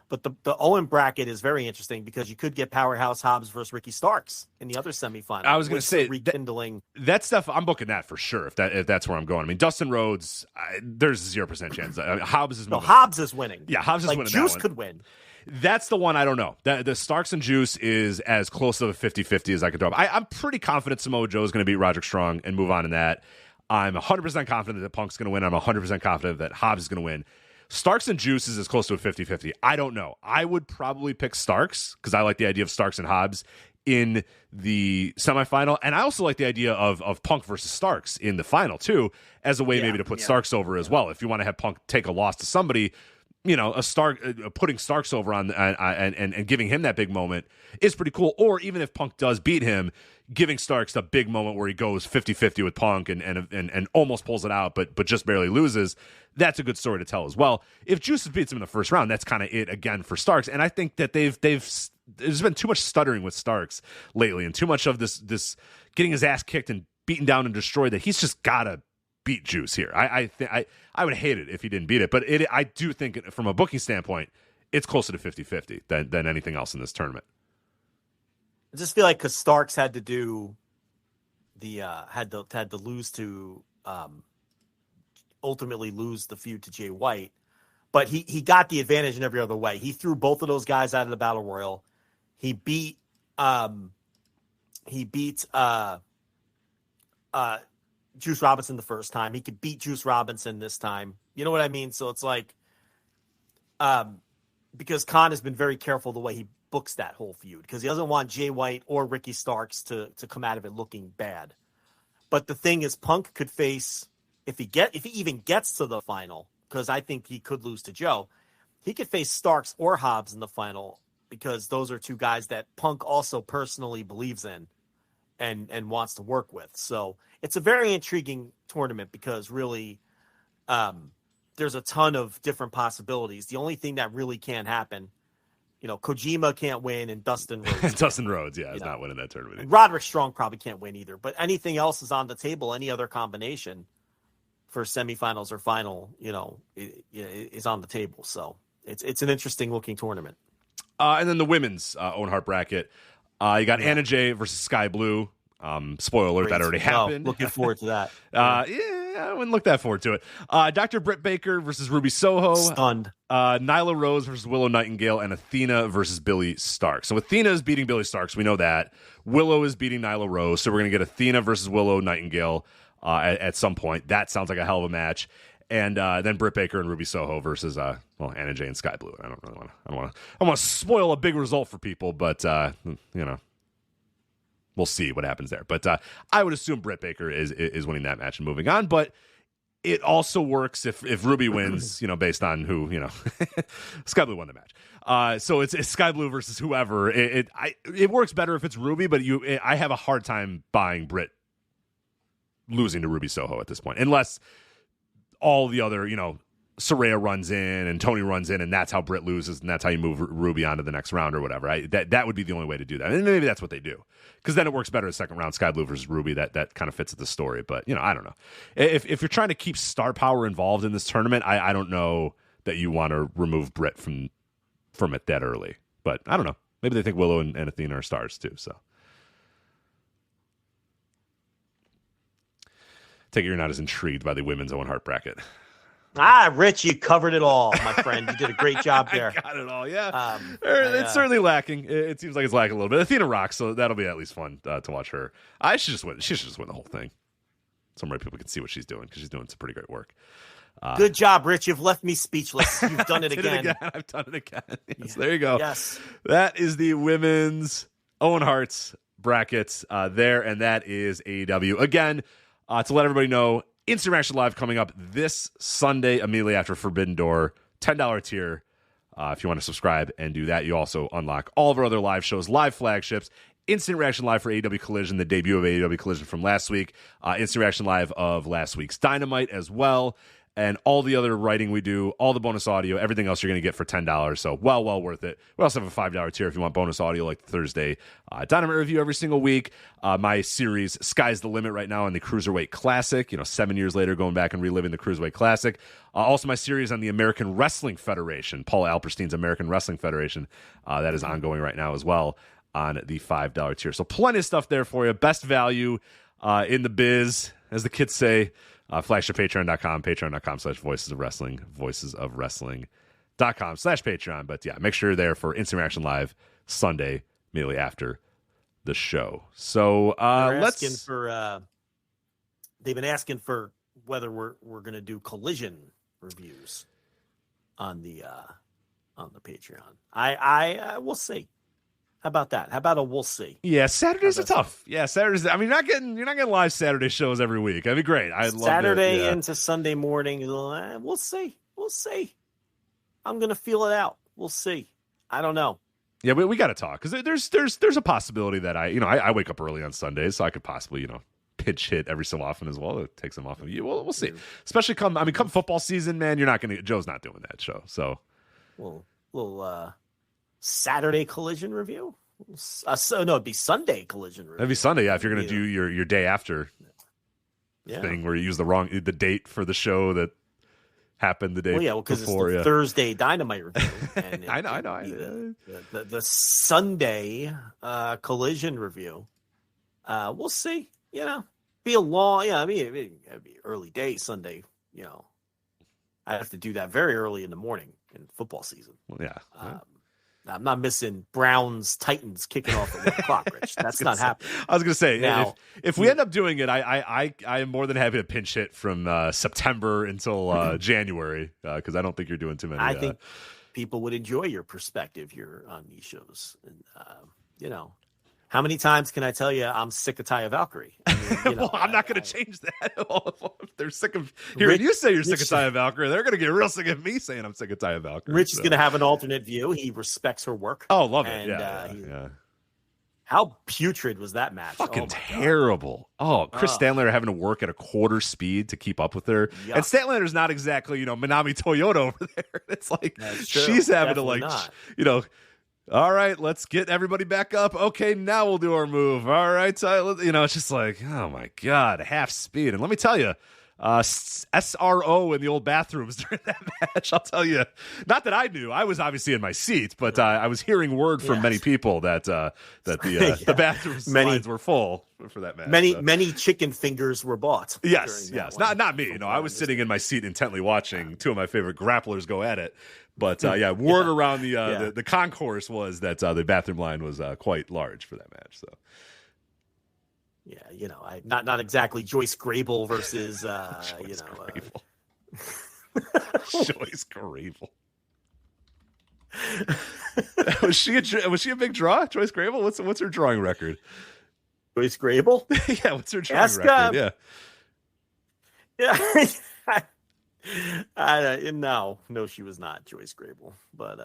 But the Owen bracket is very interesting because you could get Powerhouse Hobbs versus Ricky Starks in the other semifinal. I was going to say rekindling that stuff. I'm booking that for sure. If that's where I'm going. I mean, Dustin Rhodes, there's 0% chance. Hobbs is Hobbs is winning. Yeah, Hobbs is winning. Juice could win. That's the one I don't know. The Starks and Juice is as close to a 50-50 as I could throw up. I'm pretty confident Samoa Joe is going to beat Roderick Strong and move on in that. I'm 100% confident that Punk's going to win. I'm 100% confident that Hobbs is going to win. Starks and Juice is as close to a 50-50. I don't know. I would probably pick Starks because I like the idea of Starks and Hobbs in the semifinal. And I also like the idea of Punk versus Starks in the final, too, as a way maybe to put Starks over as well. If you want to have Punk take a loss to somebody, putting Starks over on and giving him that big moment is pretty cool. Or even if Punk does beat him, giving Starks a big moment where he goes 50-50 with Punk and almost pulls it out, but just barely loses. That's a good story to tell as well. If Juice beats him in the first round, that's kind of it again for Starks. And I think that there's been too much stuttering with Starks lately, and too much of this getting his ass kicked and beaten down and destroyed that he's just gotta beat Juice here. I would hate it if he didn't beat it, but I do think from a booking standpoint, it's closer to 50-50 than anything else in this tournament. I just feel like because Starks had to do the had to lose to ultimately lose the feud to Jay White, but he got the advantage in every other way. He threw both of those guys out of the Battle Royal. He beat Juice Robinson the first time. He could beat Juice Robinson this time. You know what I mean? So it's like, because Khan has been very careful the way he books that whole feud, because he doesn't want Jay White or Ricky Starks to come out of it looking bad. But the thing is, Punk could face, if he even gets to the final, because I think he could lose to Joe, he could face Starks or Hobbs in the final, because those are two guys that Punk also personally believes in and wants to work with. So it's a very intriguing tournament, because really there's a ton of different possibilities. The only thing that really can't happen, Kojima can't win, and Dustin Rhodes. Dustin Rhodes, is not winning that tournament. And Roderick Strong probably can't win either. But anything else is on the table. Any other combination for semifinals or final, is on the table. So it's an interesting looking tournament. And then the women's Owen Hart bracket. You got Anna Jay versus Sky Blue. Spoiler alert, that already happened. Looking forward to that. I wouldn't look that forward to it. Dr. Britt Baker versus Ruby Soho. Stunned. Nyla Rose versus Willow Nightingale, and Athena versus Billy Starks. So Athena is beating Billy Starks. We know that. Willow is beating Nyla Rose. So we're going to get Athena versus Willow Nightingale at some point. That sounds like a hell of a match. And then Britt Baker and Ruby Soho versus Anna Jay and Sky Blue. I don't want to spoil a big result for people, but we'll see what happens there. But I would assume Britt Baker is winning that match and moving on. But it also works if Ruby wins, based on who, Sky Blue won the match. So it's Sky Blue versus whoever. It works better if it's Ruby, but I have a hard time buying Britt losing to Ruby Soho at this point, unless all the other, Saraya runs in and Tony runs in, and that's how Britt loses, and that's how you move Ruby on to the next round or whatever. That would be the only way to do that. And maybe that's what they do, because then it works better as second round, Sky Blue versus Ruby. That kind of fits the story. But, I don't know. If you're trying to keep star power involved in this tournament, I don't know that you want to remove Britt from it that early. But I don't know. Maybe they think Willow and Athena are stars too, so. Take it you're not as intrigued by the women's Owen Hart bracket. Rich, you covered it all, my friend. You did a great job there. I got it all, yeah. It's certainly lacking. It seems like it's lacking a little bit. Athena rocks, so that'll be at least fun to watch her. She should just win the whole thing. So many people can see what she's doing, because she's doing some pretty great work. Good job, Rich. You've left me speechless. You've done it again. I've done it again. Yes, there you go. Yes. That is the women's Owen Hart's brackets there, and that is AEW. Again, to let everybody know, Instant Reaction Live coming up this Sunday immediately after Forbidden Door. $10 tier if you want to subscribe and do that. You also unlock all of our other live shows, live flagships, Instant Reaction Live for AEW Collision, the debut of AEW Collision from last week, Instant Reaction Live of last week's Dynamite as well, and all the other writing we do, all the bonus audio, everything else you're going to get for $10. So well worth it. We also have a $5 tier if you want bonus audio like the Thursday Dynamite review every single week. My series, Sky's the Limit right now on the Cruiserweight Classic, 7 years later going back and reliving the Cruiserweight Classic. Also my series on the American Wrestling Federation, Paul Alperstein's American Wrestling Federation. That is ongoing right now as well on the $5 tier. So plenty of stuff there for you. Best value in the biz, as the kids say. Flagship patreon.com, patreon.com/voices of wrestling, voicesofwrestling.com/Patreon. But yeah, make sure you're there for Instant Reaction Live Sunday, immediately after the show. So they've been asking for whether we're going to do Collision reviews on the Patreon. I will see. How about that? How about a we'll see? Yeah, Saturdays are tough. Yeah, Saturdays. I mean, you're not getting live Saturday shows every week. That'd be great. I'd love Saturday into Sunday morning. We'll see. I'm gonna feel it out. We'll see. I don't know. Yeah, we got to talk, because there's a possibility that I wake up early on Sundays, so I could possibly pitch hit every so often as well. It takes them off of you. We'll see. Especially come football season, man. You're not gonna. Joe's not doing that show. So we'll Saturday Collision review? No, it'd be Sunday Collision review. It'd be Sunday, yeah, if you're going to do your day after. thing where you use the date for the show that happened the day because before. It's the Thursday Dynamite review. And I know. The Sunday Collision review. We'll see. Be a long. It'd be early day Sunday. I have to do that very early in the morning in football season. Well, yeah. I'm not missing Browns Titans kicking off at 1 o'clock, Rich. That's not happening. I was going to say, now, if we end up doing it, I am more than happy to pinch hit from September until January because I don't think you're doing too many. I think people would enjoy your perspective here on these shows. And, how many times can I tell you I'm sick of Taya Valkyrie? Well, I'm not going to change that. If they're sick of hearing you say you're sick of Taya Valkyrie, they're going to get real sick of me saying I'm sick of Taya Valkyrie. Rich is going to have an alternate view. He respects her work. Oh, love it. Yeah. How putrid was that match? Fucking terrible. God. Chris Statlander having to work at a quarter speed to keep up with her. Yuck. And Statlander's not exactly, Minami Toyota over there. It's like she's having Definitely to not. All right, let's get everybody back up. Okay, now we'll do our move. All right, it's just like, oh my God, half speed. And let me tell you, SRO in the old bathrooms during that match, I'll tell you, not that I knew, I was obviously in my seat, but I was hearing word from many people that the bathroom lines were full for that match. Many chicken fingers were bought. Yes. Not me. I was sitting in my seat intently watching two of my favorite grapplers go at it. But word around the concourse was that the bathroom line was quite large for that match. So, not exactly Joyce Grable versus Joyce Grable. was she a big draw? Joyce Grable? What's her drawing record? Joyce Grable? Yeah, what's her drawing record? Yeah. No, she was not Joyce Grable, but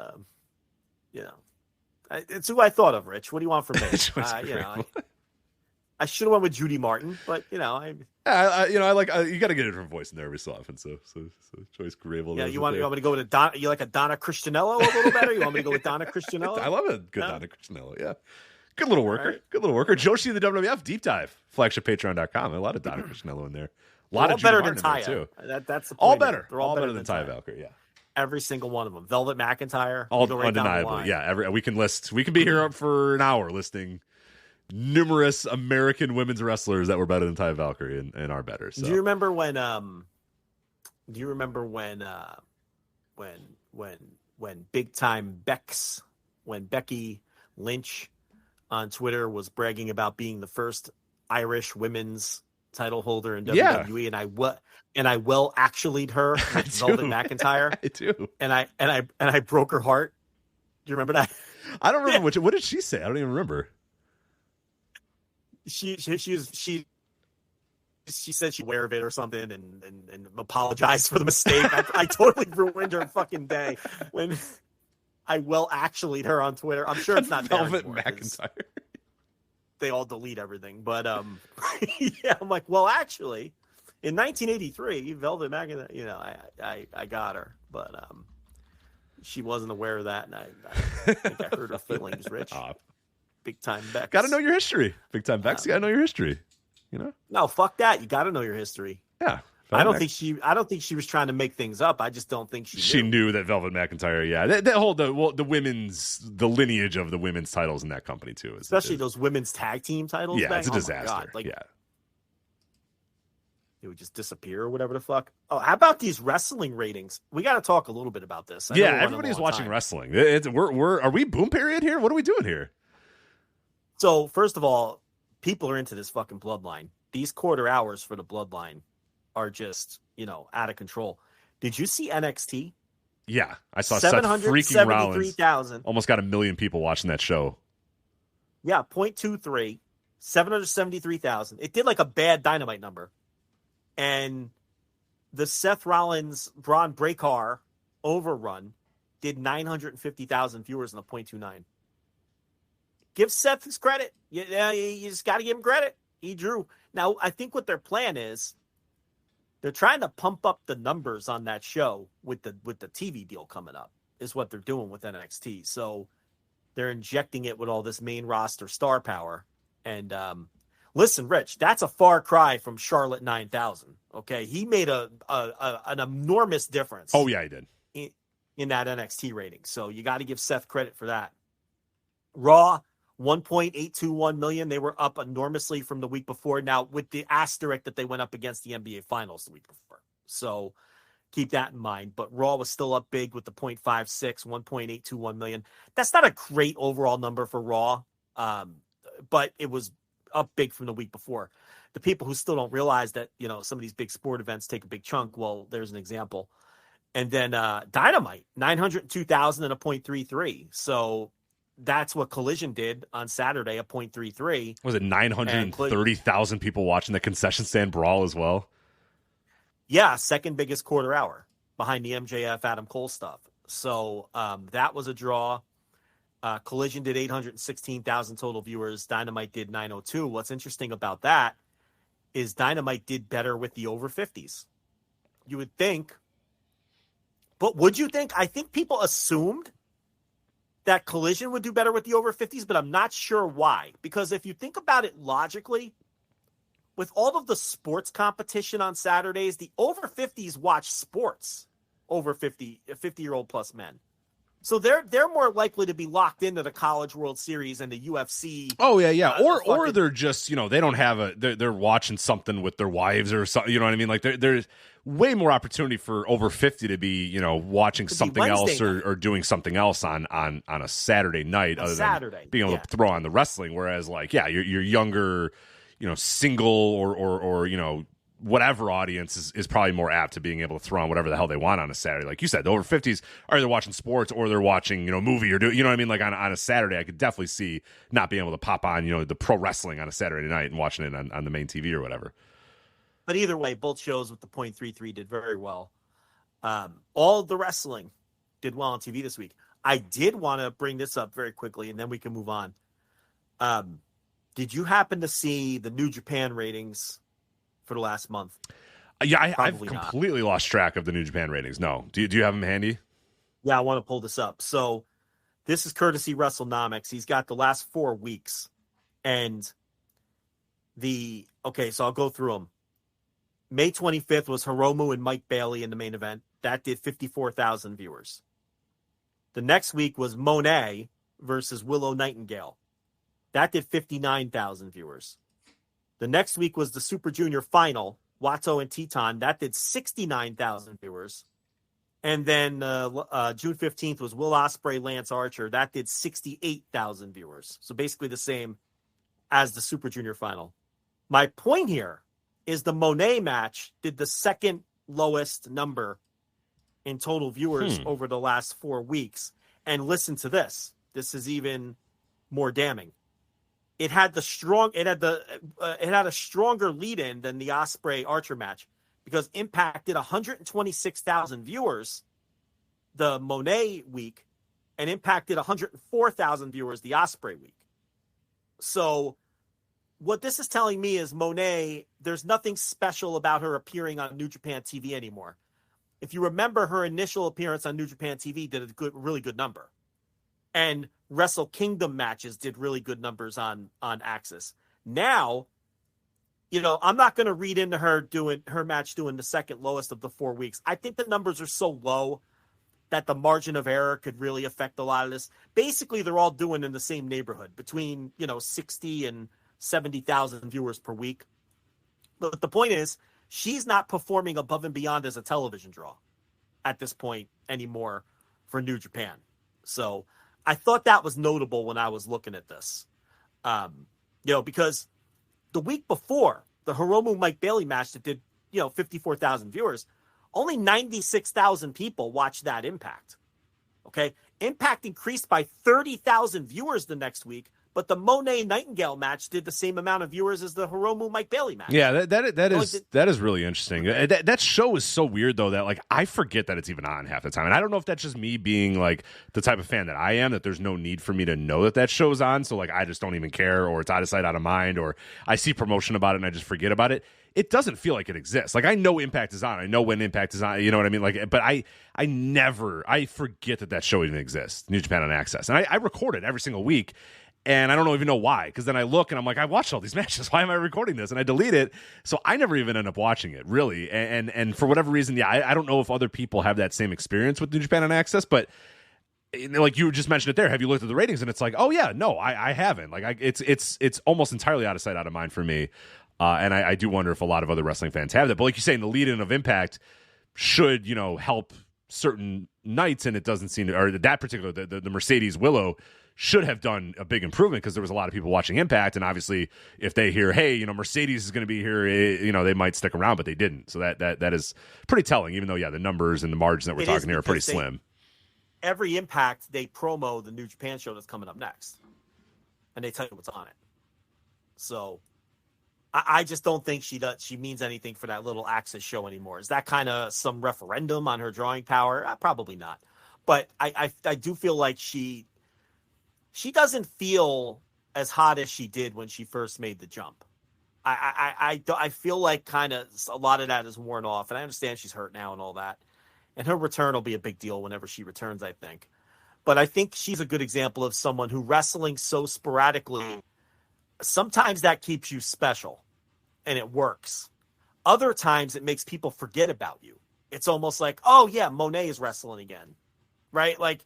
it's who I thought of. Rich, what do you want from me? I should have went with Judy Martin, but I like you got to get a different voice in there every so often. So Joyce Grable. Yeah, you want me to go with a Donna? You like a Donna Christianello a little better? You want me to go with Donna Christianello? I love a good Donna Christianello. Yeah, good little worker. Right. Good little worker. Joshi the WWF deep dive. FlagshipPatreon.com. A lot of Donna Christianello in there. A lot of better than Taya too. That's the point. All better. They're all better than Taya Valkyrie. Yeah, every single one of them. Velvet McIntyre, all undeniably. Yeah, we can list. We can be here for an hour listing numerous American women's wrestlers that were better than Taya Valkyrie and are better. So. Do you remember when? When big time when Becky Lynch on Twitter was bragging about being the first Irish women's title holder in WWE, and I actually'd her with Velvet McIntyre. I do, and I broke her heart. Do you remember that? I don't remember what did she say? I don't even remember. She said she's aware of it or something and apologized for the mistake. I totally ruined her fucking day when I actually'd her on Twitter. I'm sure it's not Velvet McIntyre. They all delete everything, but yeah, I'm like, well, actually, in 1983, Velvet McIntyre, I got her, but she wasn't aware of that, and I think I hurt her feelings, Rich. Big time Bex. Got to know your history. Big time Bex. Got to know your history. No, fuck that. You got to know your history. Yeah. I don't think she was trying to make things up. I just don't think she knew that Velvet McIntyre. Yeah, the lineage of the women's titles in that company too, especially those women's tag team titles. Yeah, it's a disaster. It would just disappear or whatever the fuck. Oh, how about these wrestling ratings? We got to talk a little bit about this. Everybody's watching wrestling. Are we boom period here? What are we doing here? So first of all, people are into this fucking bloodline. These quarter hours for the bloodline are just, out of control. Did you see NXT? Yeah, I saw Seth freaking Rollins. Almost got 1 million people watching that show. Yeah, 0.23, 773,000. It did like a bad Dynamite number. And the Seth Rollins Braun Breaker overrun did 950,000 viewers in the 0.29. Give Seth his credit. You just got to give him credit. He drew. Now, I think what their plan is, they're trying to pump up the numbers on that show with the TV deal coming up, is what they're doing with NXT. So they're injecting it with all this main roster star power. And Listen, Rich, that's a far cry from Charlotte 9000. Okay, he made an enormous difference. Oh yeah, he did in that NXT rating. So you got to give Seth credit for that. Raw 1.821 million. They were up enormously from the week before. Now with the asterisk that they went up against the NBA Finals the week before. So keep that in mind. But Raw was still up big with the 0.56, 1.821 million. That's not a great overall number for Raw, but it was up big from the week before. The people who still don't realize that, some of these big sport events take a big chunk. Well, there's an example. And then Dynamite, 902,000 and a 0.33. So that's what Collision did on Saturday, a 0.33. Was it 930,000 people watching the concession stand brawl as well? Yeah, second biggest quarter hour behind the MJF Adam Cole stuff. So that was a draw. Collision did 816,000 total viewers. Dynamite did 902. What's interesting about that is Dynamite did better with the over 50s. You would think, but would you think? I think people assumed that Collision would do better with the over 50s, but I'm not sure why. Because if you think about it logically, with all of the sports competition on Saturdays, the over 50s watch sports over 50-year-old plus men. So they're more likely to be locked into the College World Series and the UFC. Oh yeah. Or they're just, they don't have they're watching something with their wives or something, you know what I mean? Like there's way more opportunity for over 50 to be, watching something else or doing something else on a Saturday night than being able to throw on the wrestling. Whereas you're younger, single or whatever audience is probably more apt to being able to throw on whatever the hell they want on a Saturday. Like you said, the over 50s are either watching sports or they're watching, a movie or you know what I mean? Like on a Saturday, I could definitely see not being able to pop on, the pro wrestling on a Saturday night and watching it on the main TV or whatever. But either way, both shows with the 0.33 did very well. All the wrestling did well on TV this week. I did want to bring this up very quickly and then we can move on. Did you happen to see the New Japan ratings for the last month? Yeah, I've completely lost track of the New Japan ratings. No. Do you have them handy? Yeah, I want to pull this up. So this is courtesy WrestleNomics. He's got the last 4 weeks. And so I'll go through them. May 25th was Hiromu and Mike Bailey in the main event. That did 54,000 viewers. The next week was Monet versus Willow Nightingale. That did 59,000 viewers. The next week was the Super Junior final, Watto and Teton. That did 69,000 viewers. And then June 15th was Will Ospreay, Lance Archer. That did 68,000 viewers. So basically the same as the Super Junior final. My point here is the Monet match did the second lowest number in total viewers over the last 4 weeks. And listen to this. This is even more damning. It had a stronger lead-in than the Ospreay Archer match because Impact did 126,000 viewers the Monet week and Impact did 104,000 viewers the Ospreay week. So what this is telling me is Monet, there's nothing special about her appearing on New Japan TV anymore. If you remember, her initial appearance on New Japan TV did a really good number. And Wrestle Kingdom matches did really good numbers on Axis. Now, I'm not going to read into her match doing the second lowest of the 4 weeks. I think the numbers are so low that the margin of error could really affect a lot of this. Basically, they're all doing in the same neighborhood between, 60 and 70,000 viewers per week. But the point is, she's not performing above and beyond as a television draw at this point anymore for New Japan. So I thought that was notable when I was looking at this, because the week before the Hiromu Mike Bailey match that did, 54,000 viewers, only 96,000 people watched that Impact. Okay. Impact increased by 30,000 viewers the next week, but the Monet Nightingale match did the same amount of viewers as the Hiromu Mike Bailey match. Yeah, that is really interesting. That show is so weird though that I forget that it's even on half the time, and I don't know if that's just me being the type of fan that I am, that there's no need for me to know that show's on, so I just don't even care, or it's out of sight, out of mind, or I see promotion about it and I just forget about it. It doesn't feel like it exists. I know Impact is on. I know when Impact is on. You know what I mean? But I forget that show even exists. New Japan on Access, and I record it every single week. And I don't even know why, because then I look and I'm like, I watched all these matches. Why am I recording this? And I delete it. So I never even end up watching it, really. And for whatever reason, I don't know if other people have that same experience with New Japan on Access, but like you just mentioned it there. Have you looked at the ratings? And it's like, oh yeah, no, I haven't. Like it's almost entirely out of sight, out of mind for me. And I do wonder if a lot of other wrestling fans have that. But like you say, in the lead-in of Impact should, help certain nights, and it doesn't seem to, or that particular, the Mercedes Willow should have done a big improvement, because there was a lot of people watching Impact, and obviously if they hear, hey, Mercedes is going to be here, they might stick around, but they didn't. So that is pretty telling, even though, the numbers and the margins that we're talking here are pretty slim. Every Impact, they promo the New Japan show that's coming up next, and they tell you what's on it. So I just don't think she means anything for that little Access show anymore. Is that kind of some referendum on her drawing power? Probably not. But I do feel like she doesn't feel as hot as she did when she first made the jump. I feel like kind of a lot of that is worn off, and I understand she's hurt now and all that. And her return will be a big deal whenever she returns, I think. But I think she's a good example of someone who, wrestling so sporadically, sometimes that keeps you special and it works. Other times it makes people forget about you. It's almost like, oh yeah, Monet is wrestling again, right? Like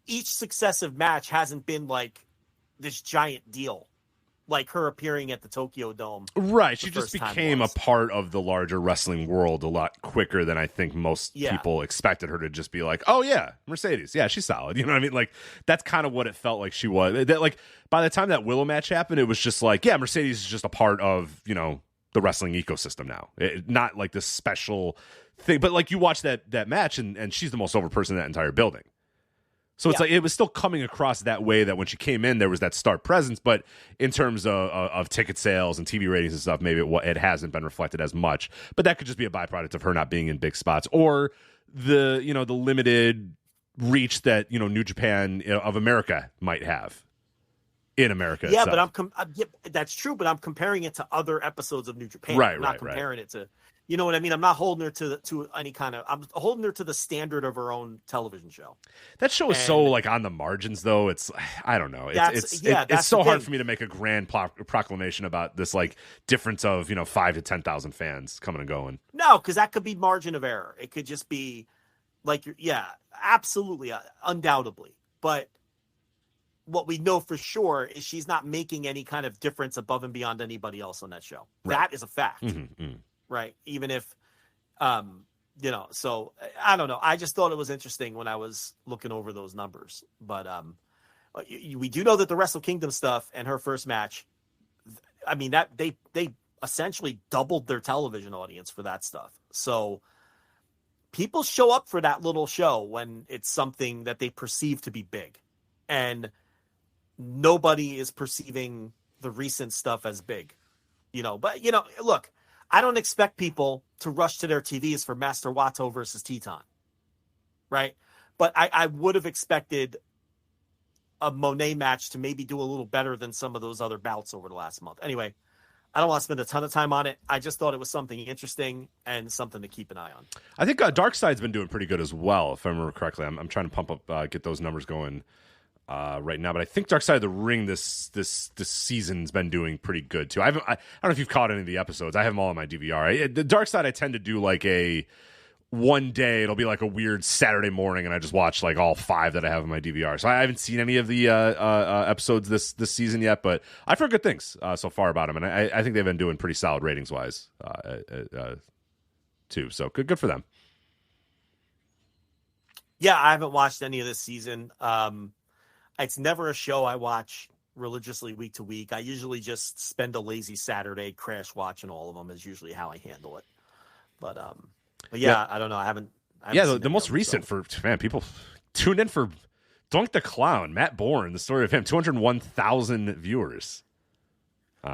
each successive match hasn't been like this giant deal, like her appearing at the Tokyo Dome. Right. She just became a part of the larger wrestling world a lot quicker than I think most people expected her to just be like, oh yeah, Mercedes. Yeah, she's solid. You know what I mean? Like, that's kind of what it felt like she was. That, like, by the time that Willow match happened, it was just like, yeah, Mercedes is just a part of, the wrestling ecosystem now. Not like this special thing, but like you watch that match and she's the most over person in that entire building. So it's like it was still coming across that way, that when she came in, there was that star presence. But in terms of ticket sales and TV ratings and stuff, maybe it hasn't been reflected as much. But that could just be a byproduct of her not being in big spots, or the the limited reach that New Japan of America might have in America. Yeah, itself. but that's true. But I'm comparing it to other episodes of New Japan. Right, I'm not comparing it to. You know what I mean? I'm not holding her to any kind of. I'm holding her to the standard of her own television show. That show is so like on the margins, though. It's I don't know. It's so hard for me to make a grand proclamation about this like difference of 5,000 to 10,000 fans coming and going. No, because that could be margin of error. It could just be like absolutely, undoubtedly. But what we know for sure is she's not making any kind of difference above and beyond anybody else on that show. Right. That is a fact. Mm-hmm. Right. Even if, so I don't know. I just thought it was interesting when I was looking over those numbers. But we do know that the Wrestle Kingdom stuff and her first match, I mean, that they essentially doubled their television audience for that stuff. So people show up for that little show when it's something that they perceive to be big. And nobody is perceiving the recent stuff as big, But, look. I don't expect people to rush to their TVs for Master Wato versus Teton, right? But I would have expected a Monet match to maybe do a little better than some of those other bouts over the last month. Anyway, I don't want to spend a ton of time on it. I just thought it was something interesting and something to keep an eye on. I think Dark Side's been doing pretty good as well, if I remember correctly. I'm trying to pump up, get those numbers going right now, but I think Dark Side of the Ring this season's been doing pretty good too. I don't know if you've caught any of the episodes. I have them all on my DVR. The Dark Side, I tend to do like a one day. It'll be like a weird Saturday morning, and I just watch like all 5 that I have on my DVR. So I haven't seen any of the episodes this season yet, but I've heard good things so far about them, and I think they've been doing pretty solid ratings wise too. So good for them. Yeah, I haven't watched any of this season. It's never a show I watch religiously week to week. I usually just spend a lazy Saturday crash watching all of them is usually how I handle it. But yeah, I don't know. I haven't the most recent people tuned in for Dunk the Clown, Matt Bourne, the story of him, 201,000 viewers.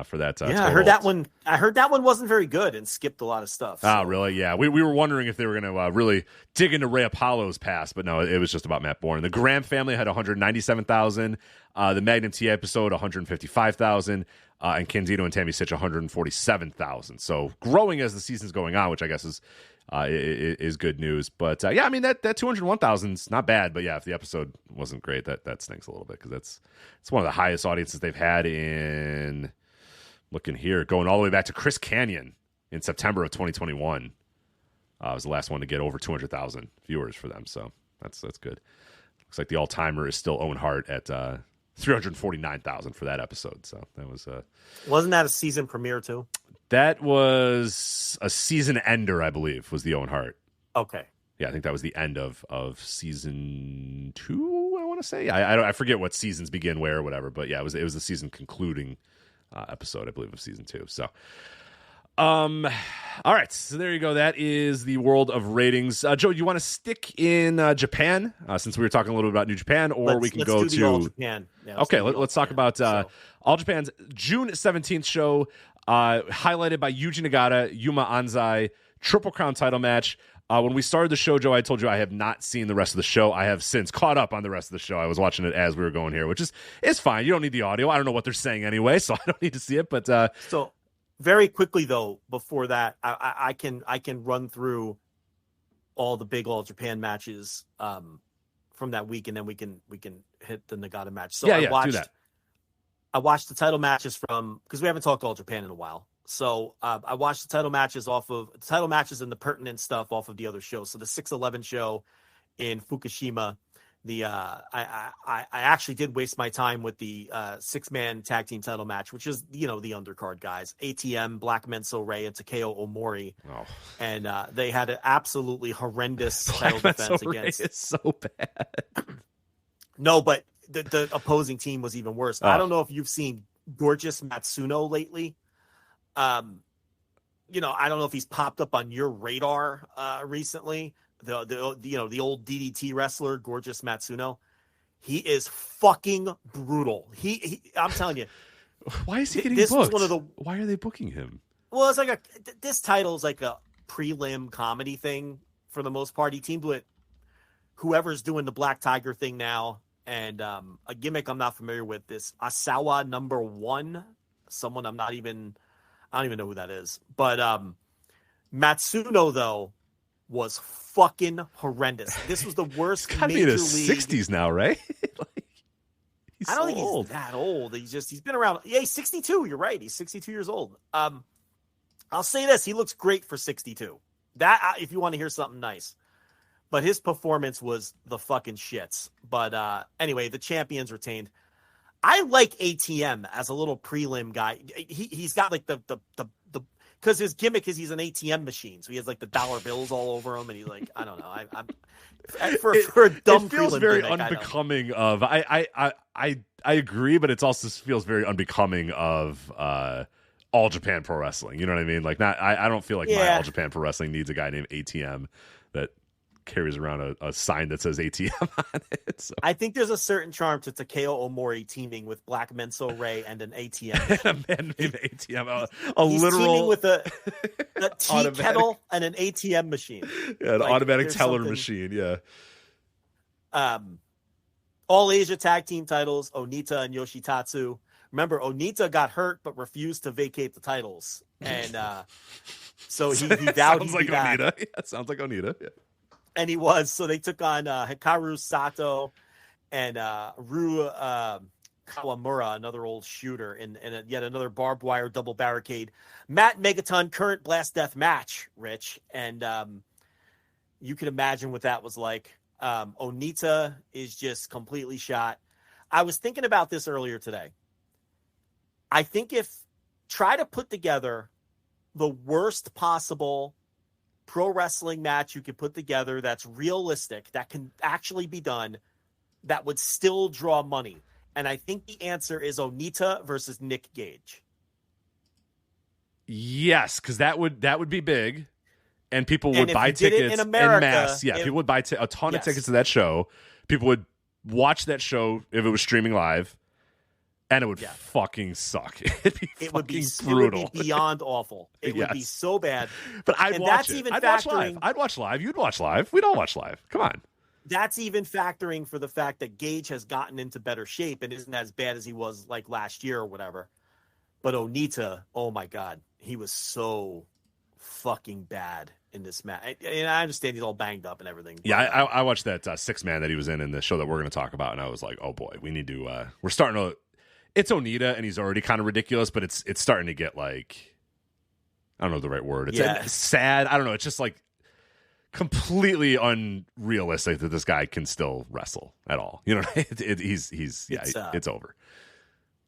For that. I heard that one. I heard that one wasn't very good and skipped a lot of stuff. So. Oh, really? Yeah. We were wondering if they were going to really dig into Ray Apollo's past, but no, it was just about Matt Bourne. The Graham family had 197,000. The Magnum T episode, 155,000. and Candido and Tammy Sitch 147,000. So growing as the season's going on, which I guess is good news. But yeah, I mean that 201,000 is not bad. But yeah, if the episode wasn't great, that stinks a little bit, because it's one of the highest audiences they've had in, looking here, going all the way back to Chris Kanyon in September of 2021. Was the last one to get over 200,000 viewers for them. So that's good. Looks like the all-timer is still Owen Hart at 349,000 for that episode. So that was wasn't that a season premiere too? That was a season ender, I believe, was the Owen Hart. Okay. Yeah, I think that was the end of season 2, I want to say. I forget what seasons begin where or whatever, but yeah, it was the season concluding episode, I believe, of season 2. So all right, so there you go. That is the world of ratings. Joe, do you want to stick in Japan, since we were talking a little bit about New Japan, or we can go do to the All Japan? Yeah, okay, let's talk about All Japan's June 17th show, highlighted by Yuji Nagata, Yuma Anzai, Triple Crown title match. When we started the show, Joe, I told you I have not seen the rest of the show. I have since caught up on the rest of the show. I was watching it as we were going here, which is fine. You don't need the audio. I don't know what they're saying anyway, so I don't need to see it. But so very quickly though, before that, I can run through all the big All Japan matches from that week, and then we can hit the Nagata match. So do that. I watched the title matches because we haven't talked All Japan in a while. So I watched the title matches and the pertinent stuff off of the other shows. So the 6/11 show in Fukushima, I actually did waste my time with the 6-man tag team title match, which is, the undercard guys, ATM, Black Menso Ray, and Takeo Omori. Oh. And they had an absolutely horrendous title defense against. It's so bad. No, but the opposing team was even worse. I don't know if you've seen Gorgeous Matsuno lately. I don't know if he's popped up on your radar recently. The old DDT wrestler, Gorgeous Matsuno. He is fucking brutal. I'm telling you. Why is he getting this booked? Was one of the, why are they booking him? Well, it's like this title is like a prelim comedy thing for the most part. He teamed with whoever's doing the Black Tiger thing now, and a gimmick I'm not familiar with, this Asawa number 1, someone I don't even know who that is. But Matsuno, though, was fucking horrendous. This was the worst. He's gotta be in his 60s now, right? I don't think he's that old. He's been around. Yeah, he's 62. You're right. He's 62 years old. I'll say this: he looks great for 62. That, if you want to hear something nice. But his performance was the fucking shits. But anyway, the champions retained. I like ATM as a little prelim guy. He's got like the because his gimmick is he's an ATM machine, so he has like the dollar bills all over him, and he's like, I don't know. I'm for a dumb. It feels prelim very gimmick, unbecoming of. I agree, but it also feels very unbecoming of All Japan Pro Wrestling. You know what I mean? Like, I don't feel like my All Japan Pro Wrestling needs a guy named ATM that carries around a sign that says ATM on it. So. I think there's a certain charm to Takeo Omori teaming with Black Menso Ray and an ATM. A man named ATM, he's literal teaming with a tea kettle and an ATM machine. Yeah, an automatic teller machine. Yeah. All Asia tag team titles: Onita and Yoshitatsu. Remember, Onita got hurt but refused to vacate the titles, and so he vowed sounds like back. Onita. Yeah, sounds like Onita. Yeah. And he was. So they took on Hikaru Sato and Ru Kawamura, another old shooter, in yet another barbed wire double barricade. Matt Megaton current Blast Death match, Rich. And you can imagine what that was like. Onita is just completely shot. I was thinking about this earlier today. I think try to put together the worst possible pro wrestling match you could put together that's realistic, that can actually be done, that would still draw money. And I think the answer is Onita versus Nick Gage. Yes, because that would be big, and people would buy tickets in America, en masse. Yeah, people would buy a ton of tickets to that show. People would watch that show if it was streaming live, and it would fucking suck. It would be brutal. It would be beyond awful. It would be so bad. But I'd watch it. I'd watch live. I'd watch live. You'd watch live. We'd all watch live. Come on. That's even factoring for the fact that Gage has gotten into better shape and isn't as bad as he was like last year or whatever. But Onita, oh my God, he was so fucking bad in this match. And I understand he's all banged up and everything. Yeah, I watched that 6-man that he was in the show that we're going to talk about, and I was like, oh boy, we need to. We're starting to. It's Onita, and he's already kind of ridiculous, but it's starting to get like, I don't know the right word. It's sad. I don't know. It's just like completely unrealistic that this guy can still wrestle at all. You know, it's over.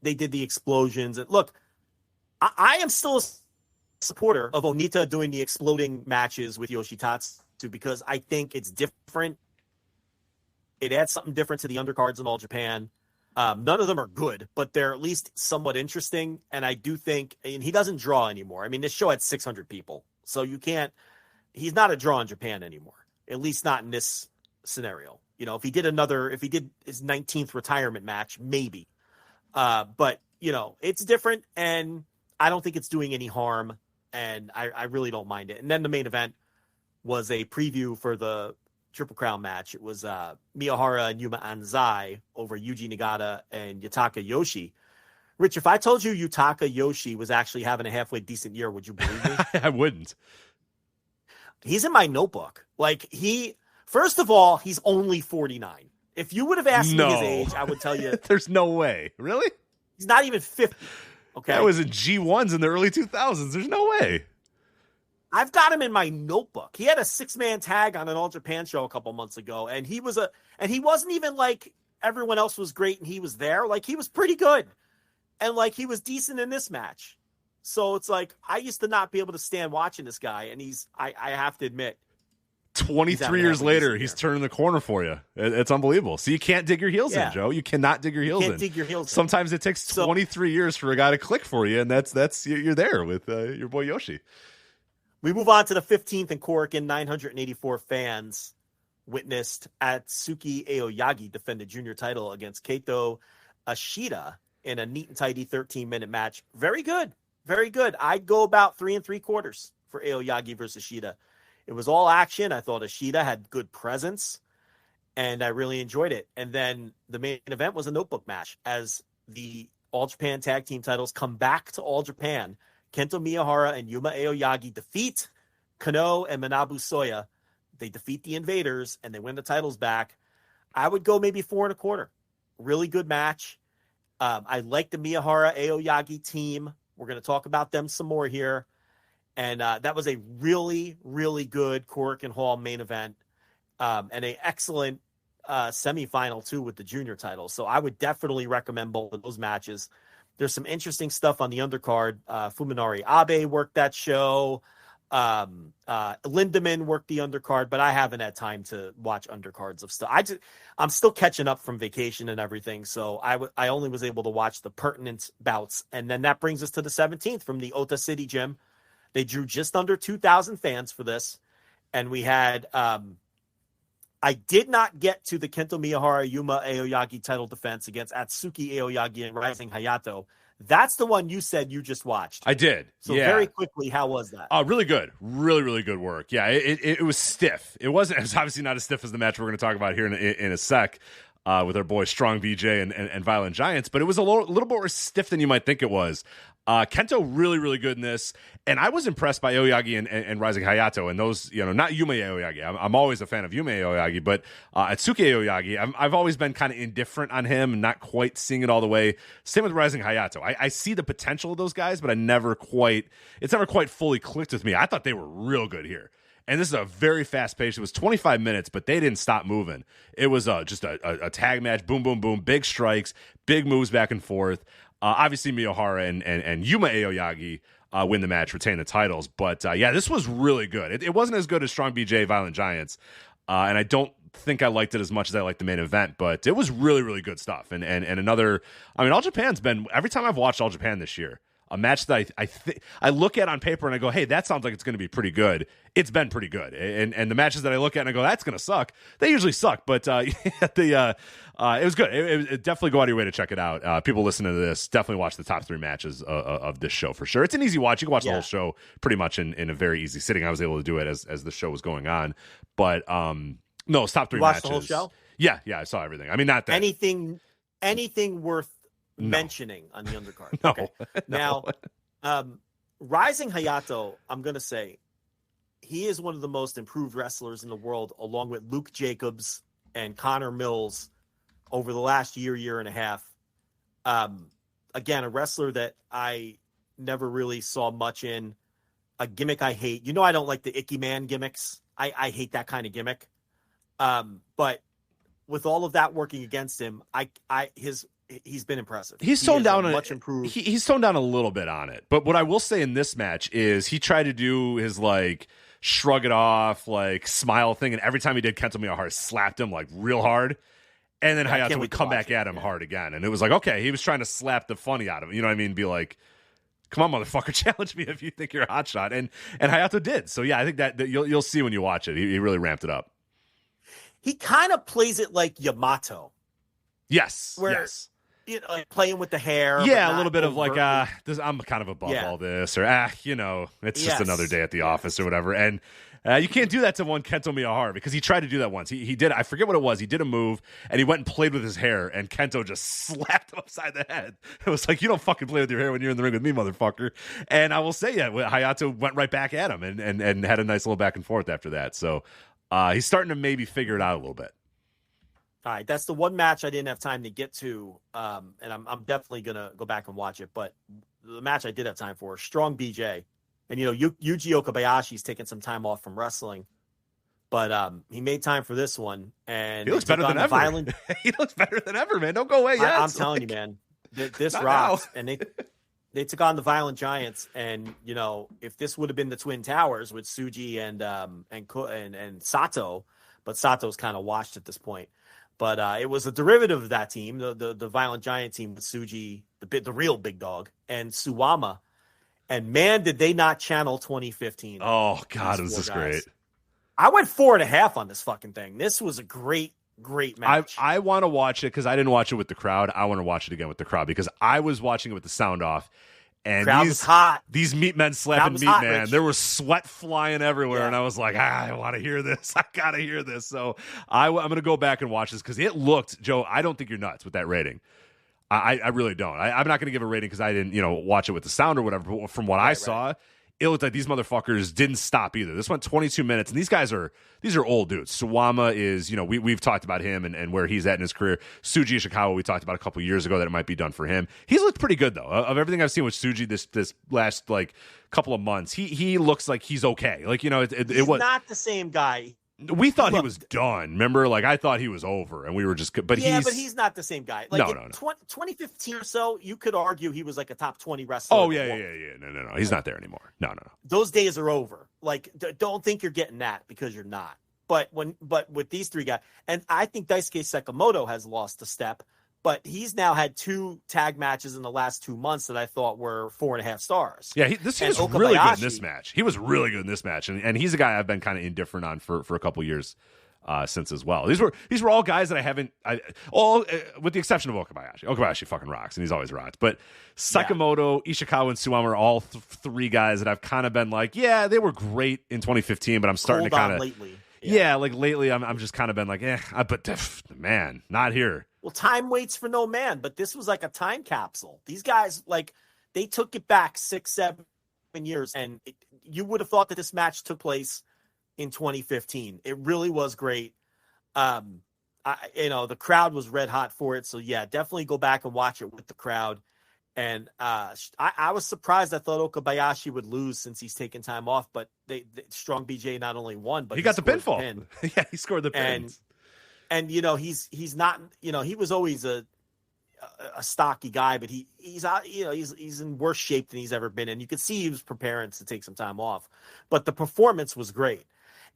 They did the explosions, and look, I am still a supporter of Onita doing the exploding matches with Yoshitatsu because I think it's different. It adds something different to the undercards in All Japan. None of them are good, but they're at least somewhat interesting. And I do think, and he doesn't draw anymore. I mean, this show had 600 people, so he's not a draw in Japan anymore, at least not in this scenario. You know, if he did his 19th retirement match, maybe. But you know, it's different, and I don't think it's doing any harm, and I really don't mind it. And then the main event was a preview for the Triple Crown match. It was Miyahara and Yuma Anzai over Yuji Nagata and Yutaka Yoshi. Rich, if I told you Yutaka Yoshi was actually having a halfway decent year, would you believe me? I wouldn't. He's in my notebook. Like, first of all, he's only 49. If you would have asked me his age, I would tell you. There's no way. Really? He's not even 50. Okay. That was in G1s in the early 2000s. There's no way. I've got him in my notebook. He had a 6-man tag on an All Japan show a couple months ago, and he wasn't even like everyone else was great and he was there. Like, he was pretty good. And like, he was decent in this match. So it's like, I used to not be able to stand watching this guy, and I have to admit, 23 years later, he's turning the corner for you. It's unbelievable. So you can't dig your heels in, Joe. You cannot dig your heels in. Dig your heels Sometimes it takes 23 years for a guy to click for you, and that's you're there with your boy Yoshi. We move on to the 15th in Korakuen. 984 fans witnessed Atsuki Aoyagi defend the junior title against Kaito Ashida in a neat and tidy 13-minute match. Very good. Very good. I'd go about 3 3/4 for Aoyagi versus Ashida. It was all action. I thought Ashida had good presence, and I really enjoyed it. And then the main event was a notebook match as the All Japan Tag Team titles come back to All Japan. Kento Miyahara and Yuma Aoyagi defeat Kano and Manabu Soya. They defeat the Invaders, and they win the titles back. I would go maybe 4 1/4. Really good match. I like the Miyahara Aoyagi team. We're going to talk about them some more here. And that was a really, really good Korakuen Hall main event, and an excellent semifinal, too, with the junior title. So I would definitely recommend both of those matches. There's some interesting stuff on the undercard. Fuminari Abe worked that show. Lindemann worked the undercard, but I haven't had time to watch undercards of stuff. I'm still catching up from vacation and everything, so I only was able to watch the pertinent bouts. And then that brings us to the 17th from the Ota City Gym. They drew just under 2,000 fans for this. And we had, I did not get to the Kento Miyahara Yuma Aoyagi title defense against Atsuki Aoyagi and Rising Hayato. That's the one you said you just watched. I did. So very quickly, how was that? Really good. Really, really good work. Yeah, it was stiff. It was obviously not as stiff as the match we're going to talk about here in a sec. With our boy Strong BJ and Violent Giants, but it was a little bit more stiff than you might think it was. Kento really, really good in this, and I was impressed by Aoyagi and Rising Hayato, and those, not Yuma Aoyagi. I'm always a fan of Yuma Aoyagi, but Atsuki Aoyagi, I've always been kind of indifferent on him and not quite seeing it all the way. Same with Rising Hayato. I see the potential of those guys, but it's never quite fully clicked with me. I thought they were real good here. And this is a very fast pace. It was 25 minutes, but they didn't stop moving. It was just a tag match, boom, boom, boom, big strikes, big moves back and forth. Obviously, Miyahara and Yuma Aoyagi win the match, retain the titles. But, this was really good. It wasn't as good as Strong BJ, Violent Giants. And I don't think I liked it as much as I liked the main event, but it was really, really good stuff. And another, All Japan's been, every time I've watched All Japan this year, a match that I look at on paper and I go, hey, that sounds like it's going to be pretty good. It's been pretty good. And the matches that I look at and I go, that's going to suck. They usually suck, but it was good. It definitely go out of your way to check it out. People listening to this, definitely watch the top 3 matches of this show for sure. It's an easy watch. You can watch the whole show pretty much in a very easy sitting. I was able to do it as the show was going on. But no, it's top 3 matches. The whole show? Yeah, I saw everything. Not that. Anything worth mentioning on the undercard. No. Okay. Now, Rising Hayato, I'm going to say, he is one of the most improved wrestlers in the world, along with Luke Jacobs and Connor Mills over the last year and a half. Again, a wrestler that I never really saw much in. A gimmick I hate. You know, I don't like the Icky Man gimmicks. I hate that kind of gimmick. But with all of that working against him, he's been impressive. He's toned down much improved. He's toned down a little bit on it. But what I will say in this match is he tried to do his like shrug it off, like smile thing, and every time he did, Kento Miyahara slapped him like real hard. And then Hayato would come back at him hard again. And it was like, okay, he was trying to slap the funny out of him. You know what I mean? Be like, come on, motherfucker, challenge me if you think you're a hotshot. And Hayato did. So, yeah, I think that you'll see when you watch it. He really ramped it up. He kind of plays it like Yamato. Yes. Yes. You know, like playing with the hair. Yeah, a little bit of like, I'm kind of above all this. Or, you know, it's just another day at the office or whatever. And you can't do that to one Kento Miyahara because he tried to do that once. He did. I forget what it was. He did a move and he went and played with his hair, and Kento just slapped him upside the head. It was like, you don't fucking play with your hair when you're in the ring with me, motherfucker. And I will say, Hayato went right back at him and had a nice little back and forth after that. So he's starting to maybe figure it out a little bit. All right, that's the one match I didn't have time to get to, and I'm definitely gonna go back and watch it. But the match I did have time for, Strong BJ. And, you know, Yuji Okabayashi's taking some time off from wrestling, but he made time for this one. And he looks better than ever. He looks better than ever, man. Don't go away yet. I'm telling you, man, this rocks. And they took on the Violent Giants. And, you know, if this would have been the Twin Towers with Tsuji and Sato, but Sato's kind of washed at this point. But it was a derivative of that team, the Violent Giant team with Tsuji, the real big dog, and Suwama. And man, did they not channel 2015. Oh, God, was this great. I went 4.5 on this fucking thing. This was a great match. I want to watch it because I didn't watch it with the crowd. I want to watch it again with the crowd because I was watching it with the sound off. And crowd was hot. These meat men slapping meat hot, man. Rich. There was sweat flying everywhere. And I was like, I want to hear this. I got to hear this. So I'm going to go back and watch this because it looked, Joe, I don't think you're nuts with that rating. I really don't. I'm not going to give a rating because I didn't, watch it with the sound or whatever. But from what I saw, it looked like these motherfuckers didn't stop either. This went 22 minutes, and these are old dudes. Suwama is, we've talked about him and where he's at in his career. Tsuji Ishikawa, we talked about a couple years ago that it might be done for him. He's looked pretty good though. Of everything I've seen with Tsuji this last like couple of months, he looks like he's okay. Like it was not the same guy. We thought he was done. Remember, like I thought he was over, and we were just. But he's not the same guy. Like no. 2015 or so, you could argue he was like a top 20 wrestler. Oh yeah. No. He's not there anymore. No. Those days are over. Like, don't think you're getting that because you're not. But with these three guys, and I think Daisuke Sekimoto has lost a step. But he's now had 2 tag matches in the last 2 months that I thought were 4.5 stars. Yeah, he was really good in this match. He was really good in this match, and he's a guy I've been kind of indifferent on for a couple years since as well. These were all guys that I haven't, with the exception of Okabayashi. Okabayashi fucking rocks, and he's always rocked. But Sekimoto, Ishikawa, and Suwama are all 3 guys that I've kind of been like, yeah, they were great in 2015, but I'm starting to kind of lately. Yeah, like lately, I'm just kind of been like, but man, not here. Well, time waits for no man, but this was like a time capsule. These guys, like, they took it back 6-7 years, and you would have thought that this match took place in 2015. It really was great. The crowd was red hot for it, so yeah, definitely go back and watch it with the crowd. And I was surprised. I thought Okabayashi would lose since he's taken time off, but Strong BJ not only won, but he got the pinfall. Yeah, he scored the pin. And he's not, he was always a stocky guy, but he's out, he's in worse shape than he's ever been. And you could see he was preparing to take some time off, but the performance was great.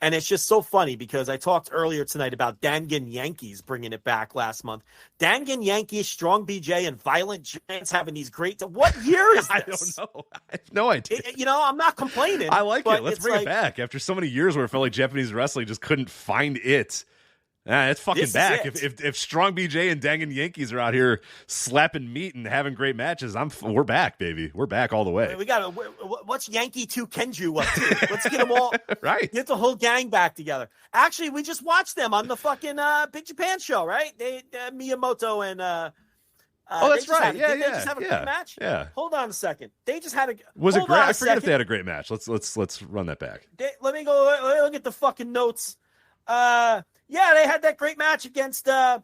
And it's just so funny because I talked earlier tonight about Dangan Yankees bringing it back last month. Dangan Yankees, Strong BJ, and Violent Giants having these great. What year is this? I don't know. I have no idea. I'm not complaining. I like it. Let's bring it back after so many years where it felt like Japanese wrestling just couldn't find it. It's fucking back. If Strong BJ and Dangan Yankees are out here slapping meat and having great matches, we're back, baby. We're back all the way. We got what's Yankee 2 Kenju up to? Let's get them all right. Get the whole gang back together. Actually, we just watched them on the fucking Big Japan show, right? They Miyamoto and That's right. Did they just have a great match? Yeah. Hold on a second. They just had a. Was it great? I forget if second. they had a great match. Let's run that back. Let me look at the fucking notes. Yeah, they had that great match against Kakuta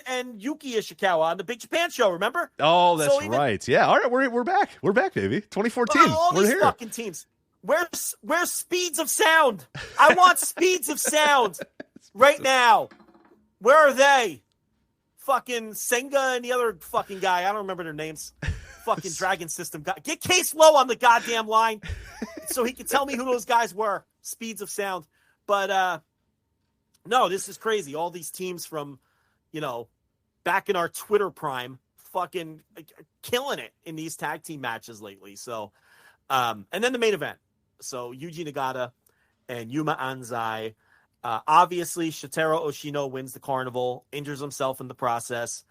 and Yuki Ishikawa on the Big Japan show. Remember? Oh, that's right. Yeah. All right, we're back. We're back, baby. 2014. All we're these here. Fucking teams. Where's Speeds of Sound? I want Speeds of Sound right now. Where are they? Fucking Senga and the other fucking guy. I don't remember their names. Fucking Dragon System guy. Get Case Low on the goddamn line so he can tell me who those guys were. Speeds of Sound. But no, this is crazy. All these teams from, back in our Twitter prime, fucking killing it in these tag team matches lately. So, and then the main event. So Yuji Nagata and Yuma Anzai. Obviously, Shotaro Oshino wins the Carnival, injures himself in the process.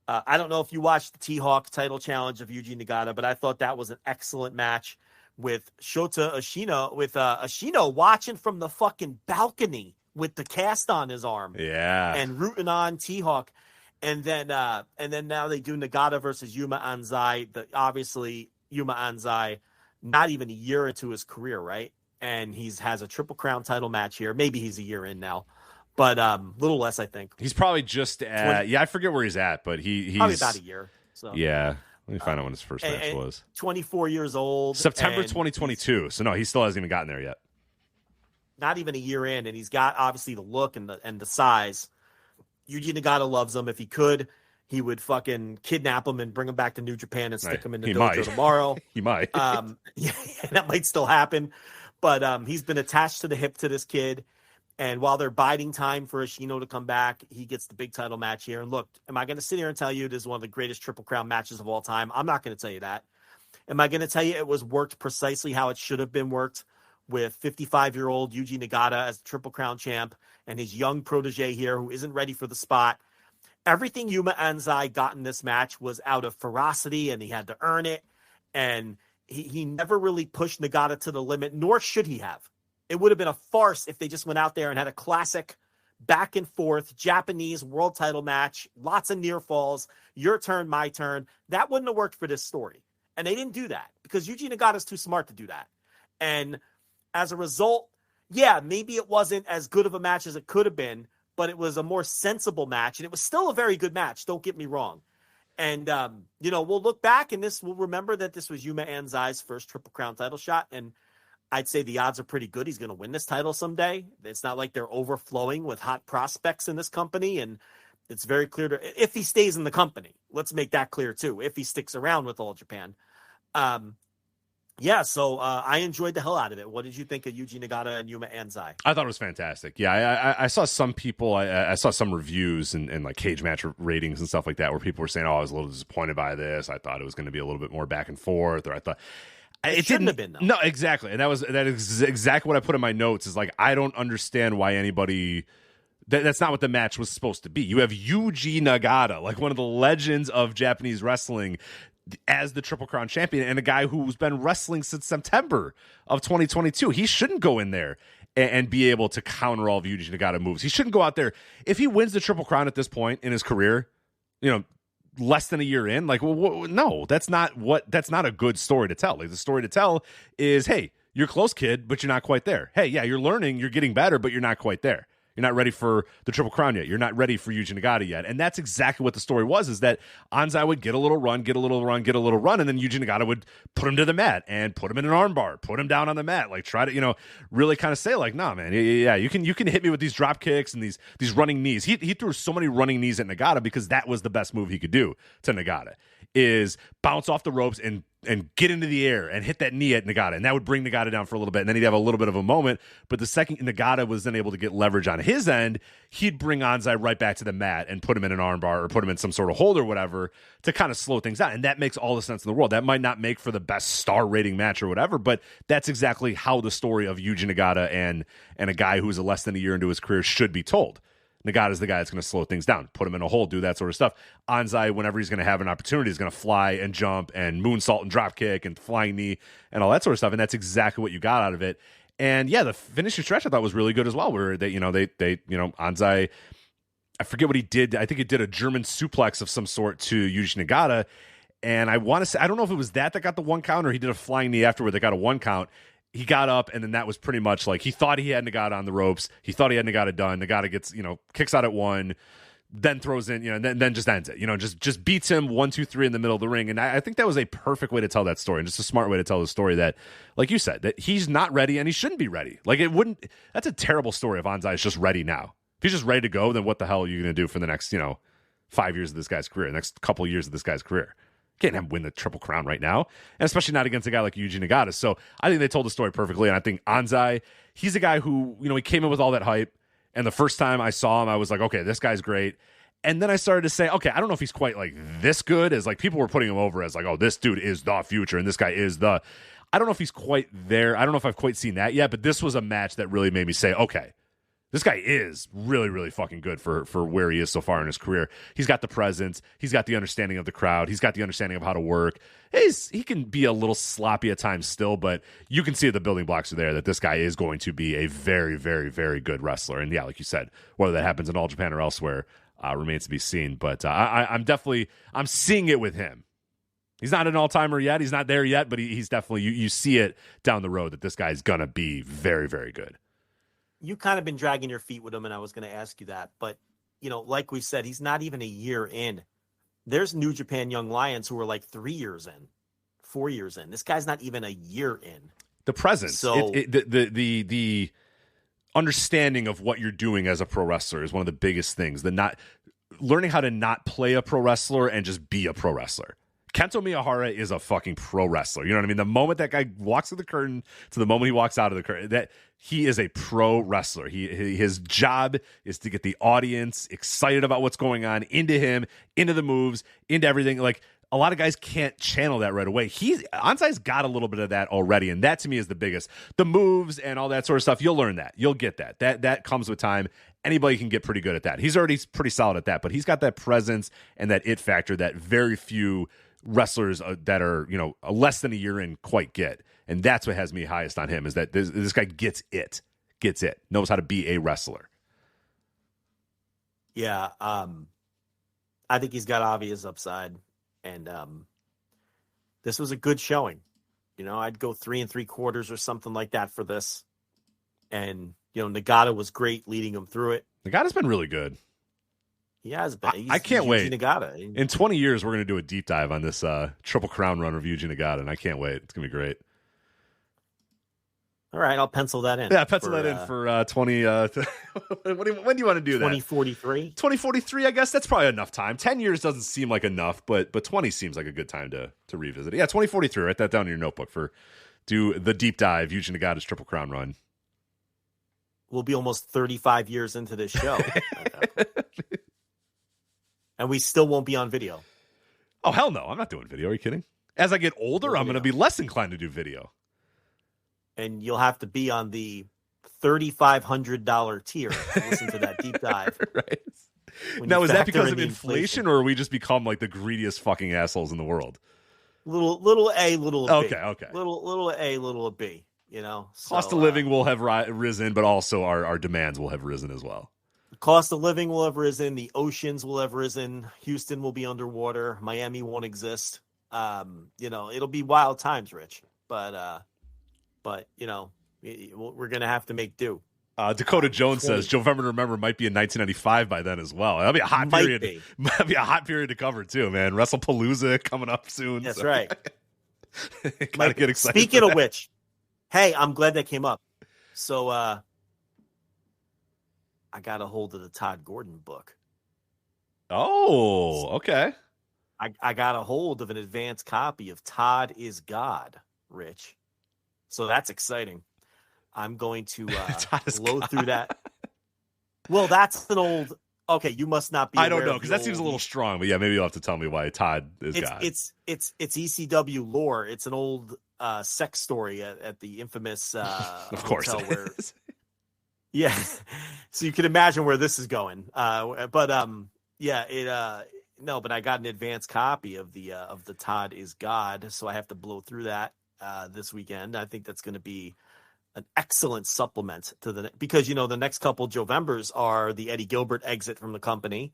I don't know if you watched the T-Hawk title challenge of Yuji Nagata, but I thought that was an excellent match with Oshino watching from the fucking balcony with the cast on his arm. Yeah. And rooting on T-Hawk. And then now they do Nagata versus Yuma Anzai. Obviously, Yuma Anzai, not even a year into his career, right? And has a Triple Crown title match here. Maybe he's a year in now, but little less, I think. He's probably just at, I forget where he's at, but he's probably about a year. So yeah, let me find out when his first match was. 24 years old. September 2022. So no, he still hasn't even gotten there yet. Not even a year in, and he's got obviously the look and the size. Yuji Nagata loves him. If he could, he would fucking kidnap him and bring him back to New Japan and stick him in the dojo tomorrow. He might. Yeah, that might still happen. But he's been attached to the hip to this kid. And while they're biding time for Ashino to come back, he gets the big title match here. And look, am I going to sit here and tell you this is one of the greatest Triple Crown matches of all time? I'm not going to tell you that. Am I going to tell you it was worked precisely how it should have been worked with 55-year-old Yuji Nagata as the Triple Crown champ and his young protege here who isn't ready for the spot? Everything Yuma Anzai got in this match was out of ferocity, and he had to earn it. And he never really pushed Nagata to the limit, nor should he have. It would have been a farce if they just went out there and had a classic back and forth Japanese world title match, lots of near falls, your turn, my turn. That wouldn't have worked for this story. And they didn't do that because Yuji Nagata is too smart to do that. And as a result, yeah, maybe it wasn't as good of a match as it could have been, but it was a more sensible match. And it was still a very good match. Don't get me wrong. And, we'll look back and we'll remember that this was Yuma Anzai's first Triple Crown title shot. And I'd say the odds are pretty good he's going to win this title someday. It's not like they're overflowing with hot prospects in this company. And it's very clear if he stays in the company, let's make that clear too. If he sticks around with All Japan. So I enjoyed the hell out of it. What did you think of Yuji Nagata and Yuma Anzai? I thought it was fantastic. Yeah, I saw some people, I saw some reviews and like cage match ratings and stuff like that where people were saying, I was a little disappointed by this. I thought it was going to be a little bit more back and forth, or I thought it shouldn't have been, though. No, exactly. And that is exactly what I put in my notes is like, I don't understand why anybody... That's not what the match was supposed to be. You have Yuji Nagata, like one of the legends of Japanese wrestling, as the Triple Crown champion, and a guy who's been wrestling since September of 2022. He shouldn't go in there and be able to counter all of Yuji Nagata moves. He shouldn't go out there. If he wins the Triple Crown at this point in his career, less than a year in, like, no, that's not a good story to tell. Like, the story to tell is, hey, you're close, kid, but you're not quite there. Hey, yeah, you're learning, you're getting better, but you're not quite there. You're not ready for the Triple Crown yet. You're not ready for Yuji Nagata yet. And that's exactly what the story was, is that Anzai would get a little run, and then Yuji Nagata would put him to the mat and put him in an armbar, put him down on the mat, like try to, really kind of say like, nah, man, yeah, you can hit me with these drop kicks and these running knees. He threw so many running knees at Nagata because that was the best move he could do to Nagata, is bounce off the ropes and get into the air and hit that knee at Nagata. And that would bring Nagata down for a little bit. And then he'd have a little bit of a moment. But the second Nagata was then able to get leverage on his end, he'd bring Anzai right back to the mat and put him in an armbar or put him in some sort of hold or whatever to kind of slow things down. And that makes all the sense in the world. That might not make for the best star rating match or whatever, but that's exactly how the story of Yuji Nagata and a guy who's less than a year into his career should be told. Nagata's the guy that's going to slow things down, put him in a hole, do that sort of stuff. Anzai, whenever he's going to have an opportunity, is going to fly and jump and moonsault and drop kick and flying knee and all that sort of stuff. And that's exactly what you got out of it. And yeah, the finishing stretch I thought was really good as well, where they Anzai, I forget what he did. I think he did a German suplex of some sort to Yuji Nagata. And I want to say, I don't know if it was that got the 1 count or he did a flying knee afterward that got a 1 count. He got up, and then that was pretty much like he thought he had Nagata on the ropes. He thought he had Nagata done. Nagata gets, kicks out at 1, then throws in, and then just ends it. Just beats him 1, 2, 3 in the middle of the ring. And I think that was a perfect way to tell that story, and just a smart way to tell the story that, like you said, that he's not ready and he shouldn't be ready. Like that's a terrible story if Anzai is just ready now. If he's just ready to go, then what the hell are you going to do for the next, 5 years of this guy's career, the next couple of years of this guy's career? Can't have him win the Triple Crown right now, and especially not against a guy like Yuji Nagata. So I think they told the story perfectly, and I think Anzai, he's a guy who, he came in with all that hype, and the first time I saw him, I was like, okay, this guy's great. And then I started to say, okay, I don't know if he's quite like this good as like people were putting him over as like, oh, this dude is the future, and this guy is I don't know if he's quite there. I don't know if I've quite seen that yet, but this was a match that really made me say, okay, this guy is really, really fucking good for where he is so far in his career. He's got the presence. He's got the understanding of the crowd. He's got the understanding of how to work. He can be a little sloppy at times still, but you can see the building blocks are there that this guy is going to be a very, very, very good wrestler. And yeah, like you said, whether that happens in All Japan or elsewhere remains to be seen. But I'm seeing it with him. He's not an all-timer yet. He's not there yet, but he's definitely, you see it down the road that this guy's going to be very, very good. You kind of been dragging your feet with him, and I was going to ask you that. But, like we said, he's not even a year in. There's New Japan Young Lions who are like 3 years in, 4 years in. This guy's not even a year in. The presence, so the understanding of what you're doing as a pro wrestler is one of the biggest things. Learning how to not play a pro wrestler and just be a pro wrestler. Kento Miyahara is a fucking pro wrestler. You know what I mean? The moment that guy walks through the curtain to the moment he walks out of the curtain, that he is a pro wrestler. His job is to get the audience excited about what's going on, into him, into the moves, into everything. Like, a lot of guys can't channel that right away. Anzai's got a little bit of that already, and that to me is the biggest. The moves and all that sort of stuff, you'll learn that. You'll get that. That comes with time. Anybody can get pretty good at that. He's already pretty solid at that, but he's got that presence and that it factor that very few wrestlers that are less than a year in quite get, and that's what has me highest on him, is that this guy gets it, knows how to be a wrestler. Yeah, I think he's got obvious upside, and this was a good showing. I'd go 3 3/4 or something like that for this, and Nagata was great leading him through it. Nagata's been really good. He has been. I can't wait. Nagata. In 20 years, we're going to do a deep dive on this Triple Crown run of Yuji Nagata, and I can't wait. It's going to be great. All right, I'll pencil that in. Yeah, pencil that in for 20. When do you want to do that? 2043? 2043, I guess. That's probably enough time. 10 years doesn't seem like enough, but 20 seems like a good time to revisit it. Yeah, 2043. Write that down in your notebook do the deep dive, Yuji Nagata's Triple Crown run. We'll be almost 35 years into this show. And we still won't be on video. Oh, hell no. I'm not doing video. Are you kidding? As I get older, I'm going to be less inclined to do video. And you'll have to be on the $3,500 tier to listen to that deep dive. Right. Now, is that because of inflation, or we just become like the greediest fucking assholes in the world? Little A, little B. Okay. Little A, little B. Cost of living will have risen, but also our demands will have risen as well. Cost of living will have risen. The oceans will have risen. Houston will be underwater. Miami won't exist. It'll be wild times, Rich. But we're gonna have to make do. Dakota Jones says November to Remember might be in 1995 by then as well. That'll be a hot period. That'll be a hot period to cover too, man. WrestlePalooza coming up soon. That's right. Gotta get excited. Speaking of which, hey, I'm glad that came up. So I got a hold of the Todd Gordon book. Oh, okay. I got a hold of an advanced copy of Todd is God, Rich. So that's exciting. I'm going to blow through that. Well, that's an old. Okay, you must not be. I don't know, because that seems a little strong. But yeah, maybe you'll have to tell me why Todd is God. It's ECW lore. It's an old sex story at the infamous of course hotel where. Yeah, so you can imagine where this is going. But I got an advanced copy of the Todd is God, so I have to blow through that this weekend. I think that's going to be an excellent supplement to because the next couple Jovembers are the Eddie Gilbert exit from the company,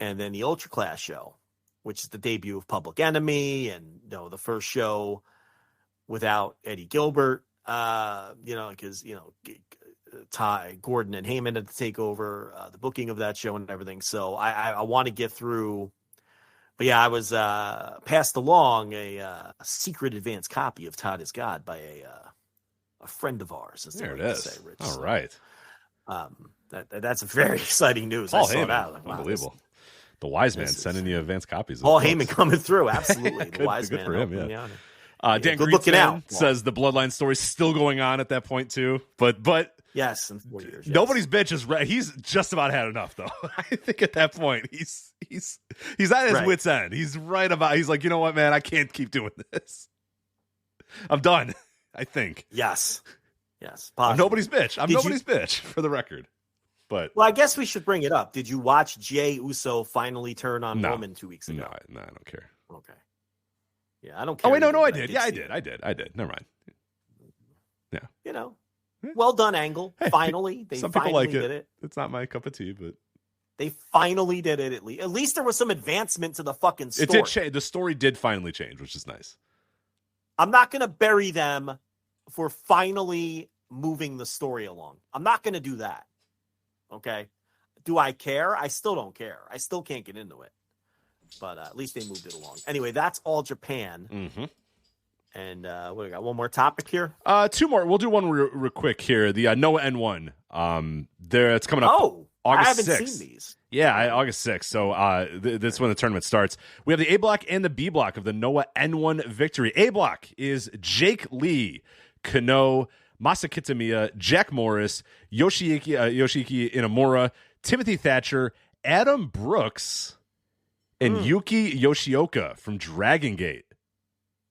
and then the Ultra Class show, which is the debut of Public Enemy, and the first show without Eddie Gilbert. Because Ty Gordon and Heyman had to take over the booking of that show and everything. So I want to get through. But yeah, I was passed along a secret advance copy of Todd is God by a friend of ours. There it is. Say, Rich. All right. That's very exciting news. Paul Heyman. Wow, unbelievable. The wise man sending you advance copies. Paul Heyman coming through. Absolutely. The wise good man. For him, yeah. Dan good looking out. Says the Bloodline story is still going on at that point too. But yes, in 4 years. Nobody's bitch is right. He's just about had enough though. I think at that point he's at his wit's end. He's like, you know what, man, I can't keep doing this. I'm done. I think. Yes. I'm nobody's bitch. I'm nobody's bitch, for the record. But I guess we should bring it up. Did you watch Jey Uso finally turn on Roman 2 weeks ago? No, I don't care. Okay. Yeah, I don't care. Oh wait, no, I did. Yeah, I did. Never mind. Yeah. Well done, Angle. Finally, some people like did it. It's not my cup of tea, but they finally did it. At least there was some advancement to the fucking story. It did change. The story did finally change, which is nice. I'm not going to bury them for finally moving the story along. I'm not going to do that. Okay. Do I care? I still don't care. I still can't get into it. But at least they moved it along. Anyway, that's All Japan. Mm-hmm. And what do we got? One more topic here? Two more. We'll do one real quick here. The Noah N1. It's coming up. Oh, August 6th. I haven't seen these. Yeah, August 6th. So that's when the tournament starts. We have the A block and the B block of the Noah N1 victory. A block is Jake Lee, Kano, Masa Kitamiya, Jack Morris, Yoshiki Inamura, Timothy Thatcher, Adam Brooks, and Yuki Yoshioka from Dragon Gate.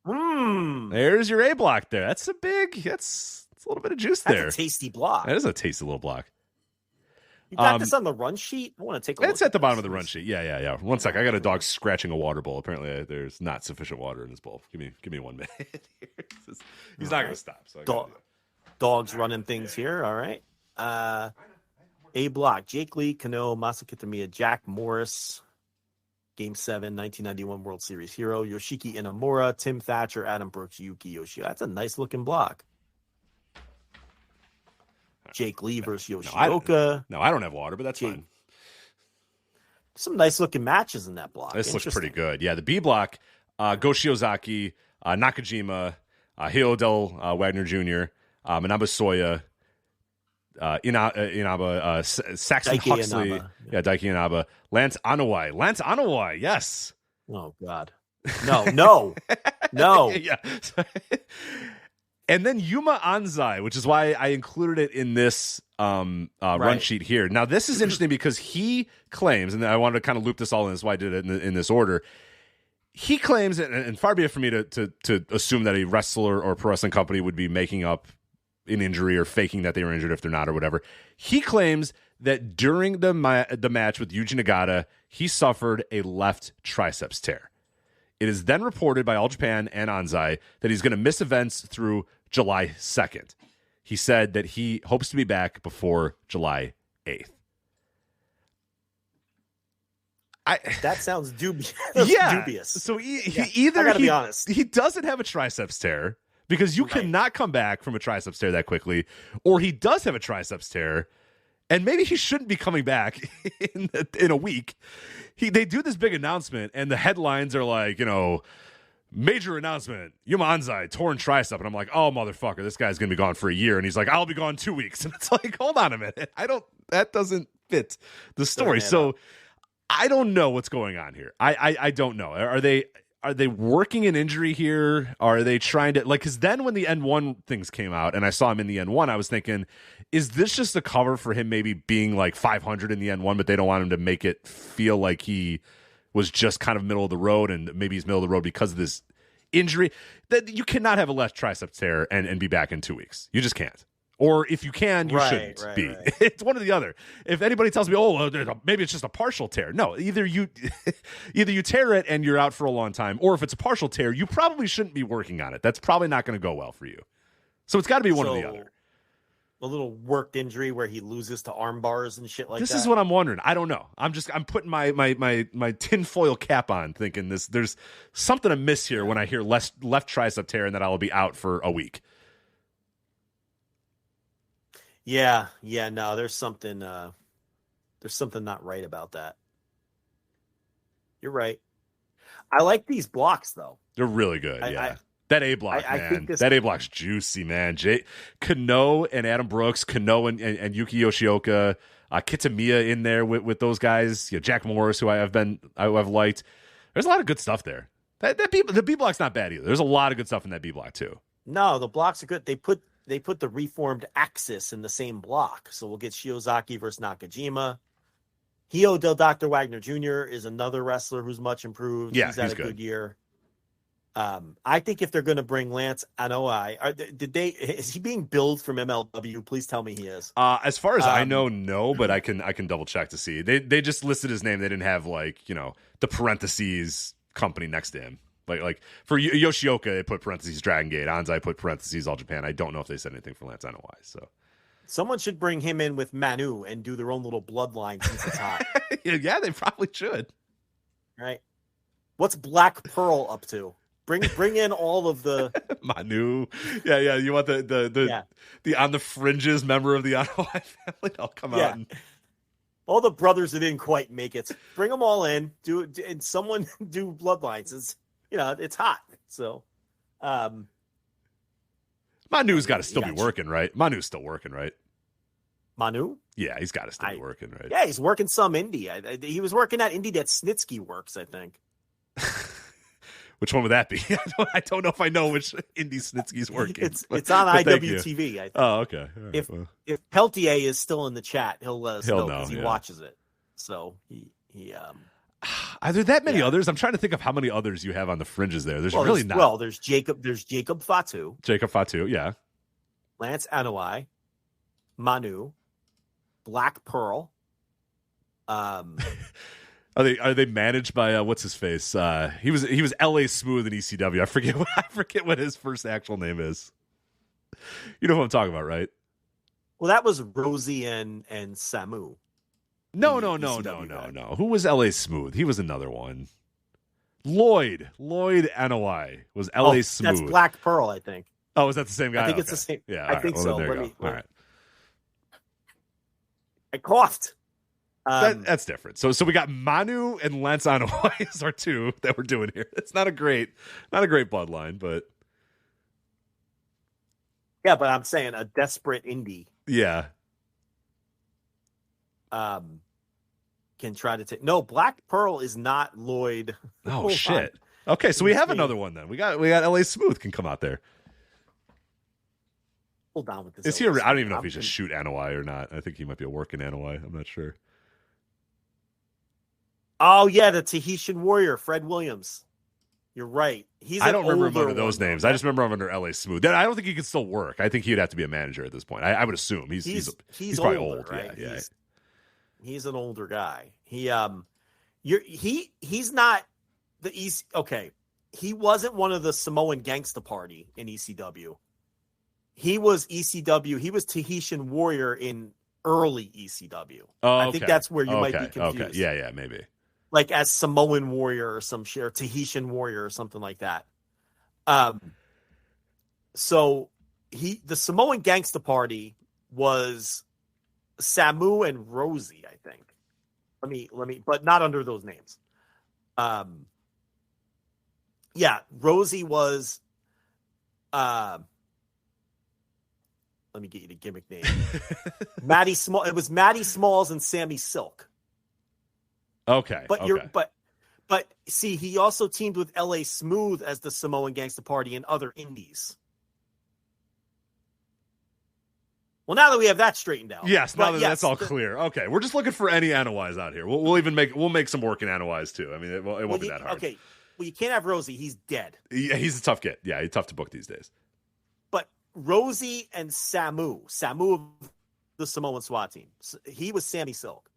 There's your A block there. That's a little bit of juice there. That's a tasty block. That is a tasty little block. You got this on the run sheet? I want to take a look. It's at the bottom of the run sheet. Yeah. 1 sec. I got a dog scratching a water bowl. Apparently, there's not sufficient water in this bowl. Give me 1 minute. He's not going to stop. So dogs running things here. All right. A block: Jake Lee, Kano, Masa Kitamiya, Jack Morris. Game 7, 1991 World Series hero, Yoshiki Inamura, Tim Thatcher, Adam Brooks, Yuki Yoshioka. That's a nice looking block. Jake Lee versus Yoshioka. No, I don't have water, but that's fine. Some nice looking matches in that block. This looks pretty good. Yeah, the B block, Go Shiozaki, Nakajima, Hiro Del Wagner Jr., Manabu Soya, Inaba, Saxon Daiki Huxley, Inaba. Yeah, Daiki Inaba, Lance Anoa'i, yes. Oh God, no. Yeah. And then Yuma Anzai, which is why I included it in this run sheet here. Now, this is interesting because he claims, and I wanted to kind of loop this all in, that's why I did it in this order. He claims, and far be it for me to assume that a wrestler or pro wrestling company would be making up an injury or faking that they were injured if they're not or whatever. He claims that during the match with Yuji Nagata, he suffered a left triceps tear. It is then reported by All Japan and Anzai that he's going to miss events through July 2nd. He said that he hopes to be back before July 8th. That sounds dubious. Yeah. Dubious. So be honest. He doesn't have a triceps tear because you cannot come back from a triceps tear that quickly, or he does have a triceps tear, and maybe he shouldn't be coming back in a week. They do this big announcement, and the headlines are like, major announcement, Yuma Anzai, torn tricep. And I'm like, oh, motherfucker, this guy's going to be gone for a year. And he's like, I'll be gone 2 weeks. And it's like, hold on a minute. That doesn't fit the story. So I don't know what's going on here. I don't know. Are they working an injury here? Are they trying to, because then when the N1 things came out and I saw him in the N1, I was thinking, is this just a cover for him maybe being like 500 in the N1, but they don't want him to make it feel like he was just kind of middle of the road, and maybe he's middle of the road because of this injury? That you cannot have a left tricep tear and be back in 2 weeks. You just can't. Or if you can, you shouldn't be. Right. It's one or the other. If anybody tells me, maybe it's just a partial tear. No, either you tear it and you're out for a long time, or if it's a partial tear, you probably shouldn't be working on it. That's probably not going to go well for you. So it's got to be one or the other. little worked injury where he loses to arm bars and shit like that? This is what I'm wondering. I don't know. I'm putting my tinfoil cap on, thinking there's something amiss here when I hear left tricep tear and that I'll be out for a week. Yeah, no, there's something not right about that. You're right. I like these blocks though. They're really good. That A block, man. That A block's juicy, man. Kano and Adam Brooks, Kano and Yuki Yoshioka, Kitamiya in there with those guys. Jack Morris, who I've liked. There's a lot of good stuff there. The B block's not bad either. There's a lot of good stuff in that B block too. No, the blocks are good. They put the reformed Axis in the same block, so we'll get Shiozaki versus Nakajima. Hio del Dr. Wagner Jr. is another wrestler who's much improved. Yeah, he's had a good year. I think if they're going to bring Lance Anoa'i, is he being billed from MLW? Please tell me he is. As far as I know, no, but I can double check to see. They just listed his name. They didn't have the parentheses company next to him. Like for Yoshioka, they put parentheses Dragon Gate. Anzai put parentheses All Japan. I don't know if they said anything for Lance Anoa'i. So someone should bring him in with Manu and do their own little bloodline since it's hot. Yeah, they probably should. Right. What's Black Pearl up to? Bring in all of the Manu. Yeah. You want the on the fringes member of the Anoa'i family? I'll come out and all the brothers that didn't quite make it. Bring them all in. And someone do bloodlines. It's hot. So, Manu's got to still be working, right? Manu's still working, right? Manu? Yeah, he's got to still be working, right? Yeah, he's working some indie. He was working that indie that Snitsky works, I think. Which one would that be? I don't know if I know which indie Snitsky's working. It's on IWTV, I think. Oh, okay. Right, if Peltier is still in the chat, he'll let us know because he watches it. So he are there that many others? I'm trying to think of how many others you have on the fringes there. There's really not. Well, there's Jacob Fatu. Jacob Fatu, yeah. Lance Anoa'i, Manu, Black Pearl. Are they managed by what's his face? He was LA Smooth in ECW. I forget what his first actual name is. You know who I'm talking about, right? Well, that was Rosie and Samu. No. Who was LA Smooth? He was another one. Lloyd Anoa'i was LA Smooth. That's Black Pearl, I think. Oh, is that the same guy? I think it's the same. Yeah, I think so. All right. I coughed. That's different. So we got Manu and Lance Anoa'i as our two that we're doing here. It's not a great bloodline, but yeah, but I'm saying a desperate indie. Yeah. Can try to take. No, Black Pearl is not Lloyd. Oh shit. Okay, so we have another one then. We got LA Smooth can come out there. Hold on with this. Is he? I don't even know if he's just shoot Anoa'i or not. I think he might be a working Anoa'i. I'm not sure. Oh yeah, the Tahitian Warrior, Fred Williams. You're right. I don't remember him under those names. I just remember him under LA Smooth. I don't think he could still work. I think he'd have to be a manager at this point. I would assume he's probably older, old. Right? Yeah. He's an older guy. He's not the East. Okay, he wasn't one of the Samoan Gangsta Party in ECW. He was ECW. He was Tahitian Warrior in early ECW. Oh, okay. I think that's where you might be confused. Okay, yeah, maybe. Like as Samoan Warrior or some shit, or Tahitian Warrior or something like that. So the Samoan Gangsta Party was Samu and Rosie, I think. Let me, but not under those names. Yeah, Rosie was. Let me get you the gimmick name. Maddie Small. It was Maddie Smalls and Sammy Silk. Okay, but see, he also teamed with LA Smooth as the Samoan Gangsta Party and other indies. Well, now that we have that straightened out, yes, that's all clear. Okay, we're just looking for any Anoa'i's out here. We'll make some working Anoa'i's too. I mean, it won't be that hard. Okay, well, you can't have Rosie. He's dead. Yeah, he's a tough kid. Yeah, he's tough to book these days. But Rosie and Samu of the Samoan SWAT team. He was Sammy Silk.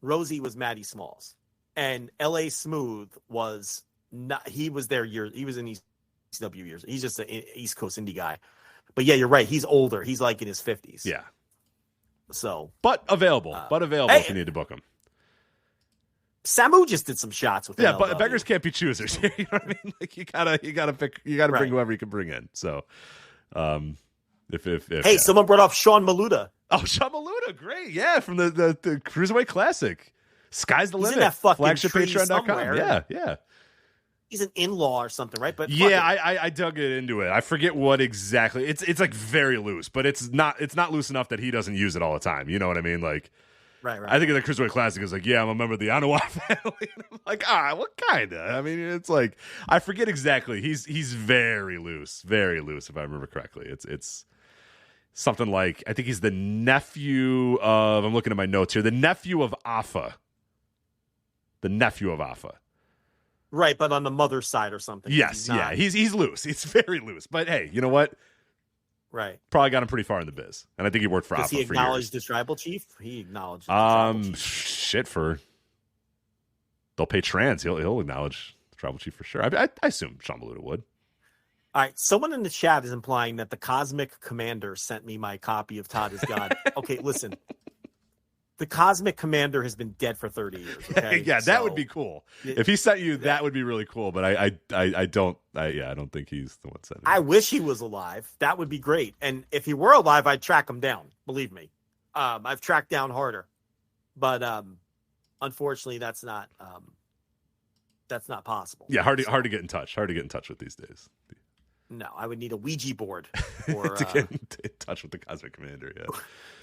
Rosie was Maddie Smalls, and LA Smooth was not. He was there years. He was in ECW years. He's just an East Coast indie guy. But yeah, you're right. He's older. He's like in his 50s. Yeah. So, but available if you need to book him. Samu just did some shots with but beggars can't be choosers. You know what I mean? Like you gotta bring whoever you can bring in. So, if someone brought up Sean Maluda. Oh, Sean Maluda, great, yeah, from the Cruiserweight Classic. Sky's the limit. In that fucking FlagshipPatreon.com. Yeah. He's an in-law or something, right? But yeah, I dug it into it. I forget what exactly. It's like very loose, but it's not loose enough that he doesn't use it all the time. You know what I mean? Like. Right. I think in the Cruiserweight Classic is like, yeah, I'm a member of the Anoa'i family. And I'm like, what kind of? I mean, it's like, I forget exactly. He's very loose, if I remember correctly. It's something like, I think he's the nephew of, I'm looking at my notes here, the nephew of Afa. Right, but on the mother's side or something. Yes, he's loose. He's very loose. But hey, you know what? Right. Probably got him pretty far in the biz. And I think he worked for Alpha for years. Does he acknowledge the tribal chief? He acknowledged the tribal chief. They'll pay trans. He'll acknowledge the tribal chief for sure. I assume Sean Maluda would. All right. Someone in the chat is implying that the Cosmic Commander sent me my copy of Todd is God. Okay, listen. The Cosmic Commander has been dead for 30 years. Okay? Yeah, that would be cool. If he sent you, that would be really cool. But I don't think he's the one sending. I wish he was alive. That would be great. And if he were alive, I'd track him down. Believe me, I've tracked down harder. But unfortunately, that's not possible. Yeah, hard to get in touch. Hard to get in touch with these days. No, I would need a Ouija board to get in touch with the Cosmic Commander. Yeah,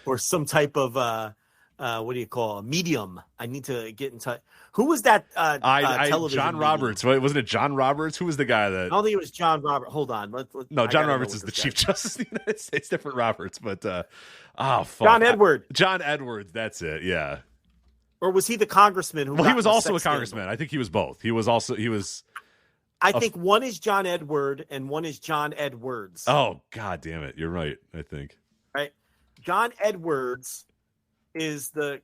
or some type of. What do you call a medium? I need to get in touch. Who was that? Television John Roberts. Wasn't it John Roberts? Who was the guy that? I don't think it was John Roberts. Hold on. No, John Roberts is the Chief Justice of the United States. Different Roberts, but fuck. John Edwards. That's it. Yeah. Or was he the congressman? He was also a congressman. Scandal? I think he was both. He was. I think one is John Edward and one is John Edwards. Oh God damn it! You're right. I think. Right, John Edwards. Is the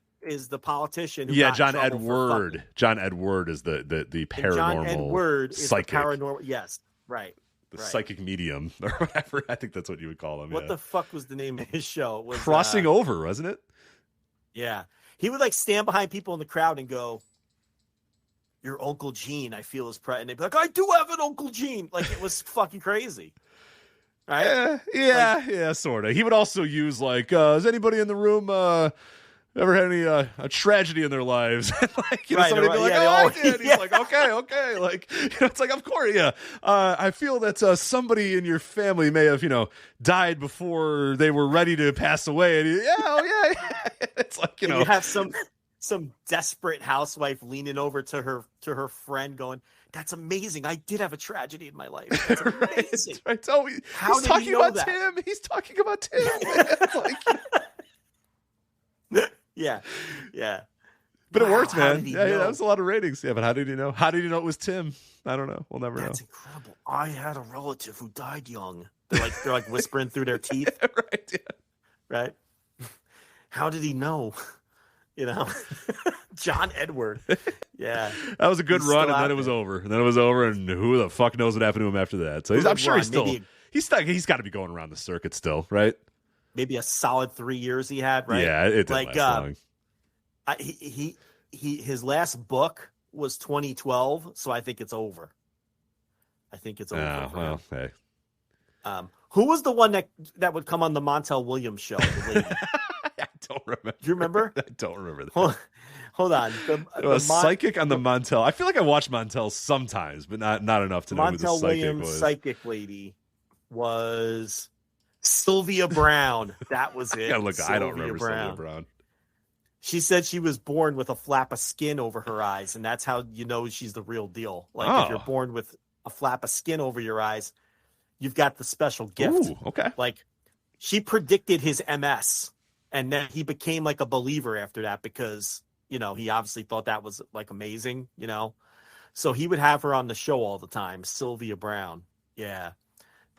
politician who John Edward. John Edward is the paranormal. And John Edward is psychic. The paranormal. Yes, right. Psychic medium or whatever. I think that's what you would call him. What the fuck was the name of his show? It was, Crossing Over, wasn't it? Yeah, he would like stand behind people in the crowd and go, "Your Uncle Gene, I feel is present." And they'd be like, "I do have an Uncle Gene." Like it was fucking crazy. Right? Yeah, sort of. He would also use like, "Is anybody in the room?" Ever had any a tragedy in their lives? Like, somebody be like, I did. He's like, okay. Like, it's like, of course, yeah. I feel that somebody in your family may have, died before they were ready to pass away. And yeah. It's like, you have some desperate housewife leaning over to her friend going, "That's amazing. I did have a tragedy in my life. That's amazing." Right. Oh, he's talking about Tim. He's talking about Tim. Yeah. But it worked, man. Yeah, that was a lot of ratings. Yeah, but how did he know? How did he know it was Tim? I don't know. We'll never know. That's incredible. I had a relative who died young. They're like whispering through their teeth. Right. Yeah. Right. How did he know? John Edward. Yeah. That was a good run, and then it was over. And who the fuck knows what happened to him after that? So I'm sure he's got to be going around the circuit still, right? Maybe a solid 3 years he had, right? Yeah, it didn't last long. His last book was 2012, so I think it's over. Well, hey. Who was the one that would come on the Montel Williams show? The lady? I don't remember. Do you remember? I don't remember that. Hold on. The psychic on the Montel. I feel like I watched Montel sometimes, but not enough to know who the psychic Williams was. Psychic lady was Sylvia Brown. That was it. I don't remember Sylvia Brown. She said she was born with a flap of skin over her eyes, and that's how you know she's the real deal. Like if you're born with a flap of skin over your eyes, you've got the special gift. Ooh, okay. Like she predicted his MS, and then he became like a believer after that because he obviously thought that was like amazing. So he would have her on the show all the time. Sylvia Brown. Yeah.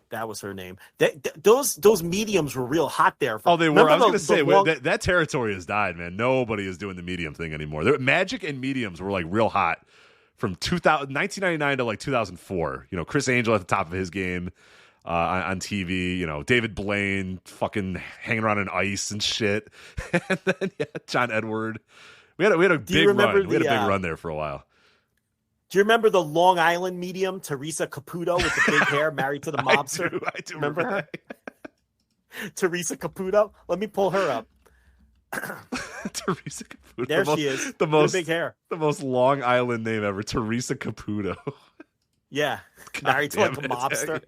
That was her name. Those mediums were real hot there. They were. I was going to say, that territory has died, man. Nobody is doing the medium thing anymore. Magic and mediums were like real hot from 1999 to like 2004. Chris Angel at the top of his game. on TV. You know, David Blaine fucking hanging around in ice and shit. And then John Edward. We had a big run. We had a big run there for a while. Do you remember the Long Island medium, Teresa Caputo, with the big hair, married to the mobster? I do remember her? Teresa Caputo. Let me pull her up. Teresa Caputo. There she is. The most big hair. The most Long Island name ever. Teresa Caputo. Yeah. Married to like a mobster.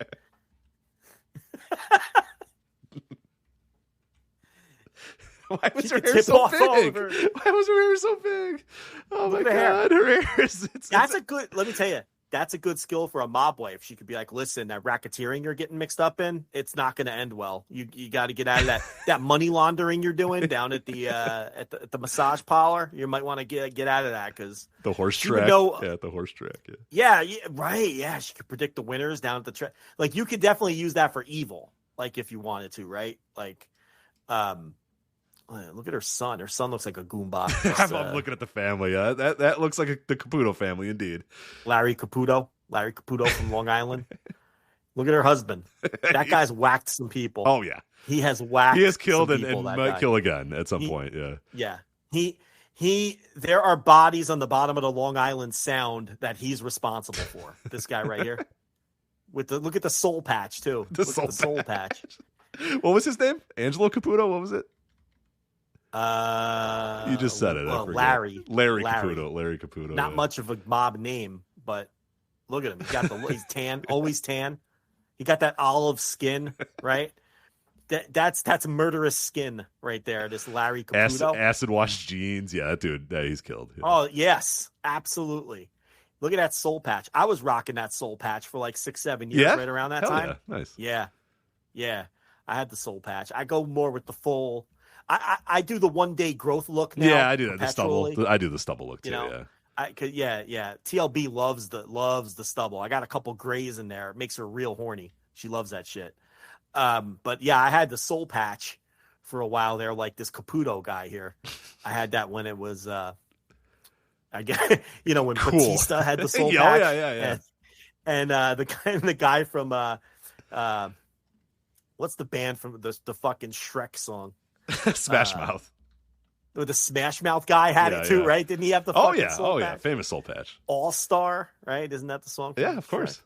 Why was her hair so big? Why was her hair so big? Oh my God. Her hair is. That's a good, let me tell you, that's a good skill for a mob wife. She could be like, listen, that racketeering you're getting mixed up in, it's not going to end well. You got to get out of that money laundering you're doing down at the massage parlor. You might want to get out of that because the horse track. At the horse track. Yeah, right. Yeah, she could predict the winners down at the track. Like you could definitely use that for evil, like if you wanted to, right? Like, look at her son. Her son looks like a Goomba. I'm looking at the family. That looks like the Caputo family, indeed. Larry Caputo from Long Island. Look at her husband. That guy's whacked some people. Oh yeah, he has whacked. He has killed some and might kill again at some point. Yeah. He. There are bodies on the bottom of the Long Island Sound that he's responsible for. This guy right here. Look at the soul patch too. The soul patch. What was his name? Angelo Caputo. What was it? You just said it. Larry Caputo. Not much of a mob name, but look at him. He's tan, always tan. He got that olive skin, right? That's murderous skin right there. This Larry Caputo. Acid wash jeans. Yeah, that dude. Yeah, he's killed. Yeah. Oh yes, absolutely. Look at that soul patch. I was rocking that soul patch for like 6-7 years, right around that time. Yeah. Nice. Yeah. I had the soul patch. I go more with the full. I do the 1 day growth look now. Yeah, I do that. The stubble. I do the stubble look too. Yeah. TLB loves the stubble. I got a couple grays in there. It makes her real horny. She loves that shit. But yeah, I had the soul patch for a while there, like this Caputo guy here. I had that when it was, when cool. Batista had the soul patch. Yeah. And the guy from what's the band from the fucking Shrek song? Smash Mouth. The Smash Mouth guy had it too, right? Didn't he have the fucking soul patch? Famous soul patch. All Star, right? Isn't that the song? Yeah, of course.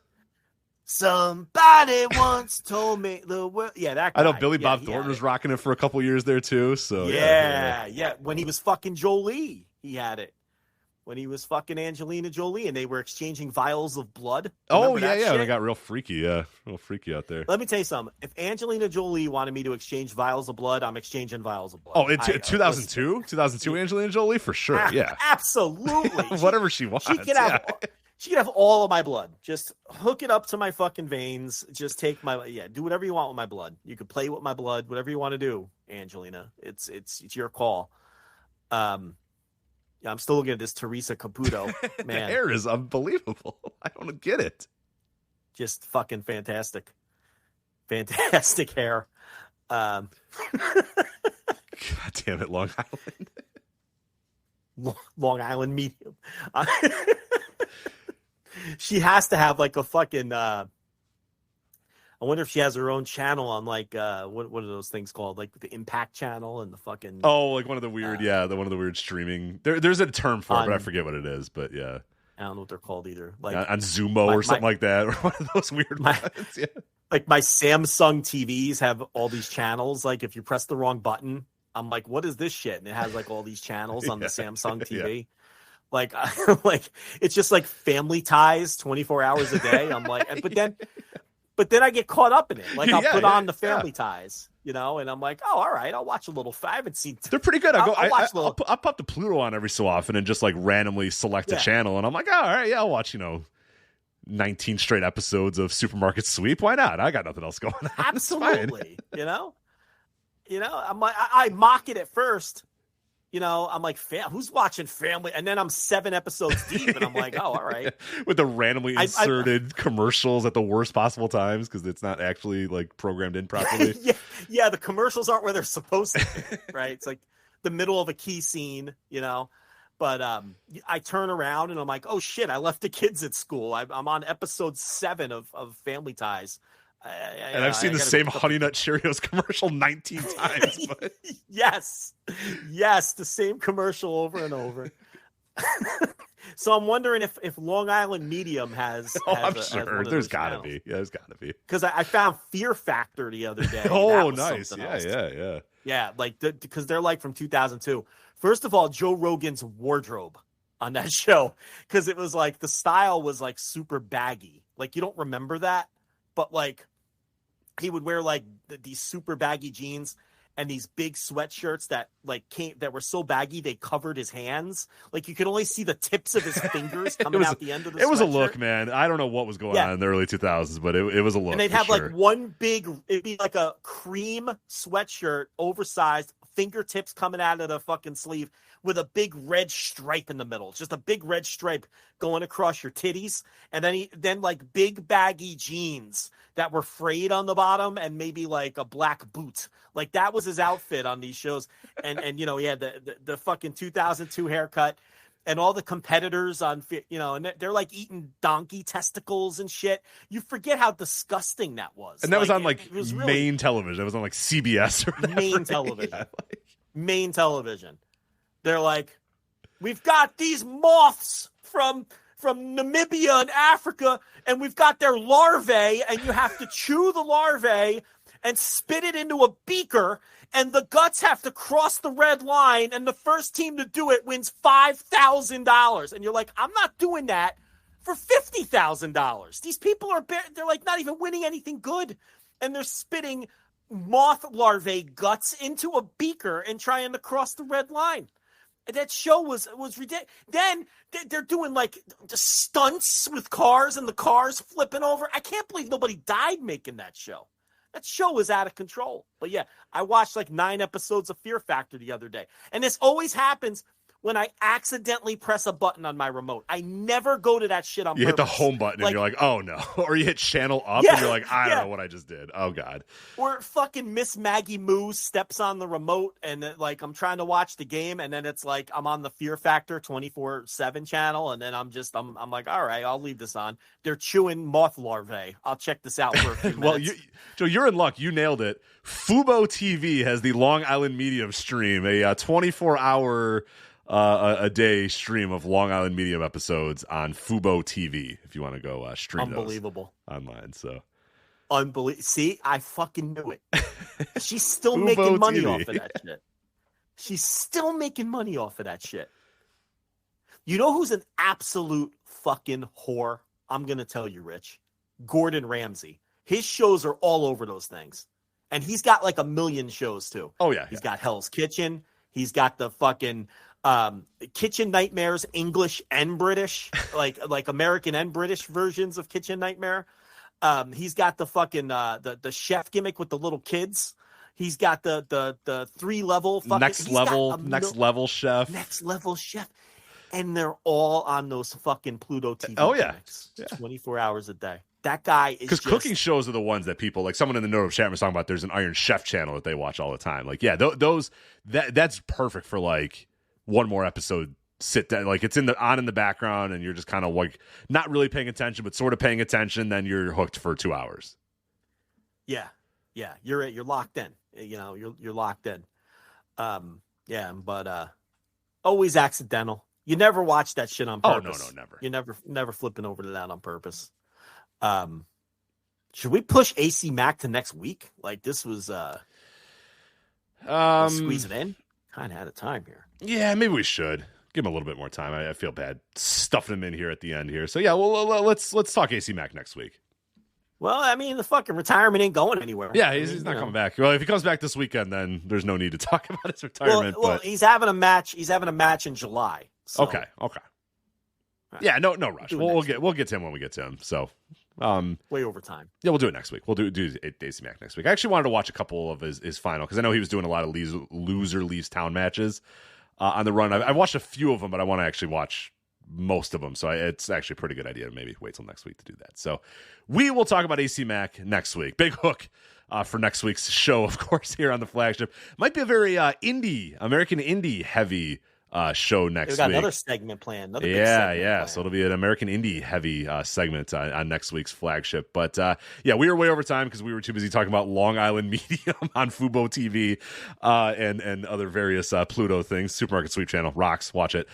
Somebody once told me the world. Yeah, that guy. I know Billy Bob Thornton was rocking it for a couple years there too. So yeah. When he was fucking Jolie, he had it. When he was fucking Angelina Jolie, and they were exchanging vials of blood. Remember that it got real freaky. Yeah, real freaky out there. Let me tell you something. If Angelina Jolie wanted me to exchange vials of blood, I'm exchanging vials of blood. Oh, in 2002? 2002 Angelina Jolie? For sure, yeah. Absolutely. Whatever she wants. She could have all of my blood. Just hook it up to my fucking veins. Just take do whatever you want with my blood. You could play with my blood, whatever you want to do, Angelina. It's your call. Yeah, I'm still looking at this Teresa Caputo. Man, the hair is unbelievable. I don't get it. Just fucking fantastic. Fantastic hair. God damn it, Long Island. Long Island medium. She has to have like a fucking I wonder if she has her own channel on like what are those things called? Like the Impact channel and the fucking like one of the weird one of the weird streaming. There's a term for it, but I forget what it is. But yeah, I don't know what they're called either. Like on Zumo or something like that, or one of those weird ones. Yeah. Like my Samsung TVs have all these channels. Like if you press the wrong button, I'm like, what is this shit? And it has like all these channels on the Samsung TV. Yeah. Like it's just like Family Ties 24 hours a day. I'm like, but then I get caught up in it. Like I'll put on the Family Ties, and I'm like, oh, all right, I'll watch a little. I haven't seen. They're pretty good. I'll pop the Pluto on every so often and just like randomly select a channel, and I'm like, oh, all right, I'll watch 19 straight episodes of Supermarket Sweep. Why not? I got nothing else going on. Absolutely. I'm like, I mock it at first. I'm like, who's watching Family? And then I'm 7 episodes deep, and I'm like, oh, all right. With the randomly inserted commercials at the worst possible times because it's not actually like programmed in properly. Yeah, the commercials aren't where they're supposed to be, right? It's like the middle of a key scene, But I turn around and I'm like, oh shit, I left the kids at school. I'm on episode 7 of Family Ties. And I've seen the same Honey Nut Cheerios commercial 19 times. But... yes, the same commercial over and over. So I'm wondering if Long Island Medium has. I'm sure there's got to be. Yeah, there's got to be. Because I found Fear Factor the other day. Oh, nice. Yeah. Yeah, like because they're like from 2002. First of all, Joe Rogan's wardrobe on that show, because it was like the style was like super baggy. Like you don't remember that, but like he would wear like these super baggy jeans and these big sweatshirts that that were so baggy they covered his hands. Like you could only see the tips of his fingers coming out the end of the sweatshirt. It was a look, man. I don't know what was going on in the early 2000s, but it was a look. And they'd have like one big, it'd be like a cream sweatshirt, oversized, fingertips coming out of the fucking sleeve with a big red stripe in the middle. Just a big red stripe going across your titties. And then like big baggy jeans that were frayed on the bottom and maybe like a black boot. Like that was his outfit on these shows. And you know, he had the fucking 2002 haircut and all the competitors on, you know, and they're like eating donkey testicles and shit. You forget how disgusting that was. And that was on like main television. It was on like CBS or whatever. Main television. Yeah, main television. They're like, we've got these moths from Namibia and Africa, and we've got their larvae, and you have to chew the larvae and spit it into a beaker, and the guts have to cross the red line, and the first team to do it wins $5,000. And you're like, I'm not doing that for $50,000. These people they're like not even winning anything good, and they're spitting moth larvae guts into a beaker and trying to cross the red line. That show was ridiculous. Then they're doing like the stunts with cars and the cars flipping over. I can't believe nobody died making that show. That show was out of control. But yeah, I watched like 9 episodes of Fear Factor the other day. And this always happens when I accidentally press a button on my remote. I never go to that shit on purpose. You hit the home button and you're like, oh no. Or you hit channel up and you're like, I don't know what I just did. Oh God. Or fucking Miss Maggie Moo steps on the remote and like I'm trying to watch the game and then it's like I'm on the Fear Factor 24/7 channel and then I'm like, all right, I'll leave this on. They're chewing moth larvae. I'll check this out for a few minutes. Well, Joe, you're in luck. You nailed it. Fubo TV has the Long Island Medium stream, a 24-hour a day stream of Long Island Medium episodes on Fubo TV if you want to go stream those online. So See, I fucking knew it. She's still making money off of that shit. She's still making money off of that shit. You know who's an absolute fucking whore? I'm going to tell you, Rich. Gordon Ramsay. His shows are all over those things. And he's got like 1 million shows too. Oh yeah. He's got Hell's Kitchen. He's got the fucking Kitchen Nightmares, English and British, like American and British versions of Kitchen Nightmare. He's got the fucking the chef gimmick with the little kids. He's got the 3-level fucking next level chef, and they're all on those fucking Pluto TV. Oh yeah, 24 hours a day. That guy is because cooking shows are the ones that people like. Someone in the Note of Chat was talking about. There's an Iron Chef channel that they watch all the time. Like, yeah, that's perfect for like one more episode. Sit down, like it's in the background, and you're just kind of like not really paying attention, but sort of paying attention. Then you're hooked for 2 hours. Yeah, you're locked in. You know, you're locked in. But always accidental. You never watch that shit on purpose. Oh no, never. You're never flipping over to that on purpose. Should we push AC Mac to next week? Like this was squeeze it in. Kind of out of time here. Yeah, maybe we should give him a little bit more time. I feel bad stuffing him in here at the end here. So yeah, well let's talk AC Mac next week. Well, I mean the fucking retirement ain't going anywhere. Yeah, he's not coming back. Well, if he comes back this weekend, then there's no need to talk about his retirement. Well, he's having a match. He's having a match in July. So. Okay. Yeah, no rush. We'll get to him when we get to him. So, way over time. Yeah, we'll do it next week. We'll do AC Mac next week. I actually wanted to watch a couple of his final because I know he was doing a lot of loser leaves town matches on the run. I watched a few of them, but I want to actually watch most of them. So it's actually a pretty good idea to maybe wait till next week to do that. So we will talk about AC Mac next week. Big hook for next week's show, of course, here on the Flagship. Might be a very American indie heavy show next We got week. another segment planned. Another big Yeah. segment planned. So it'll be an American Indie heavy segment on next week's Flagship. But yeah, we were way over time because we were too busy talking about Long Island Medium on Fubo TV and other various Pluto things. Supermarket Sweep Channel rocks. Watch it.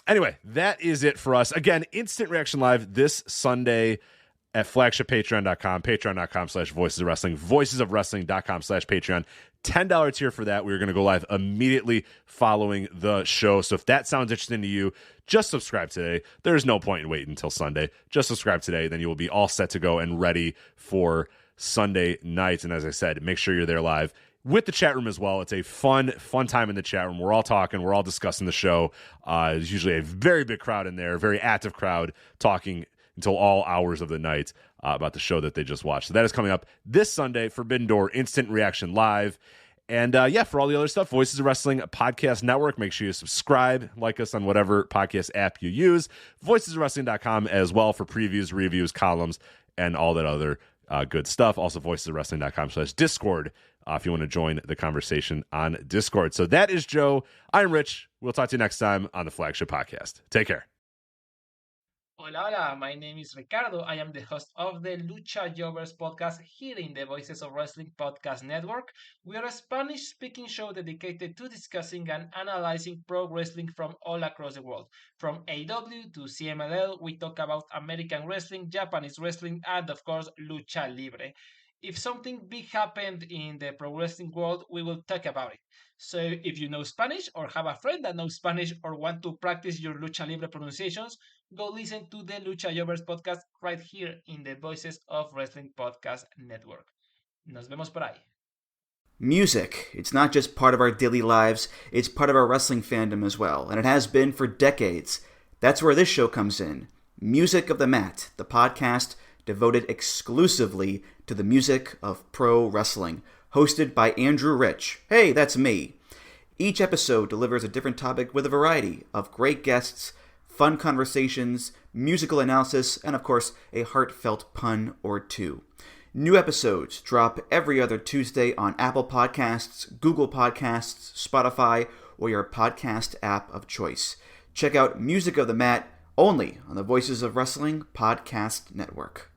Anyway, that is it for us. Again, Instant Reaction Live this Sunday at flagshippatreon.com, patreon.com/voices of wrestling, voicesofwrestling.com/Patreon. $10 tier for that. We're going to go live immediately following the show. So if that sounds interesting to you, just subscribe today. There's no point in waiting until Sunday. Just subscribe today. Then you will be all set to go and ready for Sunday night. And as I said, make sure you're there live with the chat room as well. It's a fun time in the chat room. We're all talking. We're all discussing the show. There's usually a very big crowd in there, a very active crowd talking until all hours of the night about the show that they just watched. So that is coming up this Sunday, Forbidden Door, Instant Reaction Live. And yeah, for all the other stuff, Voices of Wrestling Podcast Network, make sure you subscribe, like us on whatever podcast app you use. Voicesofwrestling.com as well for previews, reviews, columns, and all that other good stuff. Also, voicesofwrestling.com/Discord if you want to join the conversation on Discord. So that is Joe. I'm Rich. We'll talk to you next time on the Flagship Podcast. Take care. Hola, hola, my name is Ricardo. I am the host of the Lucha Jovers podcast here in the Voices of Wrestling Podcast Network. We are a Spanish-speaking show dedicated to discussing and analyzing pro wrestling from all across the world. From AEW to CMLL, we talk about American wrestling, Japanese wrestling, and of course, Lucha Libre. If something big happened in the pro wrestling world, we will talk about it. So if you know Spanish or have a friend that knows Spanish or want to practice your Lucha Libre pronunciations, go listen to the Lucha Jovers podcast right here in the Voices of Wrestling Podcast Network. Nos vemos por ahí. Music. It's not just part of our daily lives, it's part of our wrestling fandom as well, and it has been for decades. That's where this show comes in. Music of the Mat, the podcast devoted exclusively to the music of pro wrestling, hosted by Andrew Rich. Hey, that's me. Each episode delivers a different topic with a variety of great guests, fun conversations, musical analysis, and of course, a heartfelt pun or two. New episodes drop every other Tuesday on Apple Podcasts, Google Podcasts, Spotify, or your podcast app of choice. Check out Music of the Mat only on the Voices of Wrestling Podcast Network.